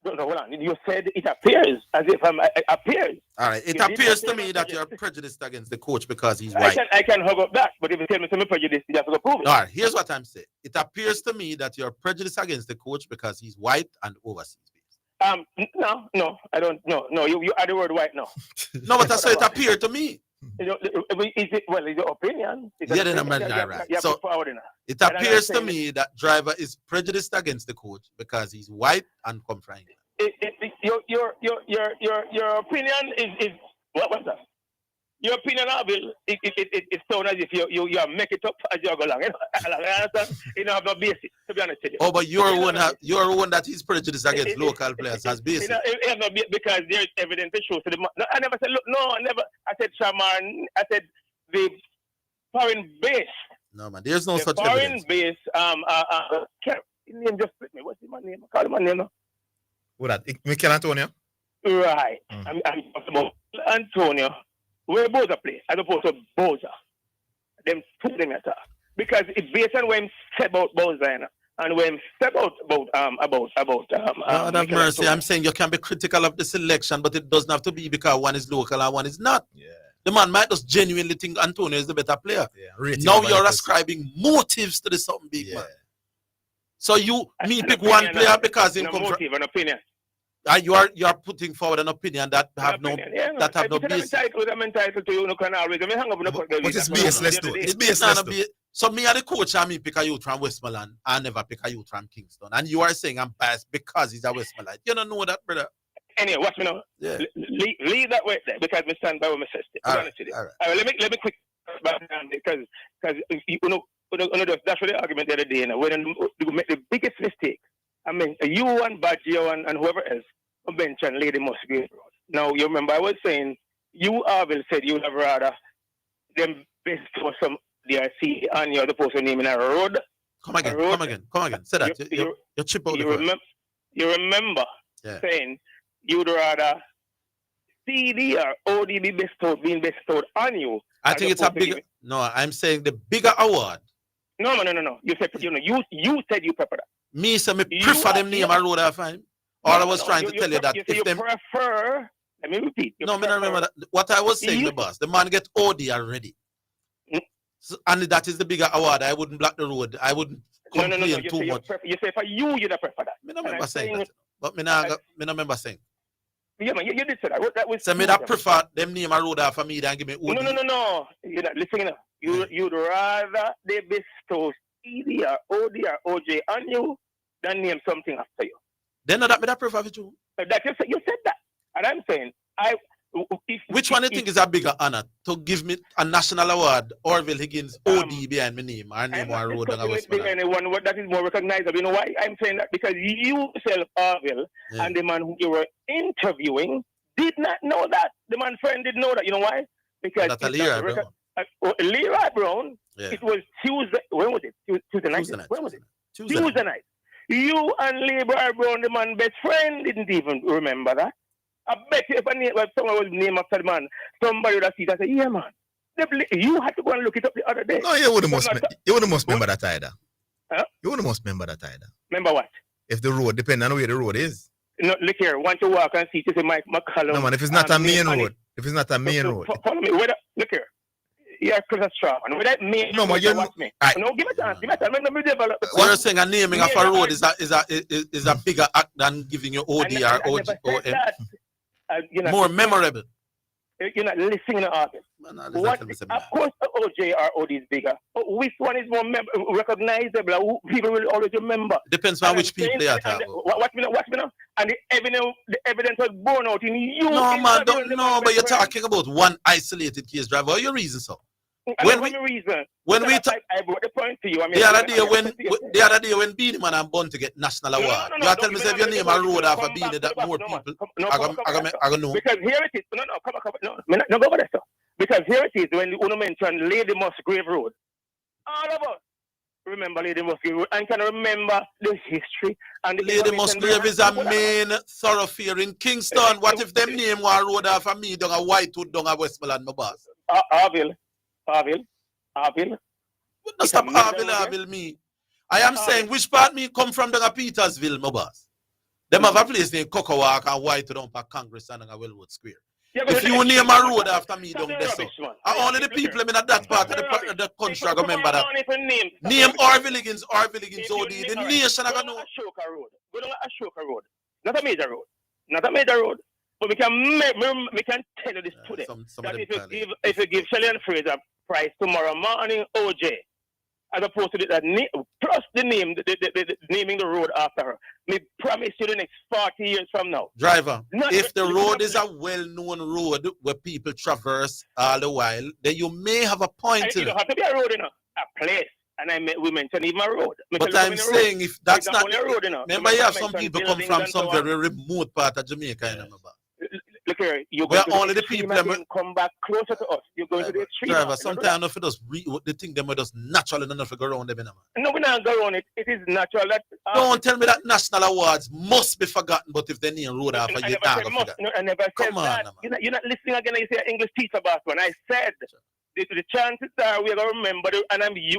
No, hold on. You said it appears as if it appears. All right. It appears to me that you're prejudiced against the coach because he's white. I can hug up that, but if you tell me something prejudiced, you have to prove it. All right. Here's what I'm saying. It appears to me that you're prejudiced against the coach because he's white and overseas based. No, I don't. No. You add the word white now. No, but that's how it appeared to me. Is it your opinion? Then I'm not right. So it appears to me that Driver is prejudiced against the coach because he's white and come from England. Your opinion is what's that? Your opinion of it sounds as if you make it up as you go along. You don't have no basis, to be honest with you. Oh, but you're one that is prejudiced against local players has basis. Because there's evidence to show. I never said, look, no, I never. I said Shamar. I said the foreign base. No, man, there's no such foreign evidence. Base. His name just split me. What's my name? Call my name now. What that? Mikel Antonio? Right. I'm talking about Antonio, where Boza play, as opposed to Boza. Them two them at because it's based on when said about Boza and when said about God have mercy. I'm saying you can be critical of the selection, but it doesn't have to be because one is local and one is not. Yeah. The man might just genuinely think Antonio is the better player. Yeah. Now you're ascribing motives to the something big man. So pick one player because him come from an opinion. You are putting forward an opinion that have no basis. I'm entitled to you. No can always. But it's baseless too. It's baseless too. So me as the coach, I pick a youth from Westmoreland. I never pick a youth from Kingston. And you are saying I'm biased because he's a Westmoreland. You don't know that, brother. Anyway, watch me now. Yeah. Leave that way there because I stand by what I said. All right. Let me quick back down because you know that's what the argument the other day. When you make the biggest mistake, I mean you and Baggio and whoever else mentioned Lady Musgrave. Now you remember I was saying you Orville said you would have rather them best for some DRC and you're supposed to name in a road. Come again. Say that. You chip out you remember saying you'd rather CD or OD be being bestowed on you. I think it's a bigger. No, I'm saying the bigger award. No. You said you said you prefer that. Me say me prefer them name a road I find. All I was trying to tell you that if them prefer. Let me repeat. No, me don't remember that. What I was saying, the boss, the man get OD already. So, and that is the bigger award. I wouldn't block the road. I wouldn't complain too much. You say for you don't prefer that. Me don't remember saying that. But me not remember saying. Yeah, man, you did say that. That was. So me that prefer them name a road for me than give me OD. No. You're not listening now. You'd rather they bestow CD or OD or OJ on you than name something after you. Then that me that prefer for you. That you said that, and I'm saying which one do you think is a bigger honor to give me a national award, Orville Higgins OD behind my name, or name one road on a Westmoreland? Anyone that is more recognizable. You know why I'm saying that? Because you yourself, Orville, and the man who you were interviewing did not know that. The man friend didn't know that. You know why? Because that's Leroy Brown. It was Tuesday. When was it? Tuesday night. When was it? Tuesday night. You and Leroy Brown, the man's best friend, didn't even remember that. I bet you if someone was named after the man, somebody would have seen that and say, yeah, man. You had to go and look it up the other day. No, you wouldn't must remember that either. Huh? You wouldn't must remember that either. Remember what? If the road, depending on where the road is. No, look here. Want to walk and see to say Mike McCallum. No, man, if it's not a main road. If it's not a main road. Follow me. Look here. Yeah, Chris Straw. And with that main no, man, you watch me. No, give me a chance. Let me develop. So you're saying a naming of a road is a bigger act than giving you OD or OG. More memorable. You're not listening to artists. Of course, OJ or OD is bigger. But which one is more recognizable? Who people will always remember. Depends on which people they are talking about. Watch me now. And the evidence was born out in you. No, man, but you're talking about one isolated case driver. What your reason, so? I brought the point to you. I mean, the other day when Beanie Man and Bun to get national award, you tell me if your name a road after Beanie that more people. I don't know. Because here it is. No, go over there, sir. Because here it is when you mention Lady Musgrave Road. All of us remember Lady Musgrave Road and can remember the history. And the Lady Musgrave is a main thoroughfare in Kingston. What if them name one road after me down a Whitewood down a Westmoreland, my boss? Orville. No, stop Orville me. I am saying which part me come from down a Petersville, my boss. Them have a place named Cocowalk and Whitewood down for Congress and a Wellwood Square. If you name a road after me down there, so only the people in that part of the country I remember that. Name Orville Higgins OD. The nation I got know. Go down Ashoka Road. Not a major road. But we can tell you this today. That if you give Shelley and Fraser prize tomorrow morning, OJ, as opposed to that plus the name, the naming the road after her. Me promise you the next 40 years from now. Driver, if the road is a well-known road where people traverse all the while, then you may have a point. It don't have to be a road, a place. And we mentioned even a road. But I'm saying if that's not a road, remember you have some people come from some very remote part of Jamaica. look here. We're only the people that come back closer to us. You're going to the extreme. Driver, sometimes enough it does the thing them just natural enough to go around them. No, we not go around it. It is natural that. Don't tell me that national awards must be forgotten, but if they name road after you not gonna forget. No, I never said Come that. on, You're not listening again. You say English teacher boss one. I said the chances are we're gonna remember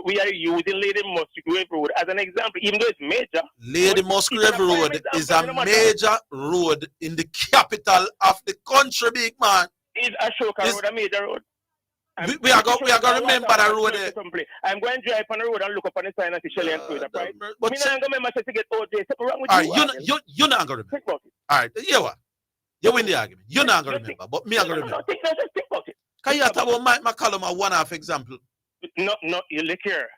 we are using Lady Musgrave Road as an example, even though it's major. Lady Musgrave Road is a major road in the capital of the country, big man. Is Ashoka Road a major road? We are going to remember that road there. I'm going to drive on the road and look up on the sign and see Shelly and Freedom, right? But me not going to remember to get OJ. Something wrong with you're not going to remember. All right, you what? You win the argument. You're not going to remember, but me I'm going to remember. Think about it. Can you talk about Mike McCallum, a one-half example? No, you look here.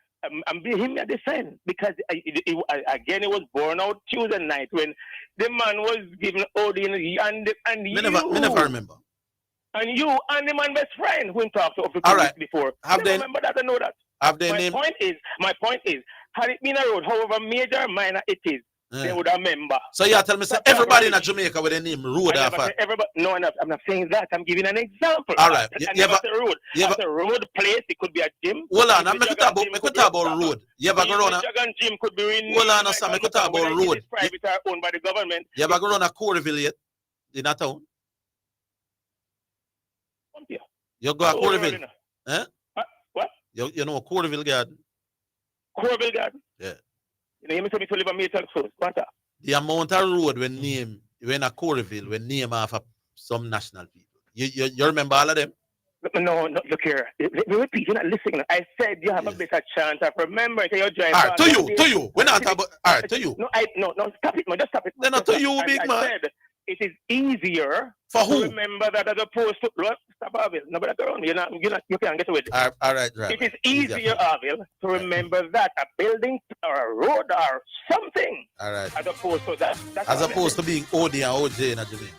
I'm being him at the sign because again, it was born out Tuesday night when the man was given OD and me never remember. And you and the man best friend who talked to us before. Remember that and know that. My point is, had it been a road, however major or minor it is, they would remember. So you tell me, everybody in Jamaica with the name road after. No, I'm not saying that. I'm giving an example. All right. You have a road. It's a road place. It could be a gym. Hold on. I'm talk about road. You ever go around gym could be in. Hold on, Sam. I could talk about road. Private or owned by the government. You ever go around a Orville yet? In that town? You go to Orville? Eh? What? You know Orville Garden? Orville Garden? Yeah. You know, you me to live on Maple Coast. What? The amount of road when a Orville when name after some national people. You remember all of them? No, look here. Repeat, you're not listening. I said you have a better chance of remembering to your drive. All right, to you. We're not talking about. All right, to you. No, stop it, man. Just stop it. They're not to you, big man. I said it is easier for who? To remember that as opposed to stop, Orville. Nobody go on. You can't get away with it. All right. It is easier, Orville, to remember that a building or a road or something. All right. As opposed to that. As opposed to being OD and OJ in Jamaica.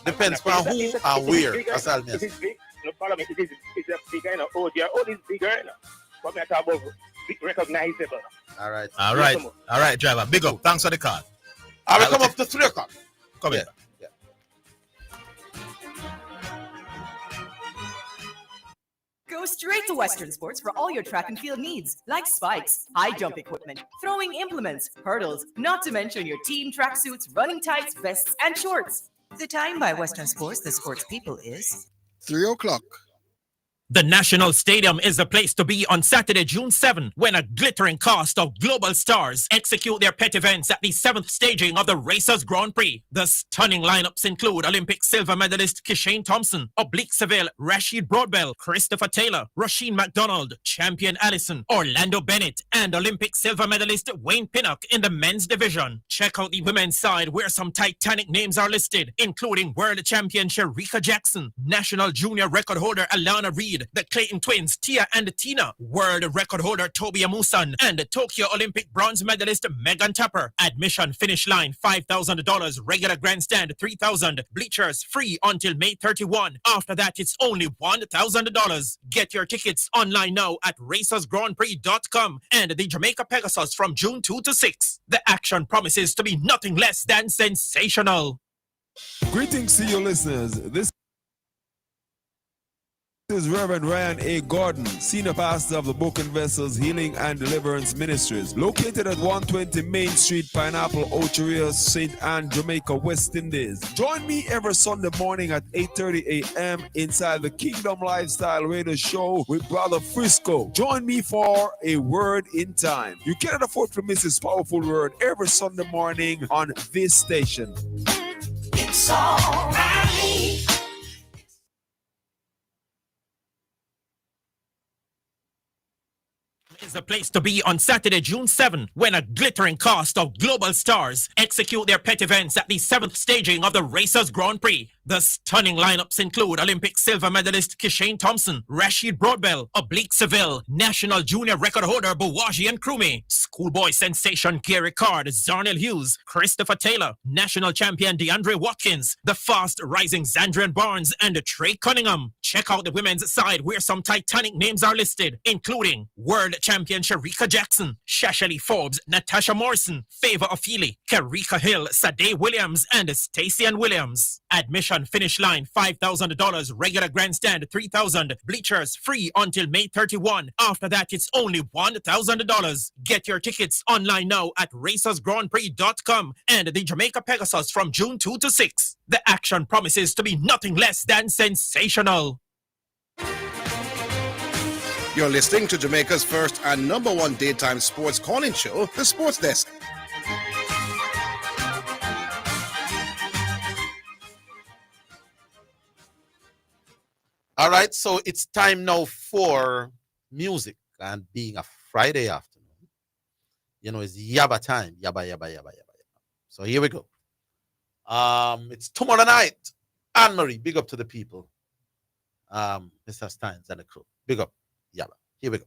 Depends on who and where. That's all me. It is big. No, follow me. It's a bigger, OD. OD is bigger, What me talk about recognizable. All right, driver. Big up. Thanks for the call. I will come up to 3 o'clock. Come here. Go straight to Western Sports for all your track and field needs, like spikes, high jump equipment, throwing implements, hurdles, not to mention your team tracksuits, running tights, vests, and shorts. The time by Western Sports, the sports people, is 3 o'clock. The National Stadium is the place to be on Saturday, June 7, when a glittering cast of global stars execute their pet events at the 7th staging of the Racers Grand Prix. The stunning lineups include Olympic silver medalist Kishane Thompson, Oblique Seville, Rashid Broadbell, Christopher Taylor, Rasheen McDonald, Champion Allison, Orlando Bennett, and Olympic silver medalist Wayne Pinnock in the men's division. Check out the women's side where some titanic names are listed, including World Champion Shericka Jackson, National Junior Record holder Alana Reed, the Clayton twins Tia and Tina, world record holder Toby Amusan, and Tokyo Olympic bronze medalist Megan Tapper. Admission finish line $5,000, regular grandstand $3,000, bleachers free until May 31. After that, it's only $1,000. Get your tickets online now at racersgrandprix.com and the Jamaica Pegasus from June 2 to 6. The action promises to be nothing less than sensational. Greetings to your listeners. This is Reverend Ryan A. Gordon, Senior Pastor of the Broken Vessels Healing and Deliverance Ministries, located at 120 Main Street, Pineapple, Ocheria, St. Anne, Jamaica, West Indies. Join me every Sunday morning at 8:30 a.m. inside the Kingdom Lifestyle Radio Show with Brother Frisco. Join me for a word in time. You cannot afford to miss this powerful word every Sunday morning on this station. It's all right. Is the place to be on Saturday, June 7, when a glittering cast of global stars execute their pet events at the 7th staging of the Racers Grand Prix. The stunning lineups include Olympic silver medalist Kishane Thompson, Rashid Broadbell, Oblique Seville, National Junior Record holder Bawaji and Krumi, schoolboy sensation Gary Card, Zarnell Hughes, Christopher Taylor, National Champion DeAndre Watkins, the fast rising Zandrian Barnes and Trey Cunningham, check out the women's side where some Titanic names are listed, including world champion Sharika Jackson, Shashali Forbes, Natasha Morrison, Favor Ofili, Karika Hill, Sade Williams, and Stacey Ann Williams. Admission finish line $5,000, regular grandstand $3,000, bleachers free until May 31. After that, it's only $1,000. Get your tickets online now at racersgrandprix.com and the Jamaica Pegasus from June 2 to 6. The action promises to be nothing less than sensational. You're listening to Jamaica's first and number one daytime sports calling show, The Sports Desk. All right, so it's time now for music, and being a Friday afternoon, it's Yaba time. Yaba, yaba, yaba, yaba, yaba. So here we go. It's tomorrow night. Anne-Marie, big up to the people. Mr. Steins and the crew. Big up. Yaba. Here we go.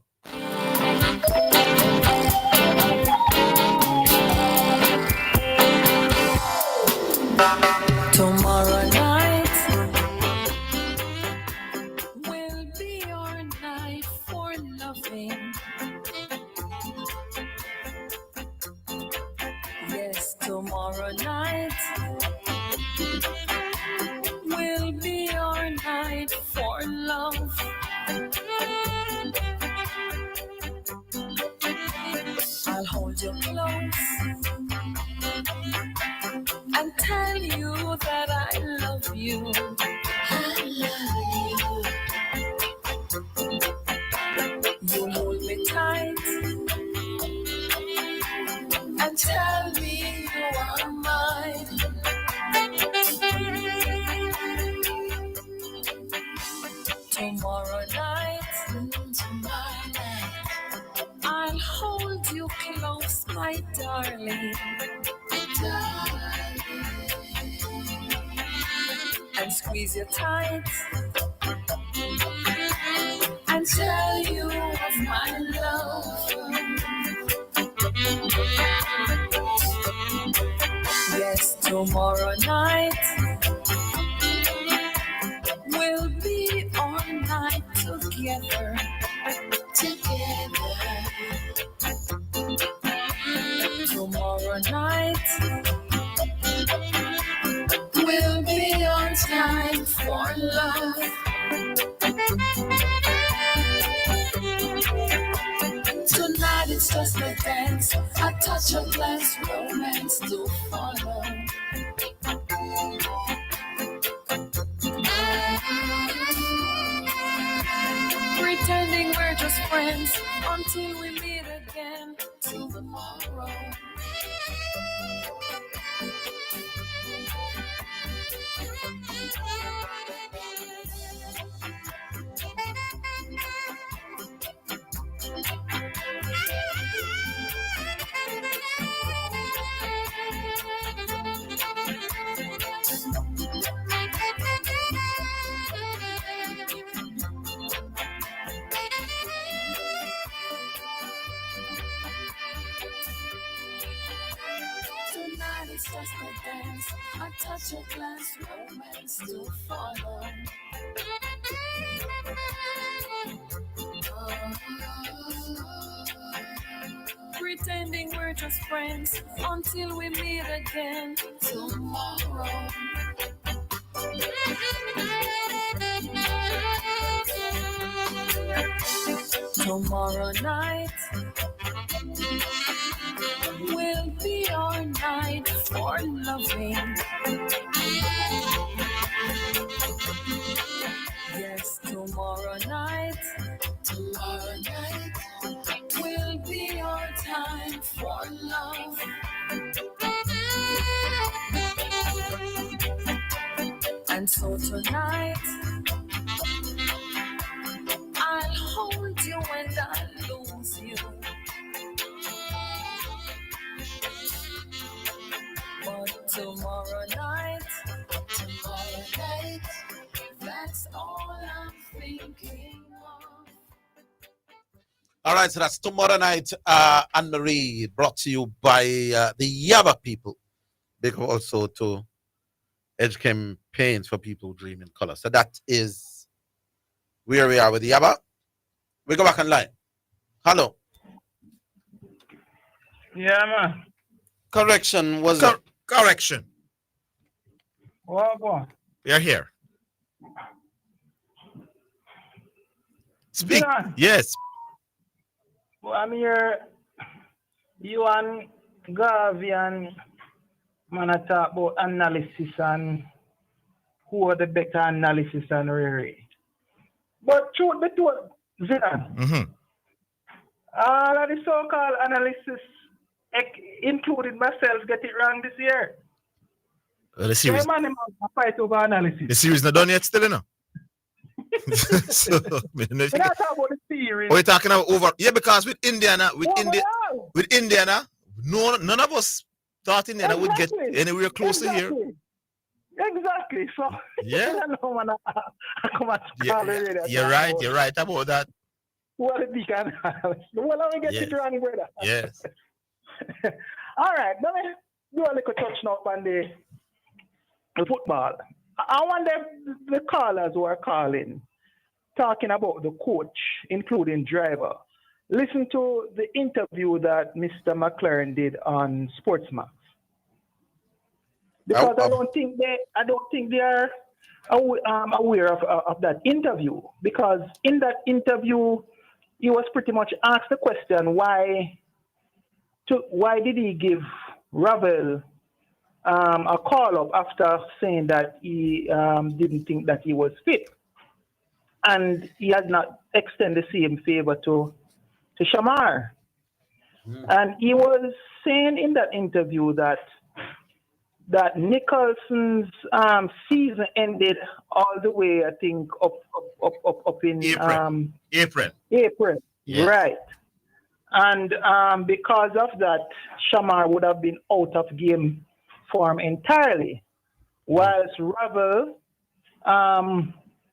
Tomorrow night will be our night for loving. Yes, tomorrow night will be our night for love. I'll hold you close and tell you that I love you. I love you. You hold me tight and tell me you are mine. Tomorrow night, I'll hold you close, my darling. And squeeze you tight and tell you of my love. Yes, tomorrow night will be our night together. Tomorrow night will be our time for love. Tonight it's just a dance, a touch of glass, romance to follow. Pretending we're just friends until we meet again tomorrow. Tonight it's just a dance, a touch of glass, romance to follow. Pretending we're just friends until we meet again tomorrow. Tomorrow night will be our night for loving. Yes, tomorrow night will be our time for love. And so tonight I'll hold you and I'll lose you. But tomorrow night, that's all I'm thinking of. All right, so that's tomorrow night, Anne-Marie, brought to you by the Yaba people. Big also to Edge Campaigns for People Who Dream in Color. So that is where we are with Yaba. We go back online. Hello. Yeah, man. Correction was correction. What go? We are here. Speak. Zidane. Yes. Well, I'm here. You and Garvey and man I talk about analysis and who are the better analysis and Riri. But truth be told, Zidane, all of the so-called analysis, including myself, get it wrong this year. The series. Yeah, man, I fight over analysis. The series not done yet, still, you know. So, We're not talking about the series. What are you talking about over? Yeah, because with Indiana, none of us thought Indiana would get anywhere close to here. Exactly. So yeah, you're right about that. What a big analysis. Well, let me get it wrong, brother. Yes. All right, let me do a little touch now on the football. I wonder the callers who are calling, talking about the coach, including driver. Listen to the interview that Mr. McLaren did on Sportsmax. Because I don't think they are aware of that interview. Because in that interview, he was pretty much asked the question why did he give Ravel a call up after saying that he didn't think that he was fit, and he had not extended the same favor to Shamar. And he was saying in that interview that Nicholson's season ended all the way, I think, up in April. Yes. Right. And because of that, Shamar would have been out of game form entirely, whilst Ravel,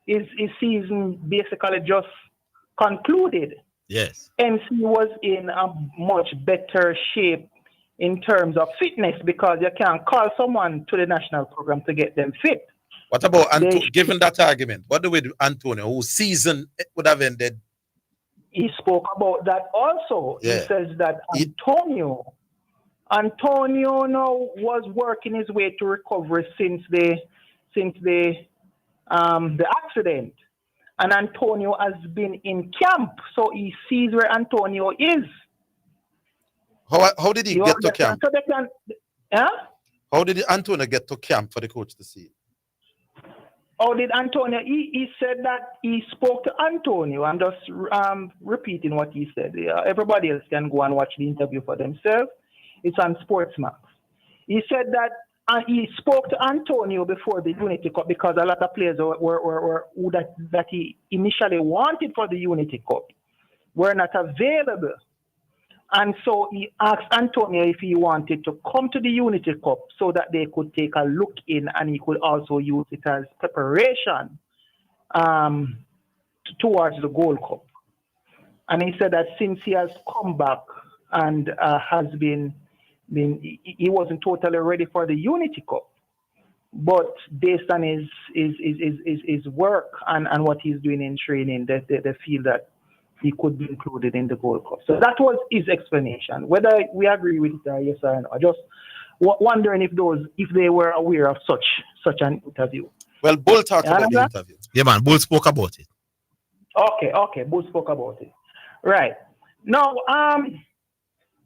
his season basically just concluded. Yes. And he was in a much better shape in terms of fitness, because you can't call someone to the national program to get them fit. What about given that argument? What do we do, Antonio, whose season would have ended? He spoke about that also. Yeah. He says that Antonio now was working his way to recovery since the accident, and Antonio has been in camp, so he sees where Antonio is. How did he get to camp? So they can, How did Antonio get to camp for the coach to see? How did Antonio? He said that he spoke to Antonio. I'm just repeating what he said. Everybody else can go and watch the interview for themselves. It's on Sportsmax. He said that he spoke to Antonio before the Unity Cup, because a lot of players who that he initially wanted for the Unity Cup were not available. And so he asked Antonio if he wanted to come to the Unity Cup so that they could take a look in, and he could also use it as preparation towards the Gold Cup. And he said that since he has come back and he wasn't totally ready for the Unity Cup, but based on his work and what he's doing in training, they feel that he could be included in the Gold Cup. So that was his explanation. Whether we agree with it or yes or no, just wondering if they were aware of such an interview. Well, Bull talked about the interview. Yeah, man, Bull spoke about it. Okay, Bull spoke about it. Right. Now,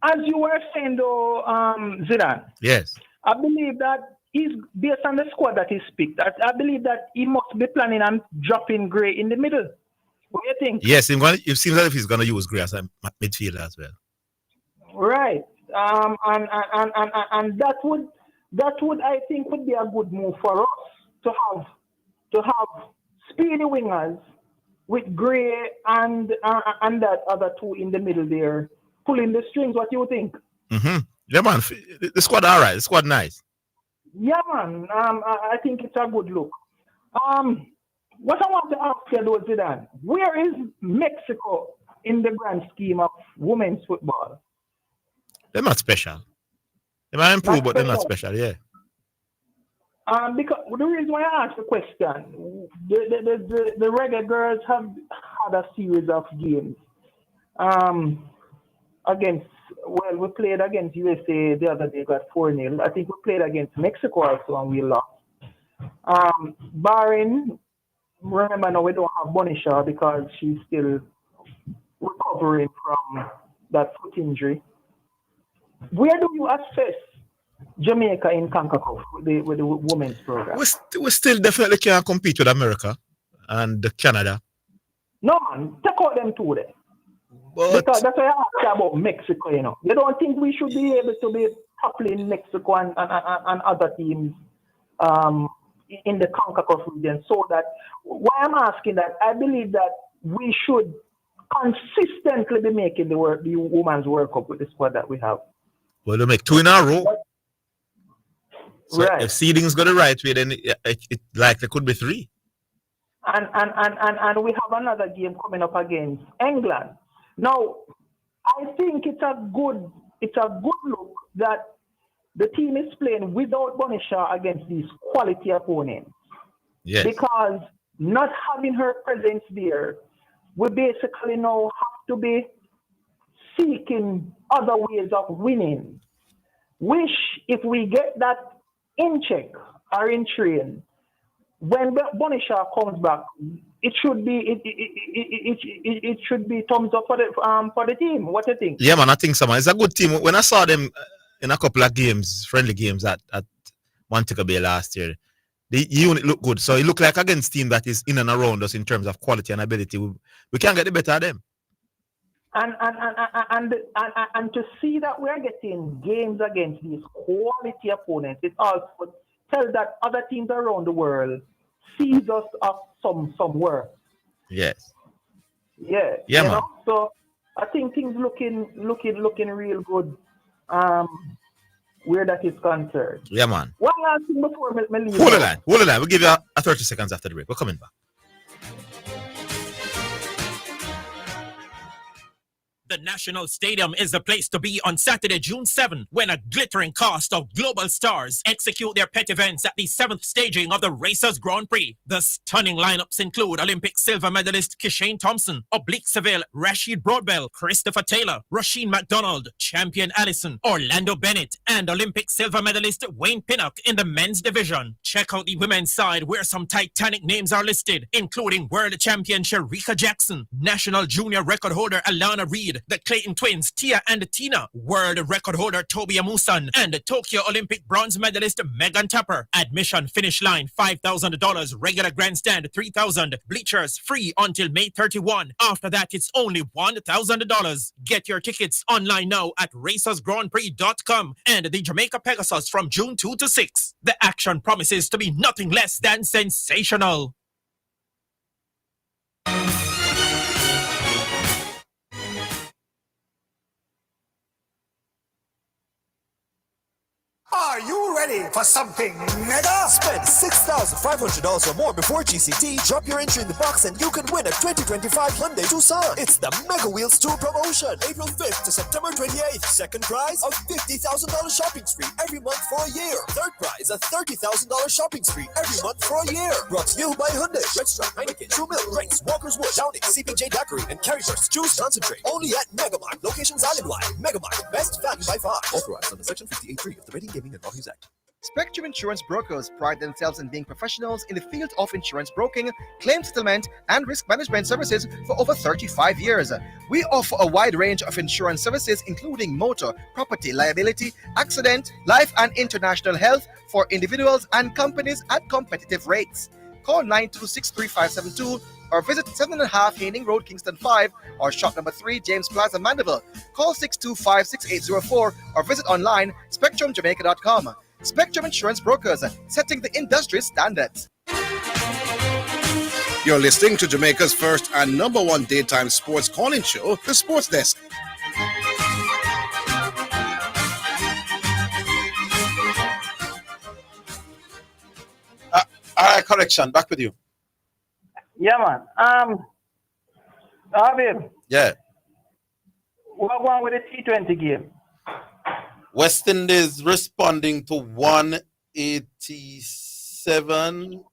as you were saying though, Zidane. Yes. I believe that he's based on the squad that he picked. I believe that he must be planning on dropping Gray in the middle. What do you think? Yes, it seems like he's going to use Gray as a midfielder as well. Right. And that would I think would be a good move for us to have speedy wingers with Gray and that other two in the middle there pulling the strings. What do you think? Yeah, man. The squad all right. The squad nice. Yeah, man. I think it's a good look. What I want to ask you though, Zidane, where is Mexico in the grand scheme of women's football? They're not special. They might improve, but they're not special, yeah. Because the reason why I asked the question, the Reggae Girls have had a series of games. We played against USA the other day, got 4-0. I think we played against Mexico also and we lost. Barring, remember now we don't have Bonisha because she's still recovering from that foot injury. Where do you assess Jamaica in CONCACAF with the women's program? We still definitely can't compete with America and Canada. No, man, take out them two there. Because that's why I asked you about Mexico, you know. You don't think we should be able to be toppling Mexico and other teams in the CONCACAF region? So that, why I'm asking that, I believe that we should consistently be making the Women's World Cup with the squad that we have. Well, they make 2 in a row. So right. If seedings go the right way, then it likely could be 3. And we have another game coming up against England. Now, I think it's a good look that the team is playing without Bonisha against these quality opponents. Yes. Because not having her presence there, we basically now have to be seeking other ways of winning. Which, if we get that in check or in train, when Bonisha comes back, it should be thumbs up for the team. What do you think? Yeah, man, I think so, man. It's a good team. When I saw them in a couple of games, friendly games at Montego Bay last year, the unit looked good. So it looked like against team that is in and around us in terms of quality and ability. We can't get the better of them. And to see that we're getting games against these quality opponents, it also tells that other teams around the world sees us of some worth. Yes. Yeah. Yeah, man. Know? So I think things looking real good. Where that is concerned. Yeah, man. One last thing before me leave. Hold the line. We'll give you a 30 seconds after the break. We're coming back. The National Stadium is the place to be on Saturday, June 7, when a glittering cast of global stars execute their pet events at the 7th staging of the Racers Grand Prix. The stunning lineups include Olympic silver medalist Kishane Thompson, Oblique Seville, Rashid Broadbell, Christopher Taylor, Rasheen McDonald, Champion Allison, Orlando Bennett, and Olympic silver medalist Wayne Pinnock in the men's division. Check out the women's side where some titanic names are listed, including world champion Sharika Jackson, national junior record holder Alana Reed, the Clayton twins Tia and Tina, world record holder Toby Amusan, and the Tokyo Olympic bronze medalist Megan Tapper. Admission finish line $5,000, regular grandstand $3,000, bleachers free until May 31. After that, it's only $1,000. Get your tickets online now at racersgrandprix.com and the Jamaica Pegasus from June 2 to 6. The action promises to be nothing less than sensational. Are you ready for something mega? Spend $6,500 or more before GCT. Drop your entry in the box and you can win a 2025 Hyundai Tucson. It's the Mega Wheels Tour promotion. April 5th to September 28th. Second prize, a $50,000 shopping spree every month for a year. Third prize, a $30,000 shopping spree every month for a year. Brought to you by Hyundai, Redstone, Heineken, True Milk, Grace, Walker's Wood, Downing, CPJ Daiquiri, and Carryburst Juice Concentrate. Only at Megamart. Locations island-wide. Megamart. Best value by far. Authorized under Section 58.3 of the Rating Gaming and Lotteries Act. Spectrum Insurance Brokers pride themselves in being professionals in the field of insurance broking, claim settlement, and risk management services for over 35 years. We offer a wide range of insurance services including motor, property, liability, accident, life, and international health for individuals and companies at competitive rates. Call 926-3572 or visit 7.5 Haining Road, Kingston 5, or shop number 3, James Plaza, Mandeville. Call 625-6804 or visit online spectrumjamaica.com. Spectrum Insurance Brokers, setting the industry standards. You're listening to Jamaica's first and number one daytime sports calling show, The Sports Desk. All right, correction. Back with you. Yeah, man. Orville. Yeah. What going with the T20 game? West Indies responding to 186 57.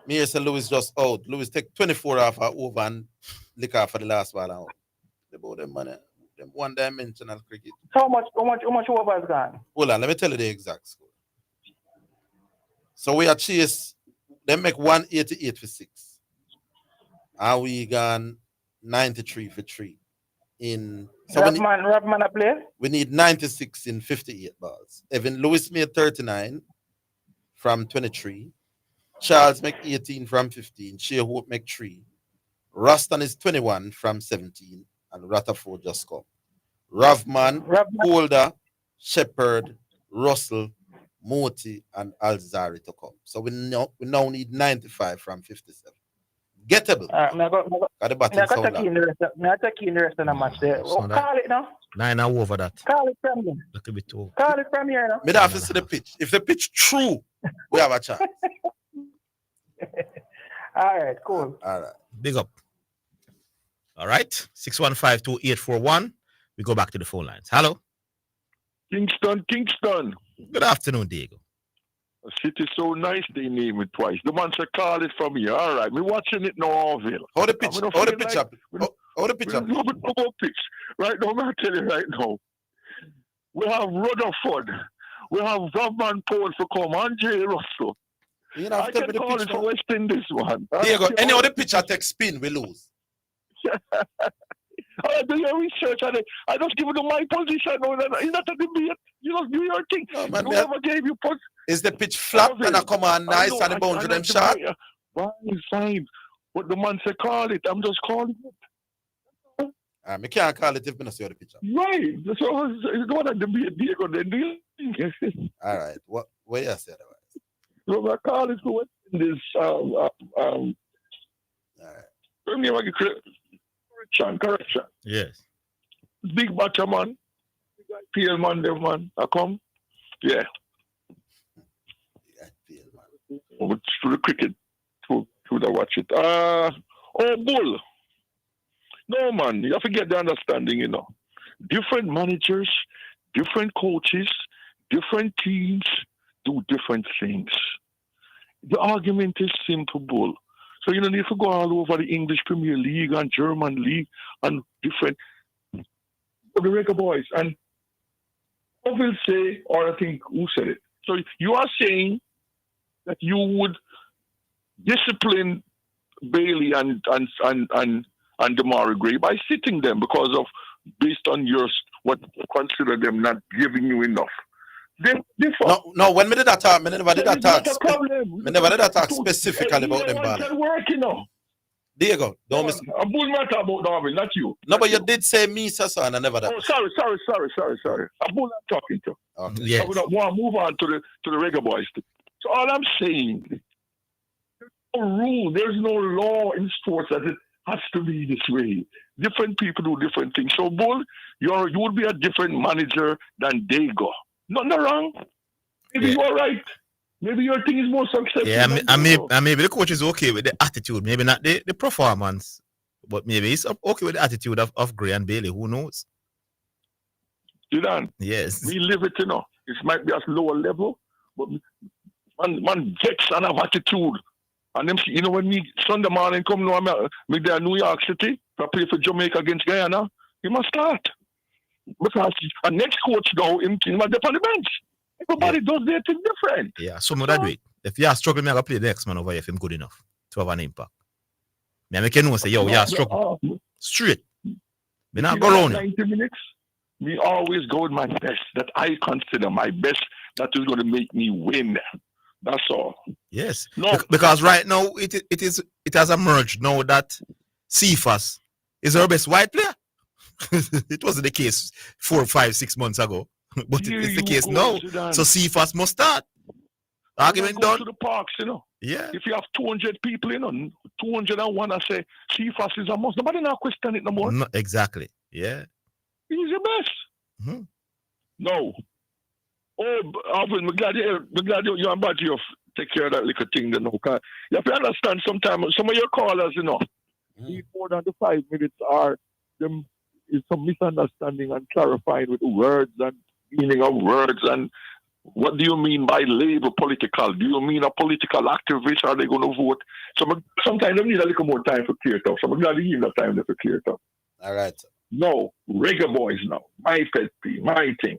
Me and St. Louis just out. Louis take 24 off her over and lick off for the last ball out. They bought them money. Them one-dimensional cricket. How much over has gone? Hold on, let me tell you the exact score. So we are chase. They make 188 for 6. And we gone 93 for 3. Robman a play? We need 96 in 58 balls. Evan Lewis made 39 from 23. Charles make 18 from 15. Shea Hope make 3. Ruston is 21 from 17. And Rutherford just come. Ravman, Holder, Shepherd, Russell, Moti, and Alzari to come. So we now need 95 from 57. Gettable. I take in the rest of the match there. Call it now. 9 hours over that. Call it from here. Look a bit too. Call it from here now. We don't have to see the pitch. If the pitch true, we have a chance. All right, cool. All right. Big up. All right. 615-2841. We go back to the phone lines. Hello. Kingston. Good afternoon, Diego. A city so nice they name it twice. The man said call it from here. All right. We're watching it now, Orville. How the pitch up? How the pitch up? No pitch. Right now, I'm going to tell you right now. We have Rutherford. We have Ravman Paul for come. Andre Russell. You know, I can call it for West Indies one. Diego, any other pitch I take spin, we lose. I do your research on it. I just give you my position. It's not a debate. You just do your thing. No, man, Whoever gave you post. Is the pitch flat and I come on nice and the boundary them sharp? Fine. What the man said, call it. I'm just calling it. I can't call it if I don't see the picture. Right. So it's not a debate. Diego, then do you? All right. What you say otherwise? So I call it for this. All right. Correction. Yes. Big batcher man. PL man, them man. I come. Yeah. Over to the cricket. To the watch it. Bull. No man, you have to get the understanding, you know. Different managers, different coaches, different teams do different things. The argument is simple, Bull. So you don't need to go all over the English Premier League and German League and different the regular boys. And I will say, or I think who said it. So you are saying that you would discipline Bailey and Damari Gray by sitting them because of based on your what you consider them not giving you enough. No, when we did that talk, I never did that talk specifically about them ball. Work, you know. Diego, don't miss. I'm bull matter about Darwin, not you. No, but you did say me, sir, and I never did. Oh, sorry. I'm bull I'm talking to. Okay. Yes. I would want to move on to the regular boys. So all I'm saying, there's no rule, there's no law in sports that it has to be this way. Different people do different things. So, Bull, you would be a different manager than Diego. Nothing wrong. Maybe you're right. Maybe your thing is more successful. Yeah, maybe the coach is okay with the attitude. Maybe not the performance. But maybe he's okay with the attitude of Gray and Bailey. Who knows? Zidane. Yes. We live it, you know. It might be at lower level, but man gets and have attitude. And them, you know, when me Sunday morning come now, me there New York City, I play for Jamaica against Guyana, he must start. Because a next coach now, him might be on the bench. Everybody does their thing different. Yeah, some of that do it. If you are struggling, I'm going to play the next man over here if I'm good enough to have an impact. Me make you know say, yo, yeah, struggle. Straight. Me not go around 90 minutes, me always go with my best, that I consider my best, that is going to make me win. That's all. Yes. No. Because right now, it has emerged now that Cephas is our best white player. It wasn't the case 4, 5, 6 months ago. But it's the case now. So Cephas must start. Argument done. To the parks, you know. Yeah. If you have 200 people, you know, 201, I say Cephas is a must. Nobody now question it no more. No, exactly. Yeah. He's the best. Mm-hmm. No. Oh, Alvin, I'm glad you're about to take care of that little thing. You know, you have to understand sometimes some of your callers, you know, need more than the 5 minutes are them is some misunderstanding and clarifying with words and meaning of words and What do you mean by label political? Do you mean a political activist? Are they going to vote? Sometimes they need a little more time for clear stuff. So I'm glad to give them time for clear stuff. All right. No, reggae boys now. My pet peeve, my thing.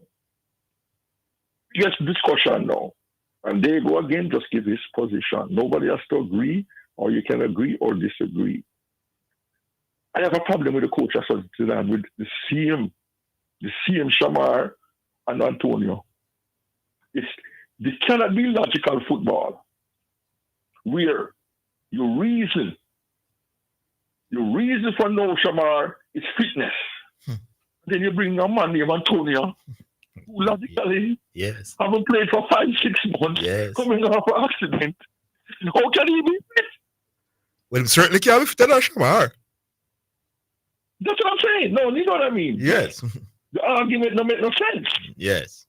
Yes, discussion now. And they go again, just give his position. Nobody has to agree, or you can agree or disagree. I have a problem with the coach as Zidane, with the same Shamar and Antonio. This cannot be logical football where you reason for no Shamar is fitness. Then you bring a man named Antonio, who logically haven't played for 5-6 months, coming off an accident. How can he be fit? Well, he certainly can't be fit on Shamar. That's what I'm saying. No, you know what I mean? Yes. The argument don't make no sense. Yes.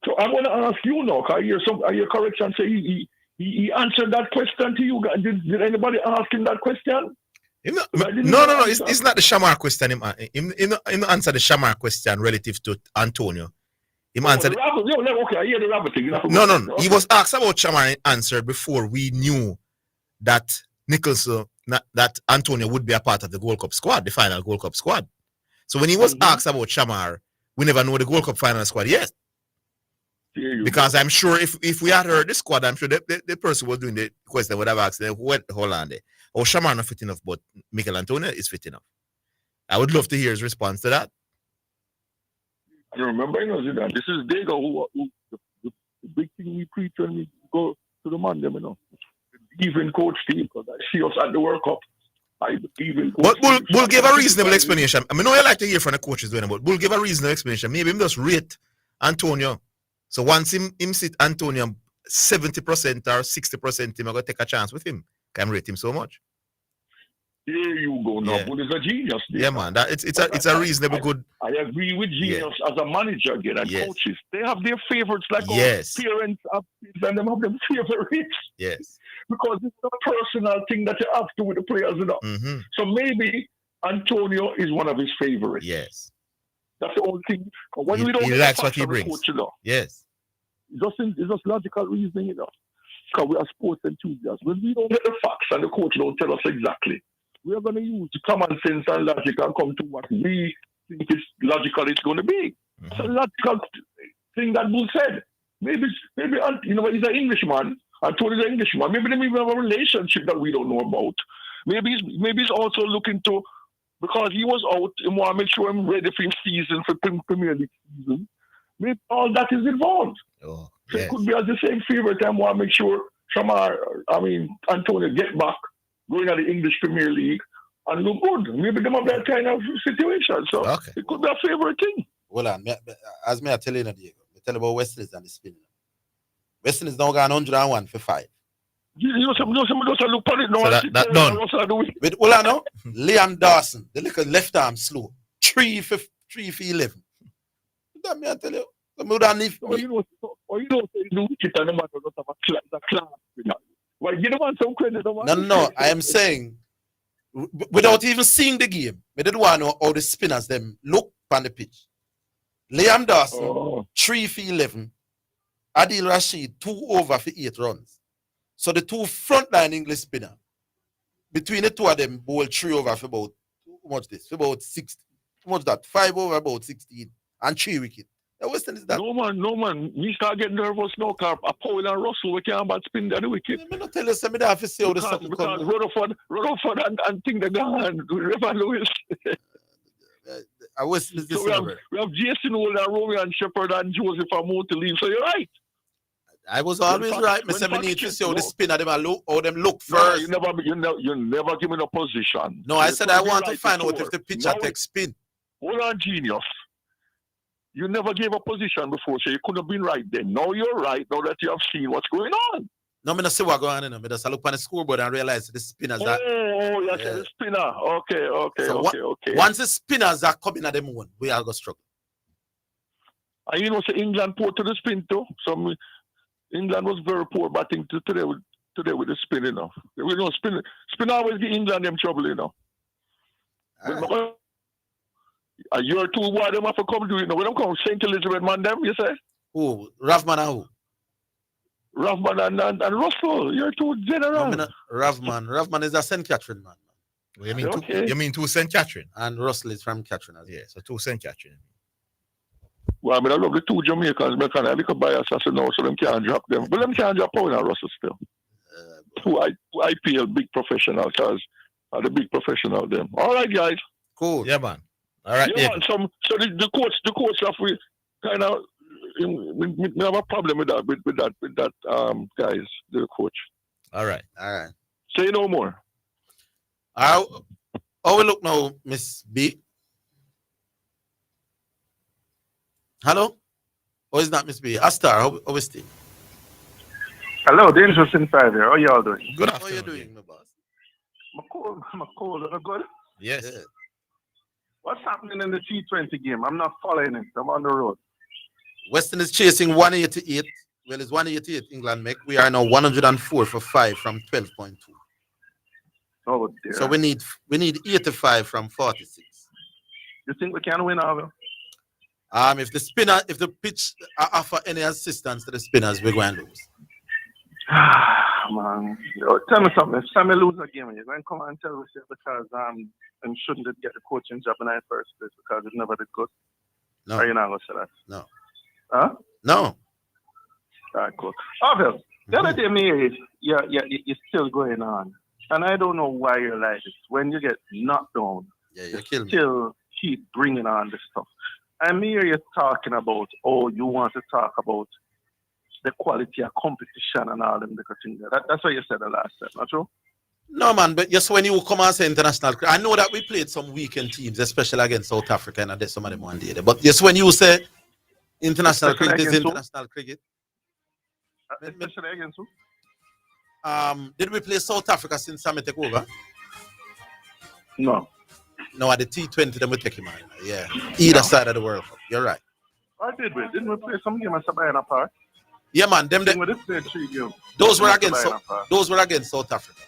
So I'm going to ask you now, because I hear correction say he answered that question to you. Did anybody ask him that question? No. It's not the Shamar question. Him answer the Shamar question relative to Antonio. Him answered. Okay, I hear the rabbit thing. No. Okay. He was asked about Shamar and answered before we knew that that Antonio would be a part of the Gold Cup squad, the final Gold Cup squad. So when he was asked about Shamar, we never know the Gold Cup final squad yet. Because I'm sure if we had heard the squad, I'm sure the person who was doing the question would have asked them, hold on there. Oh, Shamar not fit enough, but Mikel Antonio is fit enough. I would love to hear his response to that. I remember, Zidane. This is Dego who the big thing we preach when we go to the man, the even coach team, because I see us at the World Cup. But Bull give a reasonable explanation. I know you like to hear from the coaches doing it, but Bull give a reasonable explanation. Maybe him just rate Antonio. So once him sit Antonio 70% or 60%, him I going to take a chance with him. Can rate him so much. There you go now. Yeah. Bull is a genius. Yeah, man. It's a reasonable good. I agree with genius as a manager again and coaches. They have their favorites like our parents have, and them have them favorites. Yes. Because it's a personal thing that you have to with the players, So maybe Antonio is one of his favorites. Yes. That's the only thing. When he we don't likes what he brings. Coach, Yes. It's just logical reasoning, Because we are sports enthusiasts. When we don't get the facts and the coach don't tell us exactly, we are going to use common sense and logic and come to what we think is logical it's going to be. It's a logical thing that Bull said. Maybe he's an Englishman. Antonio's an Englishman. Maybe they even have a relationship that we don't know about. Maybe he's also looking to, because he was out, he want to make sure I'm ready for his season, for Premier League season. Maybe all that is involved. Oh, so it could be at the same favorite time, want to make sure Antonio get back, going to the English Premier League, and look good. Maybe they have that kind of situation. So it could be a favorite thing. Well, as I tell you, Diego, I tell you about West Indies and the spin. West Indies now got 101 for 5. Somebody just look at it now. So that done. With Olano, Liam Dawson, the little left arm slow, 3 for 11. That me I tell you. You don't want some credit. No. I am saying, without even seeing the game, I didn't want to know how the spinners them look on the pitch. Liam Dawson, 3 for 11. Adil Rashid, 2 over for 8 runs. So the 2 frontline English spinner, between the 2 of them, bowl 3 over for about, about 60. How much that? 5 over about 16 and 3 wickets. No man. We start getting nervous now, because Powell and Russell, we can't bad spin the wicket. I'm not telling you, I have to see how the something because Rutherford and thing they gone, River Lewis. I was so we have Jason Wood and Romeo and Shepherd and Joseph Amo to leave, so you're right. I was always right. I need to see how the spinner look first. No, you never give me a position. No, I said I want to find out if the pitcher takes spin. Hold on, genius. You never gave a position before, so you couldn't have been right then. Now you're right, now that you have seen what's going on. No, I don't see what's going on. I just look on the scoreboard and realize the spinners are... the spinner. Okay. Once the spinners are coming at them one, we are going to struggle. And so England poor to the spin too. So England was very poor batting today with the spin, Spin always give England them trouble, A year or two, why them have to come do it? When them come St. Elizabeth man them, you say? Who? Ravman and who? Ravman and Russell. You're too general. No, Ravman. Ravman is a St. Catherine man. Well, you mean two St. Catherine? And Russell is from Catherine as well. Yeah, so two St. Catherine. Well, I mean, I love the two Jamaicans. I kind of like a bias as you know, so them can't drop them. But them can't drop Paul and Russell still. Two IPL big professional cars are the big professional them. All right, guys. Cool. Yeah, man. All right. Yeah, man. So the coach have we kind of we have a problem with that guys, the coach. All right. Say no more. How we look now, Miss B? Hello? Or is that Miss B? Astar, how we stay? Hello, the interesting five here. How y'all doing? Good How you doing, my boss? I'm cold. Good? Yes. Yeah. What's happening in the T20 game? I'm not following it. I'm on the road. Western is chasing 188. Well, it's 188 England make. We are now 104 for 5 from 12.2. Oh dear. So we need 85 from 46. You think we can win, Orville? If the pitch offer any assistance to the spinners, we're going to lose. Man, yo, tell me something. If Sammy lose a game, you're going to come and tell us because and shouldn't it get the coaching job in the first place because it never did good? No. Or you're not going to say that? No. Huh? No. All right, cool. Orville, the other day, you're still going on. And I don't know why you're like this. When you get knocked down, you still keep bringing on this stuff. I'm here you're talking about, you want to talk about the quality of competition and all them different things. That's what you said the last time, not true? No, man, but just when you come and say international cricket, I know that we played some weekend teams, especially against South Africa, and I did some of them one day. But just when you say international cricket is international cricket. Especially against who? Did we play South Africa since Sammy took over? No. No, at the T20, then we take him out. Yeah. Either side of the World Cup. You're right. I did we? Didn't we play some game at Sabina Park? Yeah, man. Them we did play 3 games. Those were against South Africa.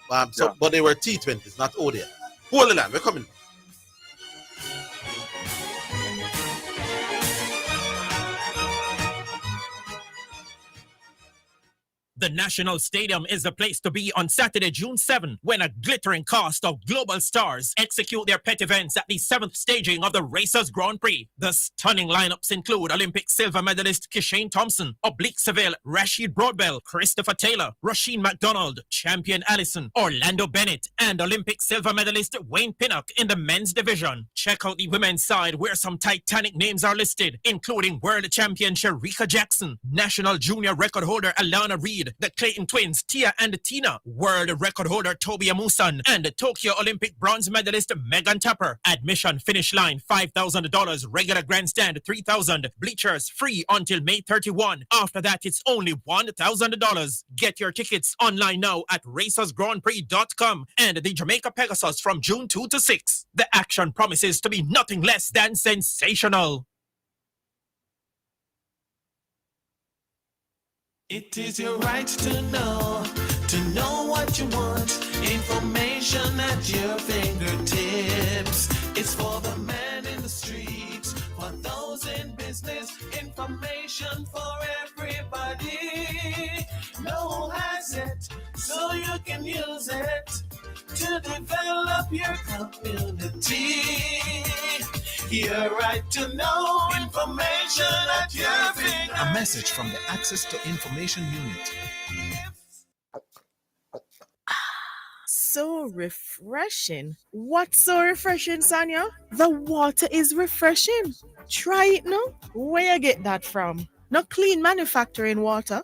But they were T20s, not ODI. Hold the line, we're coming. The National Stadium is the place to be on Saturday, June 7, when a glittering cast of global stars execute their pet events at the 7th staging of the Racers Grand Prix. The stunning lineups include Olympic silver medalist Kishane Thompson, Oblique Seville, Rashid Broadbell, Christopher Taylor, Rasheen McDonald, champion Allison, Orlando Bennett, and Olympic silver medalist Wayne Pinnock in the men's division. Check out the women's side where some titanic names are listed, including world champion Sharika Jackson, national junior record holder Alana Reed, the Clayton twins Tia and Tina, world record holder Toby Amusan, and the Tokyo Olympic bronze medalist Megan Tapper. Admission finish line $5,000, regular grandstand $3,000, bleachers free until May 31. After that, it's only $1,000. Get your tickets online now at racersgrandprix.com and the Jamaica Pegasus from June 2 to 6. The action promises to be nothing less than sensational. It is your right to know what you want. Information at your fingertips. It's for the man in the streets, for those in business. Information for everybody. No one has it, so you can use it to develop your community. Your right to know information at your fingertips. A message from the Access to Information Unit. So refreshing. What's so refreshing, Sanya? The water is refreshing. Try it now. Where you get that from? No clean manufacturing water.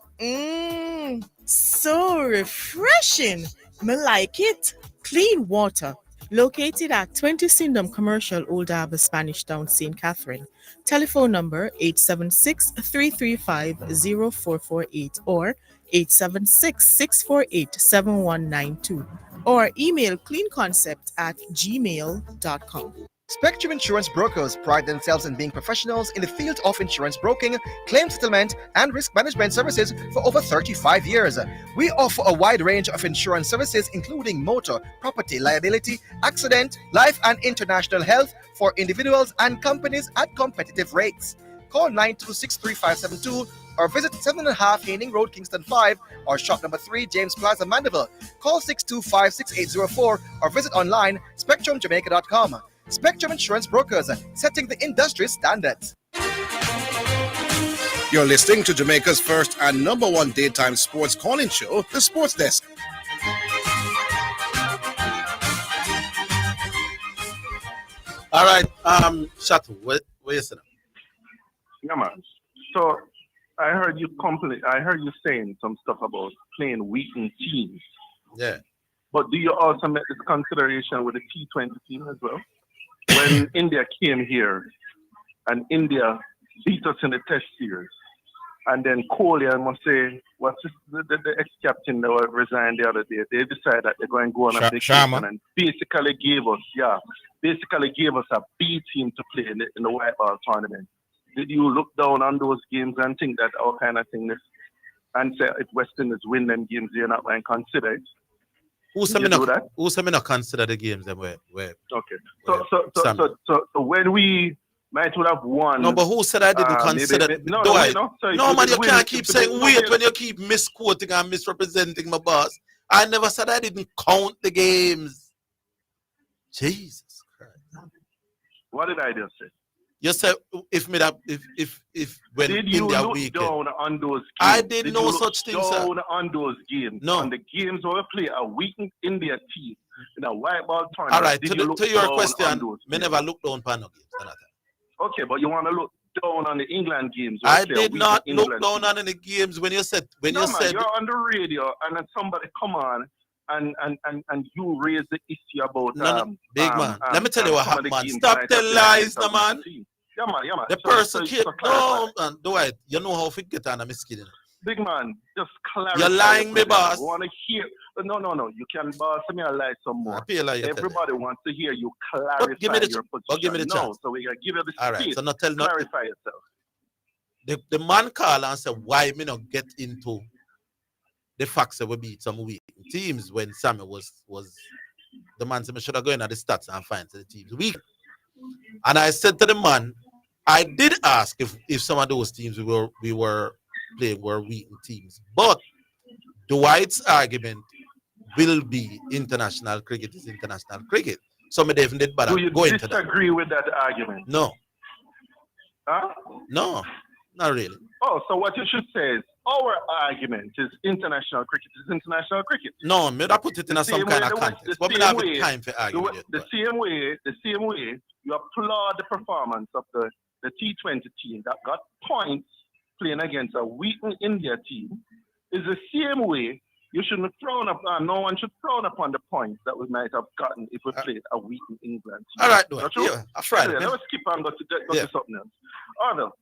So refreshing. Me like it. Clean water. Located at 20 Syndham Commercial, Old Harbour, Spanish Town, St. Catherine. Telephone number 876-335-0448 or 876-648-7192 or email cleanconcept@gmail.com. Spectrum Insurance Brokers pride themselves in being professionals in the field of insurance broking, claim settlement, and risk management services for over 35 years. We offer a wide range of insurance services including motor, property, liability, accident, life, and international health for individuals and companies at competitive rates. call 926-3572 or visit 7.5 Haining Road, Kingston 5 or shop number 3, James Plaza, Mandeville. Call 625-6804 or visit online spectrumjamaica.com. Spectrum Insurance Brokers, setting the industry standards. You're listening to Jamaica's first and number one daytime sports calling show, The Sports Desk. All right, Shatu, what you saying? Yeah, man. So I heard you saying some stuff about playing weakened teams. Yeah. But do you also make this consideration with the T20 team as well? When India came here and India beat us in the Test series, and then Kohli, I must say, the ex-captain that resigned the other day, they decided that they're going to go on a vacation and basically gave us a B team to play in the white ball tournament. Did you look down on those games and think that all kind of thing and say if West Indies win them games, you're not going to consider it? Who say me not consider the games them where? Okay. So when we might would have won. No, but who said I didn't consider? No, man, you can't keep saying wait when you keep misquoting and misrepresenting my boss. I never said I didn't count the games. Jesus Christ. What did I just say? You said if when did you India look weekend. down on those games? I did no such thing, sir. Down on those games. No. On the games where we play a weakened India team in a white ball tournament. All right, to your question, me never looked down on no games. Okay, but you want to look down on the England games? I did not look down on any games when you said you're on the radio and then somebody come on and you raise the issue about big man. Let me tell you what happened, man. Stop telling lies, no man. Yeah, man. The person kid. No, man. Do I? You know how to get on a skin. Big man, just clarify. You're lying, me boss. I want to hear. No. You can boss me a lie some more. Everybody wants to hear you clarify your position. But give me the chance. So we gotta give you the space. All right. So not tell clarify yourself. The man called and said, "Why me not get into the facts that we beat some weak teams when Sammy was the man said, I should have gone at the stats and find the teams weak." And I said to the man, I did ask if some of those teams we were playing were weak teams. But Dwight's argument will be international cricket is international cricket. So me definitely Do you go into that. disagree with that argument? No. Huh? No, not really. Oh, so what you should say is our argument is international cricket is international cricket. No, me not put it in some kind of context. But me have time for argument. The same way you applaud the performance of the T20 team that got points playing against a weakened India team is the same way you shouldn't frown upon. No one should frown upon the points that we might have gotten if we played a weakened England team. All right, yeah, I'll try it. Let's skip and go to something else. Orville,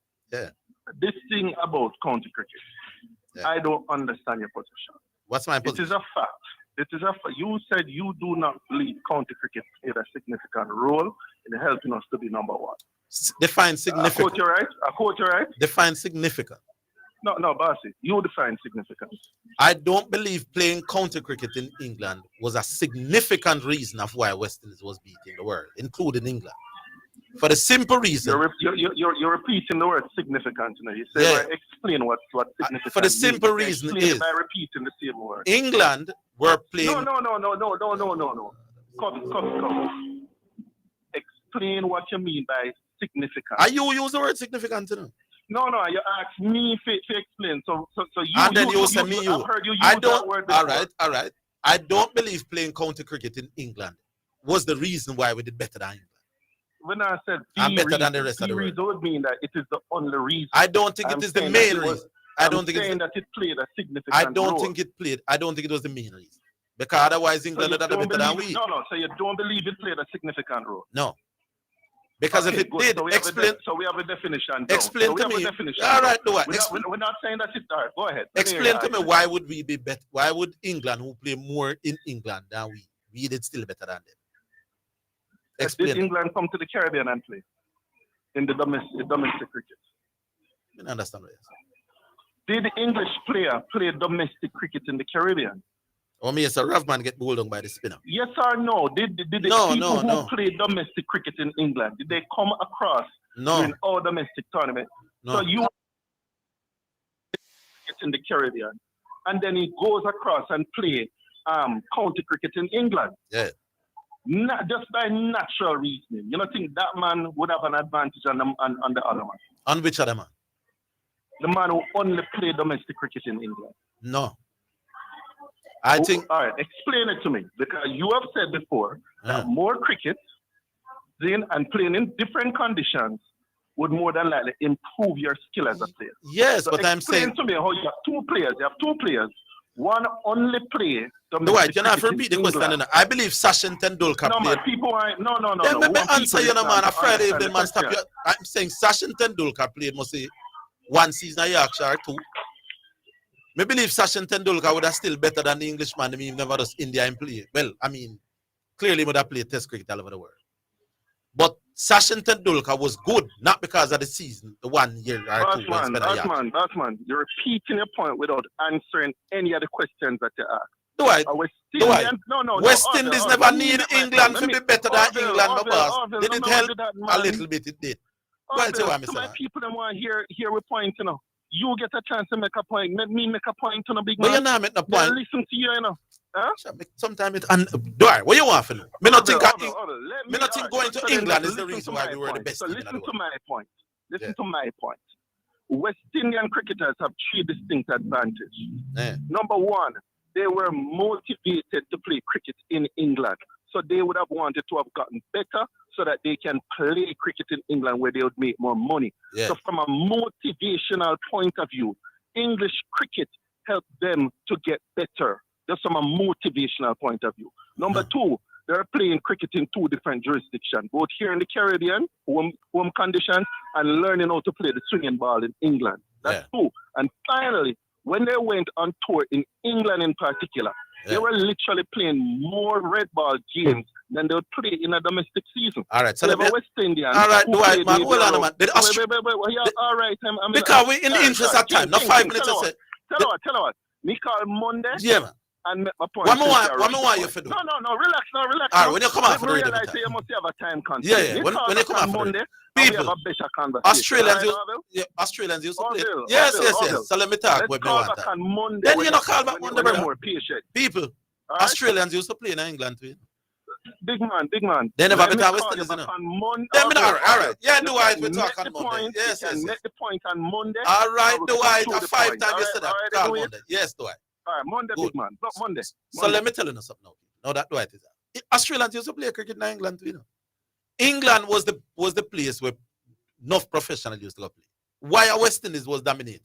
this thing about county cricket, I don't understand your position. What's my position? It is a fact. It is a fact. You said you do not believe county cricket played a significant role in helping us to be number one. Define significant. I quote you right. Define significant. No, Barcy, you define significance. I don't believe playing county cricket in England was a significant reason of why West Indies was beating the world, including England. For the simple reason. You're repeating the word significant. You know? You say, explain what significant for the simple reason is by repeating the same word. England were playing. No. Come. Explain what you mean by significant. Are you use the word significant? No, you asked me to explain. So you and then you say me you. I've heard you use I don't. That word all right. I don't believe playing county cricket in England was the reason why we did better than England. When I said I'm better than the rest of the world, it would mean that it is the only reason. I don't think it is the main reason. I don't think that it played a significant I don't role. think it played. I don't think it was the main reason. Because otherwise England would have done better than we. No. So you don't believe it played a significant role? No. Because if it did, explain. So we have a definition. Explain to me. All right, do it. We're not saying that it's all right. Go ahead. Explain to me why would we be better? Why would England, who play more in England than we did still better than them? Explain. Did England come to the Caribbean and play in the domestic cricket? I don't understand what you're saying. Did the English player play domestic cricket in the Caribbean? Oh, me, so Ravman get bowled on by the spinner. Yes or no? Did the people who play domestic cricket in England, did they come across in our domestic tournament So you get in the Caribbean, and then he goes across and play county cricket in England. Yeah. Not just by natural reasoning. You don't think that man would have an advantage on the other man? On which other man? The man who only played domestic cricket in England. No. I think. All right, explain it to me. Because you have said before that more cricket and playing in different conditions would more than likely improve your skill as a player. Yes, so but I'm saying. Explain to me how you have two players. You have two players. One only play domestic No, I cannot cricket repeat the in question. England. I believe Sachin Tendulkar No, played. man, people aren't. No. Then let me One answer people you, man. On Friday, if the understand man stop you. I'm saying Sachin Tendulkar played, must say, one season at Yorkshire or two. I believe Sachin Tendulkar would have still better than the Englishman. I mean, never does India and play. Well, I mean, clearly he would have played Test cricket all over the world. But Sachin Tendulkar was good, not because of the season, the 1 year or two. Batsman, you're repeating your point without answering any of the questions that you asked. Do I? No. West Indies never need England to be better than England, my boss. Did it help? A little bit, it did. To my people that want to hear a point, you know. You get a chance to make a point. Let me make a point to a big man. But you're not making a point. Then listen to you, you know. Huh? Sometimes it and what you want for know? Me not think going to England is the reason why we were the best. So listen to my point. Listen to my point. West Indian cricketers have three distinct advantages. Number one, they were motivated to play cricket in England. So they would have wanted to have gotten better so that they can play cricket in England where they would make more money. Yeah. So from a motivational point of view, English cricket helped them to get better. Just from a motivational point of view. Number two, they're playing cricket in two different jurisdictions, both here in the Caribbean, home conditions, and learning how to play the swinging ball in England. That's two. And finally, when they went on tour in England in particular, they were literally playing more red ball games than they would play in a domestic season. All right, so let me. West Indian. All right, do I, man? Hold on, man. All right, because we in the interest of time, not 5 minutes. Tell her what. Me call Monday. Yeah, man. And make my point. What want you to do? No, relax. All right, when you come out for the radio, you must have a time constraint. Yeah. When you come out for Monday, people, we have a better conversation. Australians used to play. Yes. So let me talk with me one time. Then you not call back Monday, brother. People, Australians used to play in England too. Big man. They never beat our West Indies, you know. All right. Yeah, do I? We talk on Monday. Yes. Make the point on Monday. All right, do I? 5 times yesterday. Call Monday. Yes, do I? All right, Monday, big man. Not Monday. So let me tell you something now. Now that Dwight is that. Australians used to play cricket in England too, you know. England was the place where enough professionals used to go play. Why West Indies was dominating.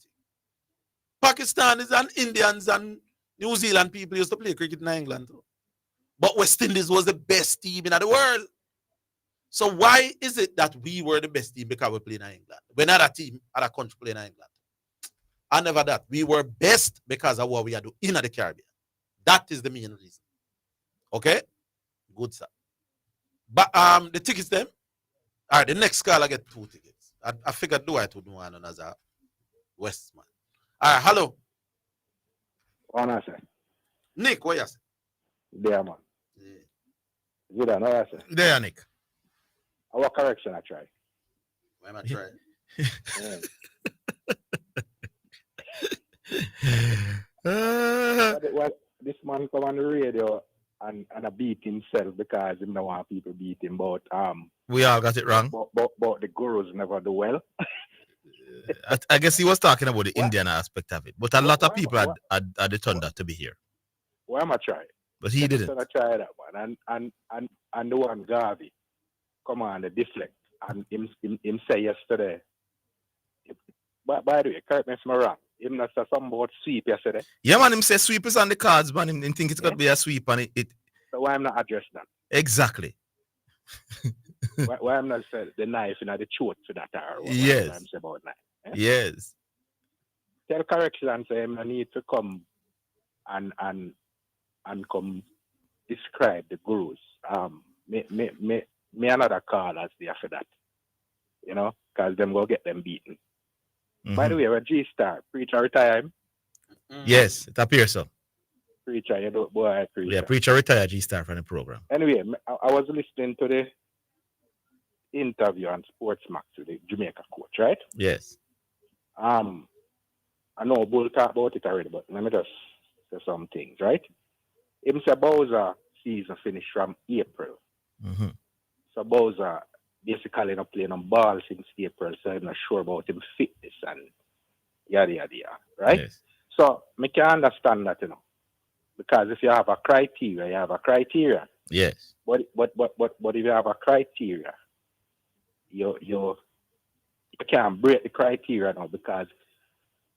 Pakistanis and Indians and New Zealand people used to play cricket in England too. But West Indies was the best team in the world. So why is it that we were the best team because we played in England? When other team, other country playing in England? I never that. We were best because of what we are doing in the Caribbean. That is the main reason. Okay? Good, sir. But the tickets them. All right, the next call I get 2 tickets. I figured do I to do one as a Westman. All right, hello. What I say? Nick, what you say? There, man. Zidane, what I say? There, Nick. Our correction I try. Why am I trying? What this man come on the radio and beat himself because he don't want people beat him. But we all got it wrong. But the gurus never do well. I guess he was talking about the Indian aspect of it. But a lot of people had turned out to be here. Why am I trying? But he didn't. I try that one. And the one Garvey come on the deflect. And him say yesterday. But by the way, correct me if I'm wrong. Him not say something about sweep yesterday. Yeah, man, him say sweep is on the cards, man. Him think it's gonna be a sweep and it. So why I'm not addressing that? Exactly. why I'm not saying the knife in the throat for that or what yes. I'm saying about knife. Eh? Yes. Tell correction and say I need to come and come describe the gurus. Me another call as the after that. You know, because them go get them beaten. Mm-hmm. By the way, we're G-Star. Preacher retire him? Yes, it appears so. Preacher, you know, boy, Preacher. Yeah, Preacher retired G-Star from the program. Anyway, I was listening to the interview on Sports Max with the Jamaica coach, right? Yes. I know Bull talk about it already, but let me just say some things, right? Him say Bowser season finished from April. Mm-hmm. So Bowser basically not playing on ball since April, so I'm not sure about him fitness and yada yada yada, right? Yes. So I can understand that, because if you have a criteria, you have a criteria. Yes. But if you have a criteria, you can't break the criteria now, because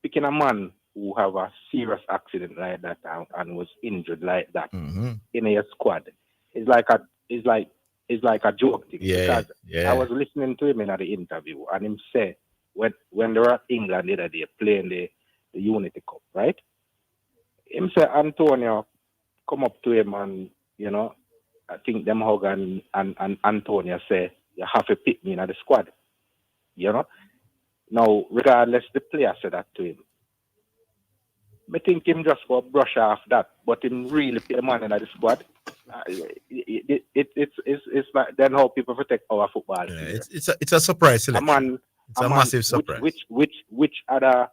picking a man who have a serious accident like that and was injured like that in your squad is like a joke thing. Yeah, Because yeah. I was listening to him in the interview, and him say when they were at England the other day playing the Unity Cup, right? Him say Antonio come up to him and I think them hug and Antonio say you have to pick me in the squad. Now regardless the player said that to him. I think him just go brush off that, but him really put the man in the squad. It's like then how people protect our football. Yeah, it's a surprise selection. It's a massive surprise. Which other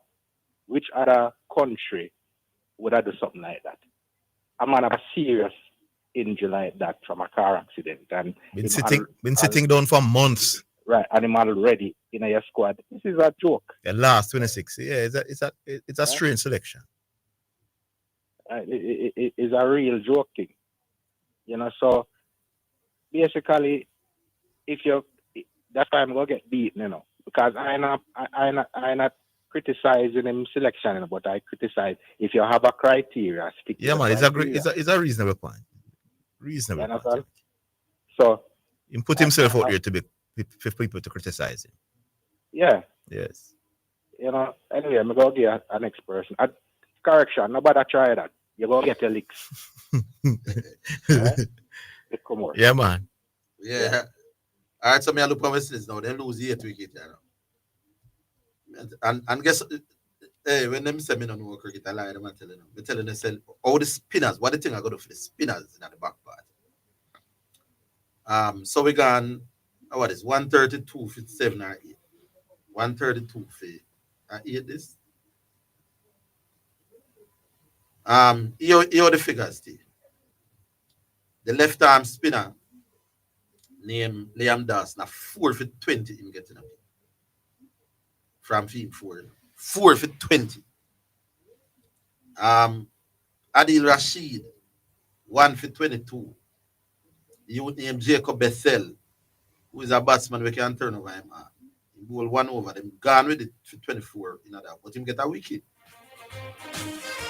country would have do something like that? A man have a serious injury like that from a car accident and been sitting down for months. Right, and him already in your squad. This is a joke. The last 26. Yeah, it's a strange selection. It is a real joke thing. So basically that's why I'm gonna get beaten, because I not criticizing him selection, but I criticize if you have a criteria. Yeah, man, it's a reasonable point. Reasonable point. So he put himself out there to be for people to criticize him. Yeah. Yes. Anyway, I'm gonna give a next person. Correction, nobody try that. You're gonna get your licks. Right? Come on. Yeah, man. Yeah. All right, so me I look at my sins now. They lose 8 wickets, And guess when them say me no know cricket, I lie them and telling them. They're telling them all the spinners, what the thing I got to for the spinners in the back part. So we gone what is 132 for 7 or 8. 132 for 8 this. Here the figures, Steve. The left arm spinner named Liam Das, now 4 for 20 in getting up. From field 4. 4 for 20. Adil Rashid, 1 for 22. You named Jacob Bethel, who is a batsman we can turn over him. He bowled 1 over them, gone with it for 24 in that, but him get a wicket.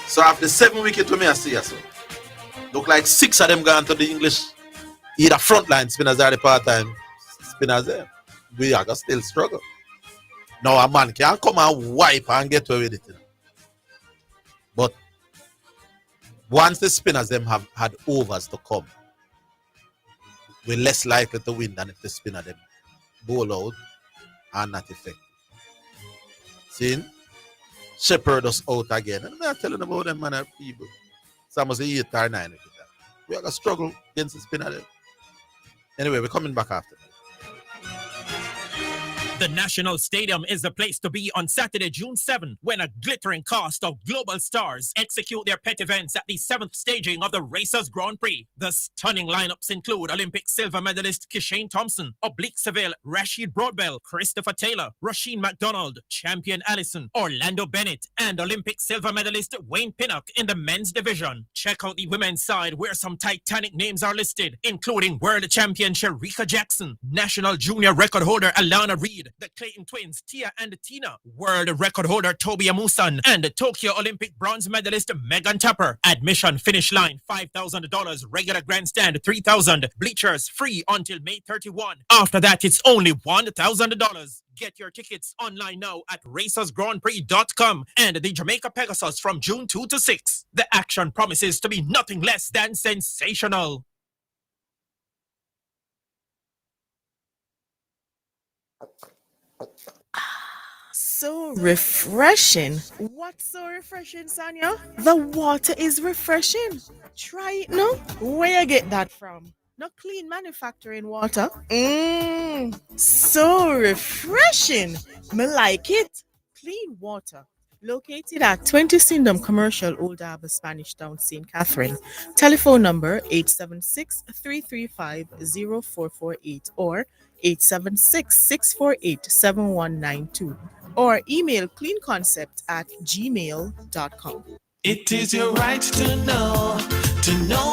So after 7 wickets we may see us. Look like 6 of them gone to the English either frontline spinners or the part-time spinners there. We are gonna still struggle. Now a man can come and wipe and get away with it. But once the spinners them have had overs to come, we're less likely to win than if the spinner them bowl out and not effective. See? Shepherd us out again. And I'm not telling about them man of people. Some of the 8 or 9. We are going to struggle against the spinner them. Anyway, we're coming back after. The National Stadium is the place to be on Saturday, June 7, when a glittering cast of global stars execute their pet events at the 7th staging of the Racers Grand Prix. The stunning lineups include Olympic silver medalist Kishane Thompson, Oblique Seville, Rashid Broadbell, Christopher Taylor, Rasheen McDonald, Champion Allison, Orlando Bennett, and Olympic silver medalist Wayne Pinnock in the men's division. Check out the women's side where some titanic names are listed, including world champion Sharika Jackson, national junior record holder Alana Reed, the Clayton twins Tia and Tina, world record holder Toby Amusan, and the Tokyo Olympic bronze medalist Megan Tapper. Admission finish line $5,000, regular grandstand $3,000, bleachers free until May 31. After that, it's only $1,000. Get your tickets online now at racersgrandprix.com and the Jamaica Pegasus from June 2 to 6. The action promises to be nothing less than sensational. So refreshing. What's so refreshing, Sanya? The water is refreshing. Try it now. Where you get that from? No clean manufacturing water. So refreshing. Me like it. clean water. Located at 20 Syndham Commercial, Old Harbour, Spanish Town, St. Catherine. Telephone number 876-335-0448 or 876-648-7192 or email cleanconcept@gmail.com. It is your right to know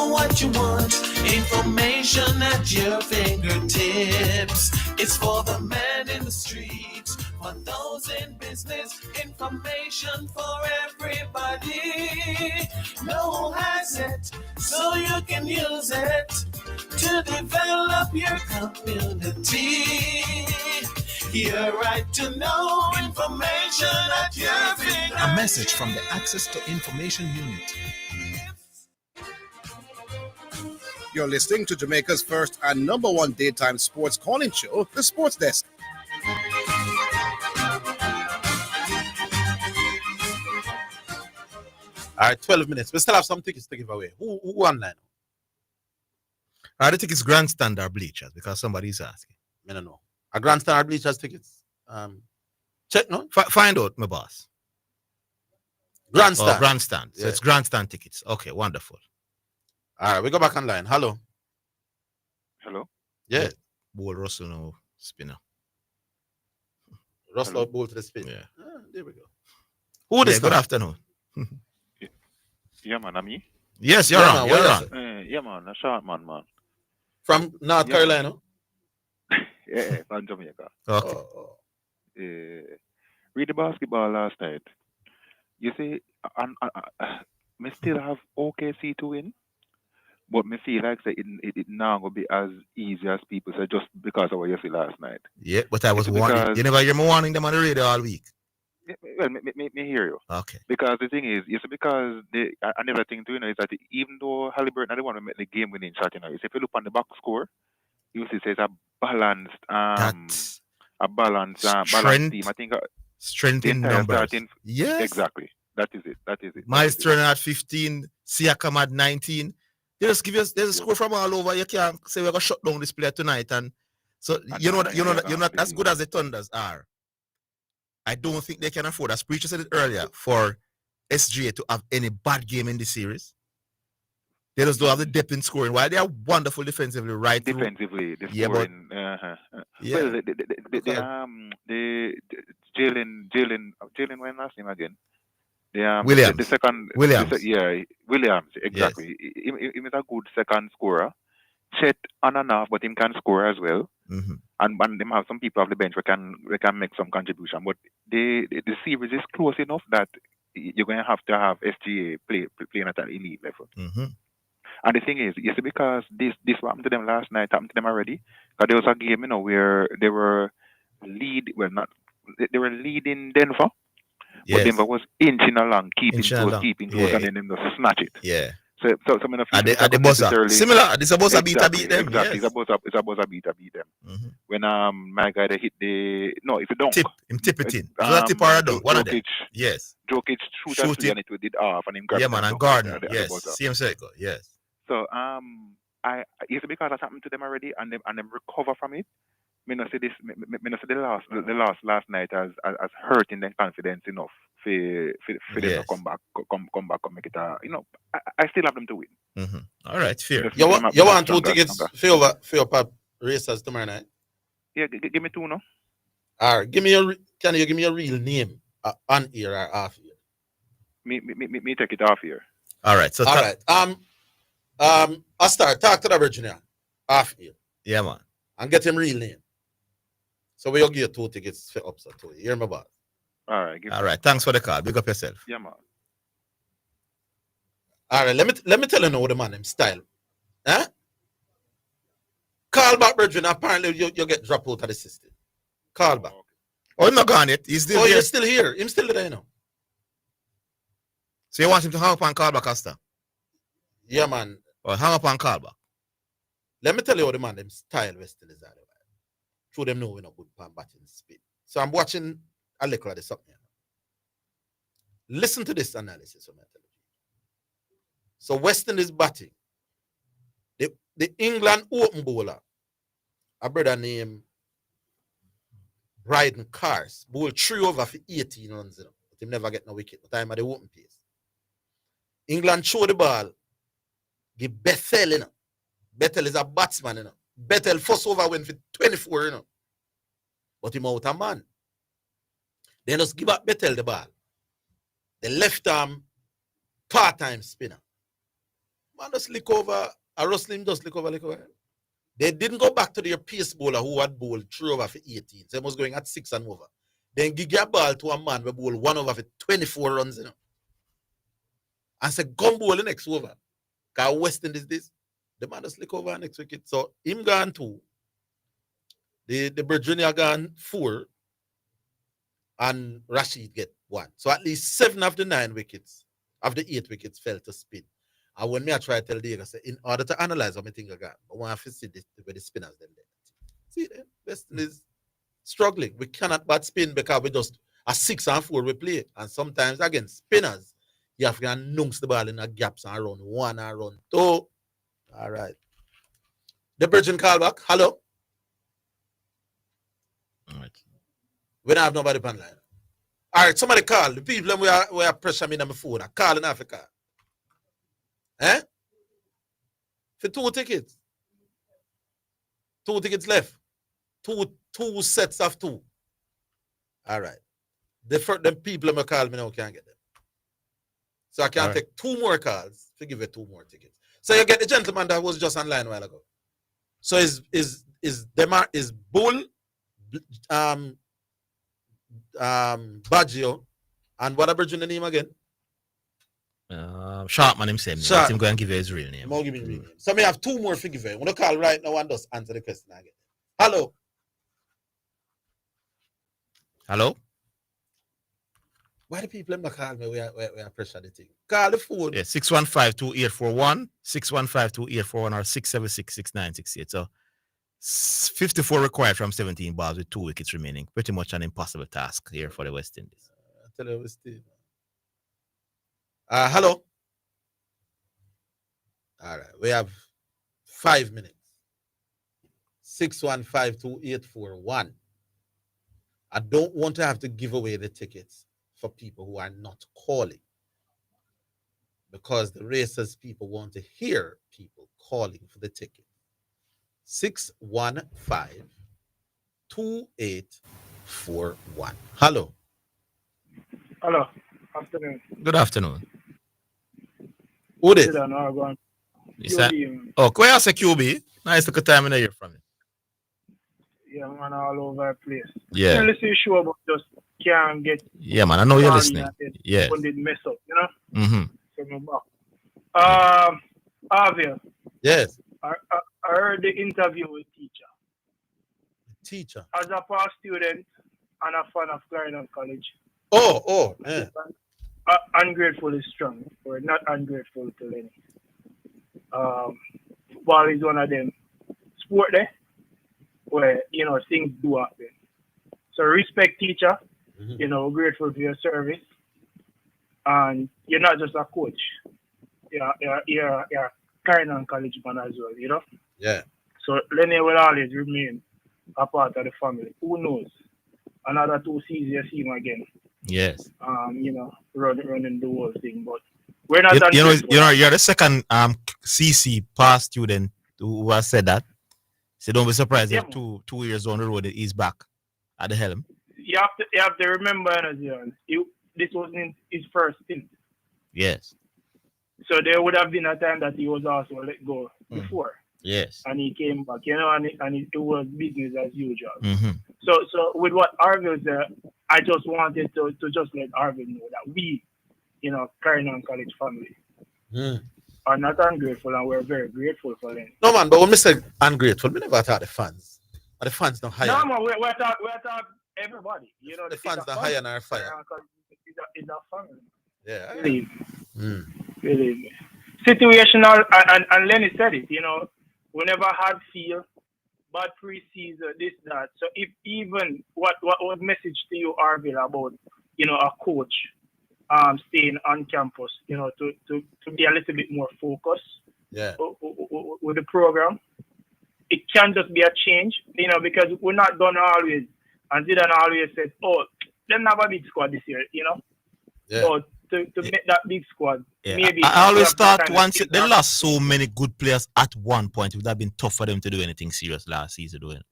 what you want. Information at your fingertips. It's for the man in the streets, for those in business. Information for everybody. No one has it, so you can use it to develop your community. Your right to know information at your fingertips. A message from the Access to Information Unit. You're listening to Jamaica's first and number one daytime sports calling show, The Sports Desk. All right, 12 minutes. We still have some tickets to give away. Who online? I think it's grandstand or bleachers because somebody's asking. I don't know. A grandstand or bleachers tickets? Check, no? Find out, my boss. Grandstand. Oh, grandstand. So it's grandstand tickets. Okay, wonderful. All right, we go back online. Hello. Hello. Yeah. Ball Russell no spinner. Russell ball to the spin. Yeah. There we go. Who this? Good afternoon. Yeah, man, I'm me. Yes, you're on. You're on. Yeah, man, a short man. From North Carolina? Yeah, from Jamaica. Okay. Read the basketball last night. You see, me still have OKC to win, but me feel like say it now gonna be as easy as people say just because of what you see last night. Yeah, but I was warning. You never hear me warning them on the radio all week. Well, me hear you. Okay. Because the thing is, you see, because another thing too, is that even though Halliburton, I don't want to make the game-winning shot, you see, if you look on the box score, you see it's a balanced, balanced team. I think strength in numbers. Yes. Exactly. That is it. Miles Turner at 15, Siakam at 19. They just give us there's a score from all over. You can't say we're gonna shut down this player tonight, and so you're not as good as the Thunders are. I don't think they can afford, as Preacher said it earlier, for SGA to have any bad game in the series. They just don't have the depth in scoring. While they are wonderful defensively, right? Defensively, the yeah, scoring. Yeah. Well, the Jalen, when last name again? Williams. The second. Williams. Williams. Exactly. Yes. He is a good second scorer. Chet on and off, but him can score as well. Mm-hmm. And them have some people off the bench who can make some contribution. But the series is close enough that you're going to have SGA playing at an elite level. Mm-hmm. And the thing is, you see, because this what happened to them last night happened to them already. Because there was a game, where they were they were leading Denver. Yes. But Denver was inching along, keeping close, yeah. and then them just snatch it. Yeah. So some of the at the buzzer. Similar. This is a buzzer beat them. Exactly. Yes. It's a buzzer beat them. Mm-hmm. When my guy they hit it's a dunk. Tip it in. A tip or a dunk. One of them. Yes. Jokic shoot it and it did off and him grab yeah, it. Man, and Gordon. Yes. Same cycle. Yes. So it's because that happened to them already and them recover from it. Me not see this. Me not see the loss last night as hurting their confidence enough for them to come back and make it. I still have them to win. Mm-hmm. All right, fair. You want 2 tickets for your pub races tomorrow night? Yeah, give me 2 now. All right, can you give me your real name on here or off here? Me take it off here. All right. So all right. I'll start. Talk to the Virginia off here. Yeah, man. And get him real name. So we'll give you 2 tickets for upset to you. Hear me about. All right. All right. Thanks for the call. Big up yourself. Yeah, man. All right. Let me tell you now the man him style. Huh? Call back, Virginia. Apparently you get dropped out of the system. Call back. Oh, he's not gone yet. He's still here. He's still here. He's still there now. So you want him to hang up and call back, Asta? Yeah, man. Or hang up and call back. Let me tell you how the man them style Western is that. Show them know we're not good pan batting speed. So I'm watching a little of this up here. Listen to this analysis of my television. So Western is batting. The England open bowler, a brother named riding cars. Bull 3 over for 18 runs, you know. But he never get no wicket. But I'm at the open pace. England throw the ball. Give Bethel, you know. Bethel is a batsman, you know. Bethel first over win for 24, you know. But him out a man. Then just give up Bethel the ball. The left arm part-time spinner. Man just lick over, a Rustling just lick over. They didn't go back to their pace bowler who had bowled 3 over for 18. So he was going at 6 and over. Then give a ball to a man who bowled 1 over for 24 runs, you know. And say, gun bowl the next over. Because West Indies this. The man just lick over next wicket. So him gone 2. The Virginia gone 4. And Rashid get 1. So at least 7 of the 9 wickets, of the 8 wickets fell to spin. And when me I try to tell Diego, I say, in order to analyze what I think I got, I want to see this, where the spinners then there. See, West Indies struggling. We cannot bat spin because we just a 6 and 4 we play. And sometimes again, spinners, you have to nunks the ball in the gaps and run 1 and run 2. All right. The Virgin call back. Hello. All right. We don't have nobody on line. All right, somebody call. The people we are pressure me on my phone. I call in Africa. Eh? For 2 tickets. 2 tickets left. Two sets of 2. All right. The people who call me now can't get them. So I can take 2 more calls to give you 2 more tickets. So you get the gentleman that was just online a while ago. So is Bull, Baggio, and what about the name again? Sharpman himself. Let him go and give you his real name. Give me real name. So I have 2 more figure. I'm going to call right now and just answer the question again. Hello. Hello? Why do people not call me? We are pressure the thing. Call the phone. Yeah, 615-2841, 615-2841 or 676-6968. So 54 required from 17 balls with 2 wickets remaining. Pretty much an impossible task here for the West Indies. Tell you West Indies. Hello. All right. We have 5 minutes. 615-2841. I don't want to have to give away the tickets for people who are not calling, because the racers people want to hear people calling for the ticket. 615-2841. Hello. Hello. Afternoon. Good afternoon. Who is? Zidane, where is the QB? Nice to get time in here from you. Yeah, man, all over the place. Yeah. You listen to show about just can't get. Yeah, man, I know you're listening. Yeah. When they mess up, you know? Mm-hmm. So I'm back. Orville. Yes. I heard the interview with teacher. Teacher. As a past student and a fan of Guyana College. Yeah. Ungrateful is strong. We're not ungrateful to Lenny. Football is one of them sport there where, you know, things do happen. So respect teacher, you know, grateful for your service. And you're not just a coach. You're a Guyana College man as well, you know? Yeah. So Lenny will always remain a part of the family. Who knows? Another 2 seasons you see him again. Yes. You know, running the whole thing. But we're not you're the second CC past student who has said that. So don't be surprised if 2 years down the road he's back at the helm. You have to remember, this wasn't his first stint. Yes. So there would have been a time that he was also let go before. Yes. And he came back, you know, and it was business as usual. Mm-hmm. So with what Orville said, I just wanted to just let Orville know that we, you know, Guyana College family are not ungrateful, and we're very grateful for them. No, man, but when we say ungrateful, we never thought the fans. But the fans don't hire. No, man, we're talking everybody. You know, the fans don't hire and are fire. It's a family. Yeah. Believe me. Situational, and Lenny said it, you know, we never had feel, bad preseason, this, that. So if even, what was message to you, Orville, about, you know, a coach staying on campus, you know, to be a little bit more focused with the program. It can just be a change, you know, because we're not going to always And Zidane always said, "Oh, they have a big squad this year, you know." Yeah. So to make that big squad, Yeah. maybe I always have to thought kind of once think they that- lost so many good players at one point, it would have been tough for them to do anything serious last season, doing it.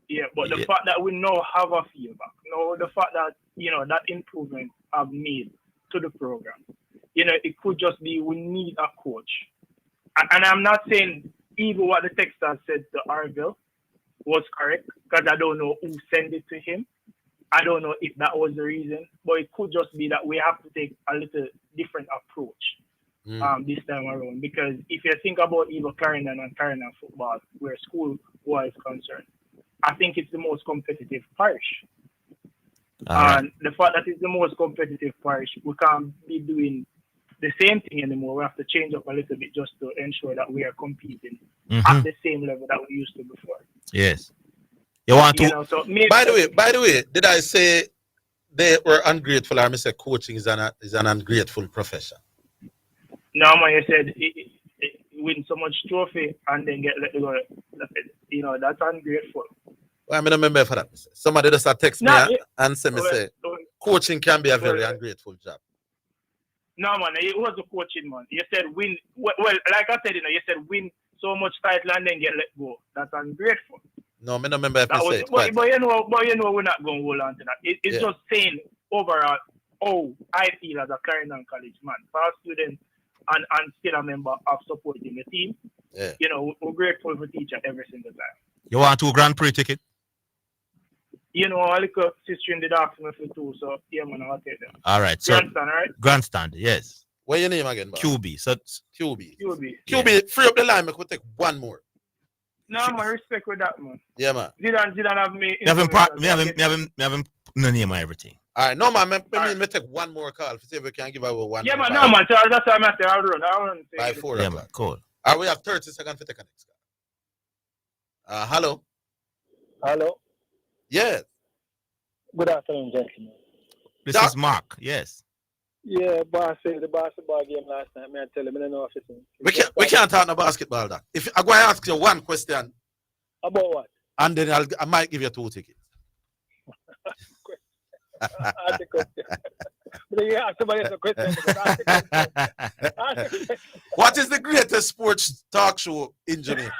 Yeah, but the Yeah. fact that we now have a feedback, the fact that that improvement have made to the program, it could just be we need a coach. And I'm not saying even what the Texans said to Orville was correct, because I don't know who sent it to him. I don't know if that was the reason, but it could just be that we have to take a little different approach this time around. Because if you think about even Clarendon and Clarendon football, where school was concerned, I think it's the most competitive parish. And the fact that it's the most competitive parish, we can't be doing the same thing anymore. We have to change up a little bit just to ensure that we are competing at the same level that we used to before. Yes. You want to? So maybe, By the way, did I say they were ungrateful, or I say coaching is an ungrateful profession? No, man, you said win so much trophy and then get let go. That's ungrateful. Well, I don't remember for that. Somebody just text me and say coaching can be a very ungrateful job. No, man, it was a coaching, man. You said win. Well, like I said, you said win so much title and then get let go. That's ungrateful. No, I don't remember if I said it. But we're not going to hold on to that. It's just saying overall, I feel as a Clarendon College man, for a student and still a member of supporting the team. Yeah. We're grateful for teacher every single time. You want 2 Grand Prix ticket? A little sister did ask me for 2, so yeah, man, I'll take them. All right. So Grandstand, right? Grandstand, yes. What's your name again, man? QB. So QB, free up the line. I could take one more. No, man, respect with that, man. Yeah, man. Zidane have me. Me have him no name and everything. All right, no, man. Me take one more call to see if we can give away one. Yeah, man, no, man. So that's why I'm at I'll run. By 4 Yeah, man, cool. All right, we have 30 seconds to take a next call. Hello. Hello. Yes. Good afternoon, gentlemen. This is Mark. Yes. Yeah, boss said the basketball game last night. Man, I tell him I don't know if it's We can't talk about basketball. That if I'm going to ask you one question. About what? And then I might give you 2 tickets. Ask the question. You ask somebody else a question. What is the greatest sports talk show in Jamaica?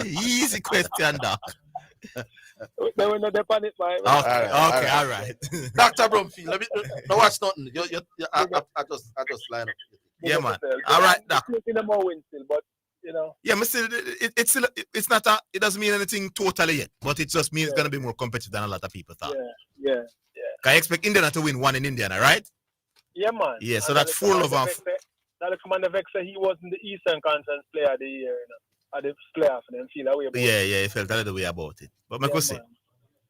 Easy question, Doc. They will not depend it, man. Okay, all right. Dr. Brumfield, let me no watch nothing. I just line up. Yeah, man. All right, Doc. More win still, but Yeah, but still, it's not it doesn't mean anything totally yet, but it just means it's gonna be more competitive than a lot of people thought. Yeah. Can I expect Indiana to win one in Indiana, right? Yeah, man. Yeah, so that's 4 of them. That Commander Vex said he was in the Eastern Conference Player of the Year, at the playoff, and then feel that way about Yeah, he felt a little way about it. But I could say.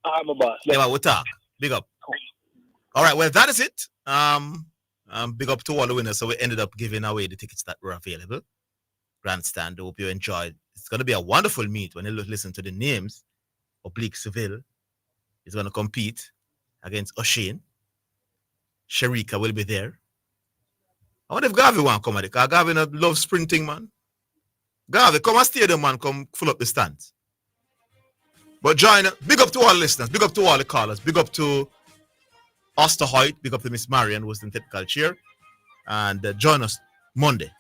I'm a boss. Yeah, we'll talk. Big up. All right, well, that is it. Big up to all the winners. So we ended up giving away the tickets that were available. Grandstand. Hope you enjoyed. It's going to be a wonderful meet when you listen to the names. Oblique Seville is going to compete against O'Shane. Sharika will be there. I wonder if Garvey want to come at it, because Garvey loves sprinting, man. Garvey, come and stadium, man. Come fill up the stands. But join, big up to all listeners, big up to all the callers, big up to Oster Hoyt, big up to Miss Marion, who's in technical chair. And join us Monday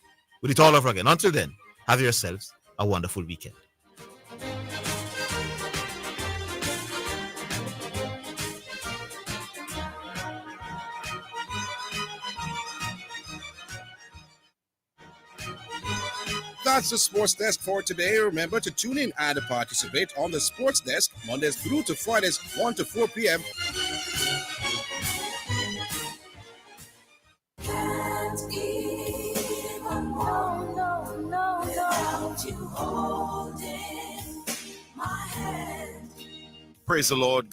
with it all over again. Until then, have yourselves a wonderful weekend. That's the Sports Desk for today. Remember to tune in and participate on the Sports Desk Mondays through to Fridays, 1 to 4 p.m. Can't even no, without you holding my hand. Praise the Lord.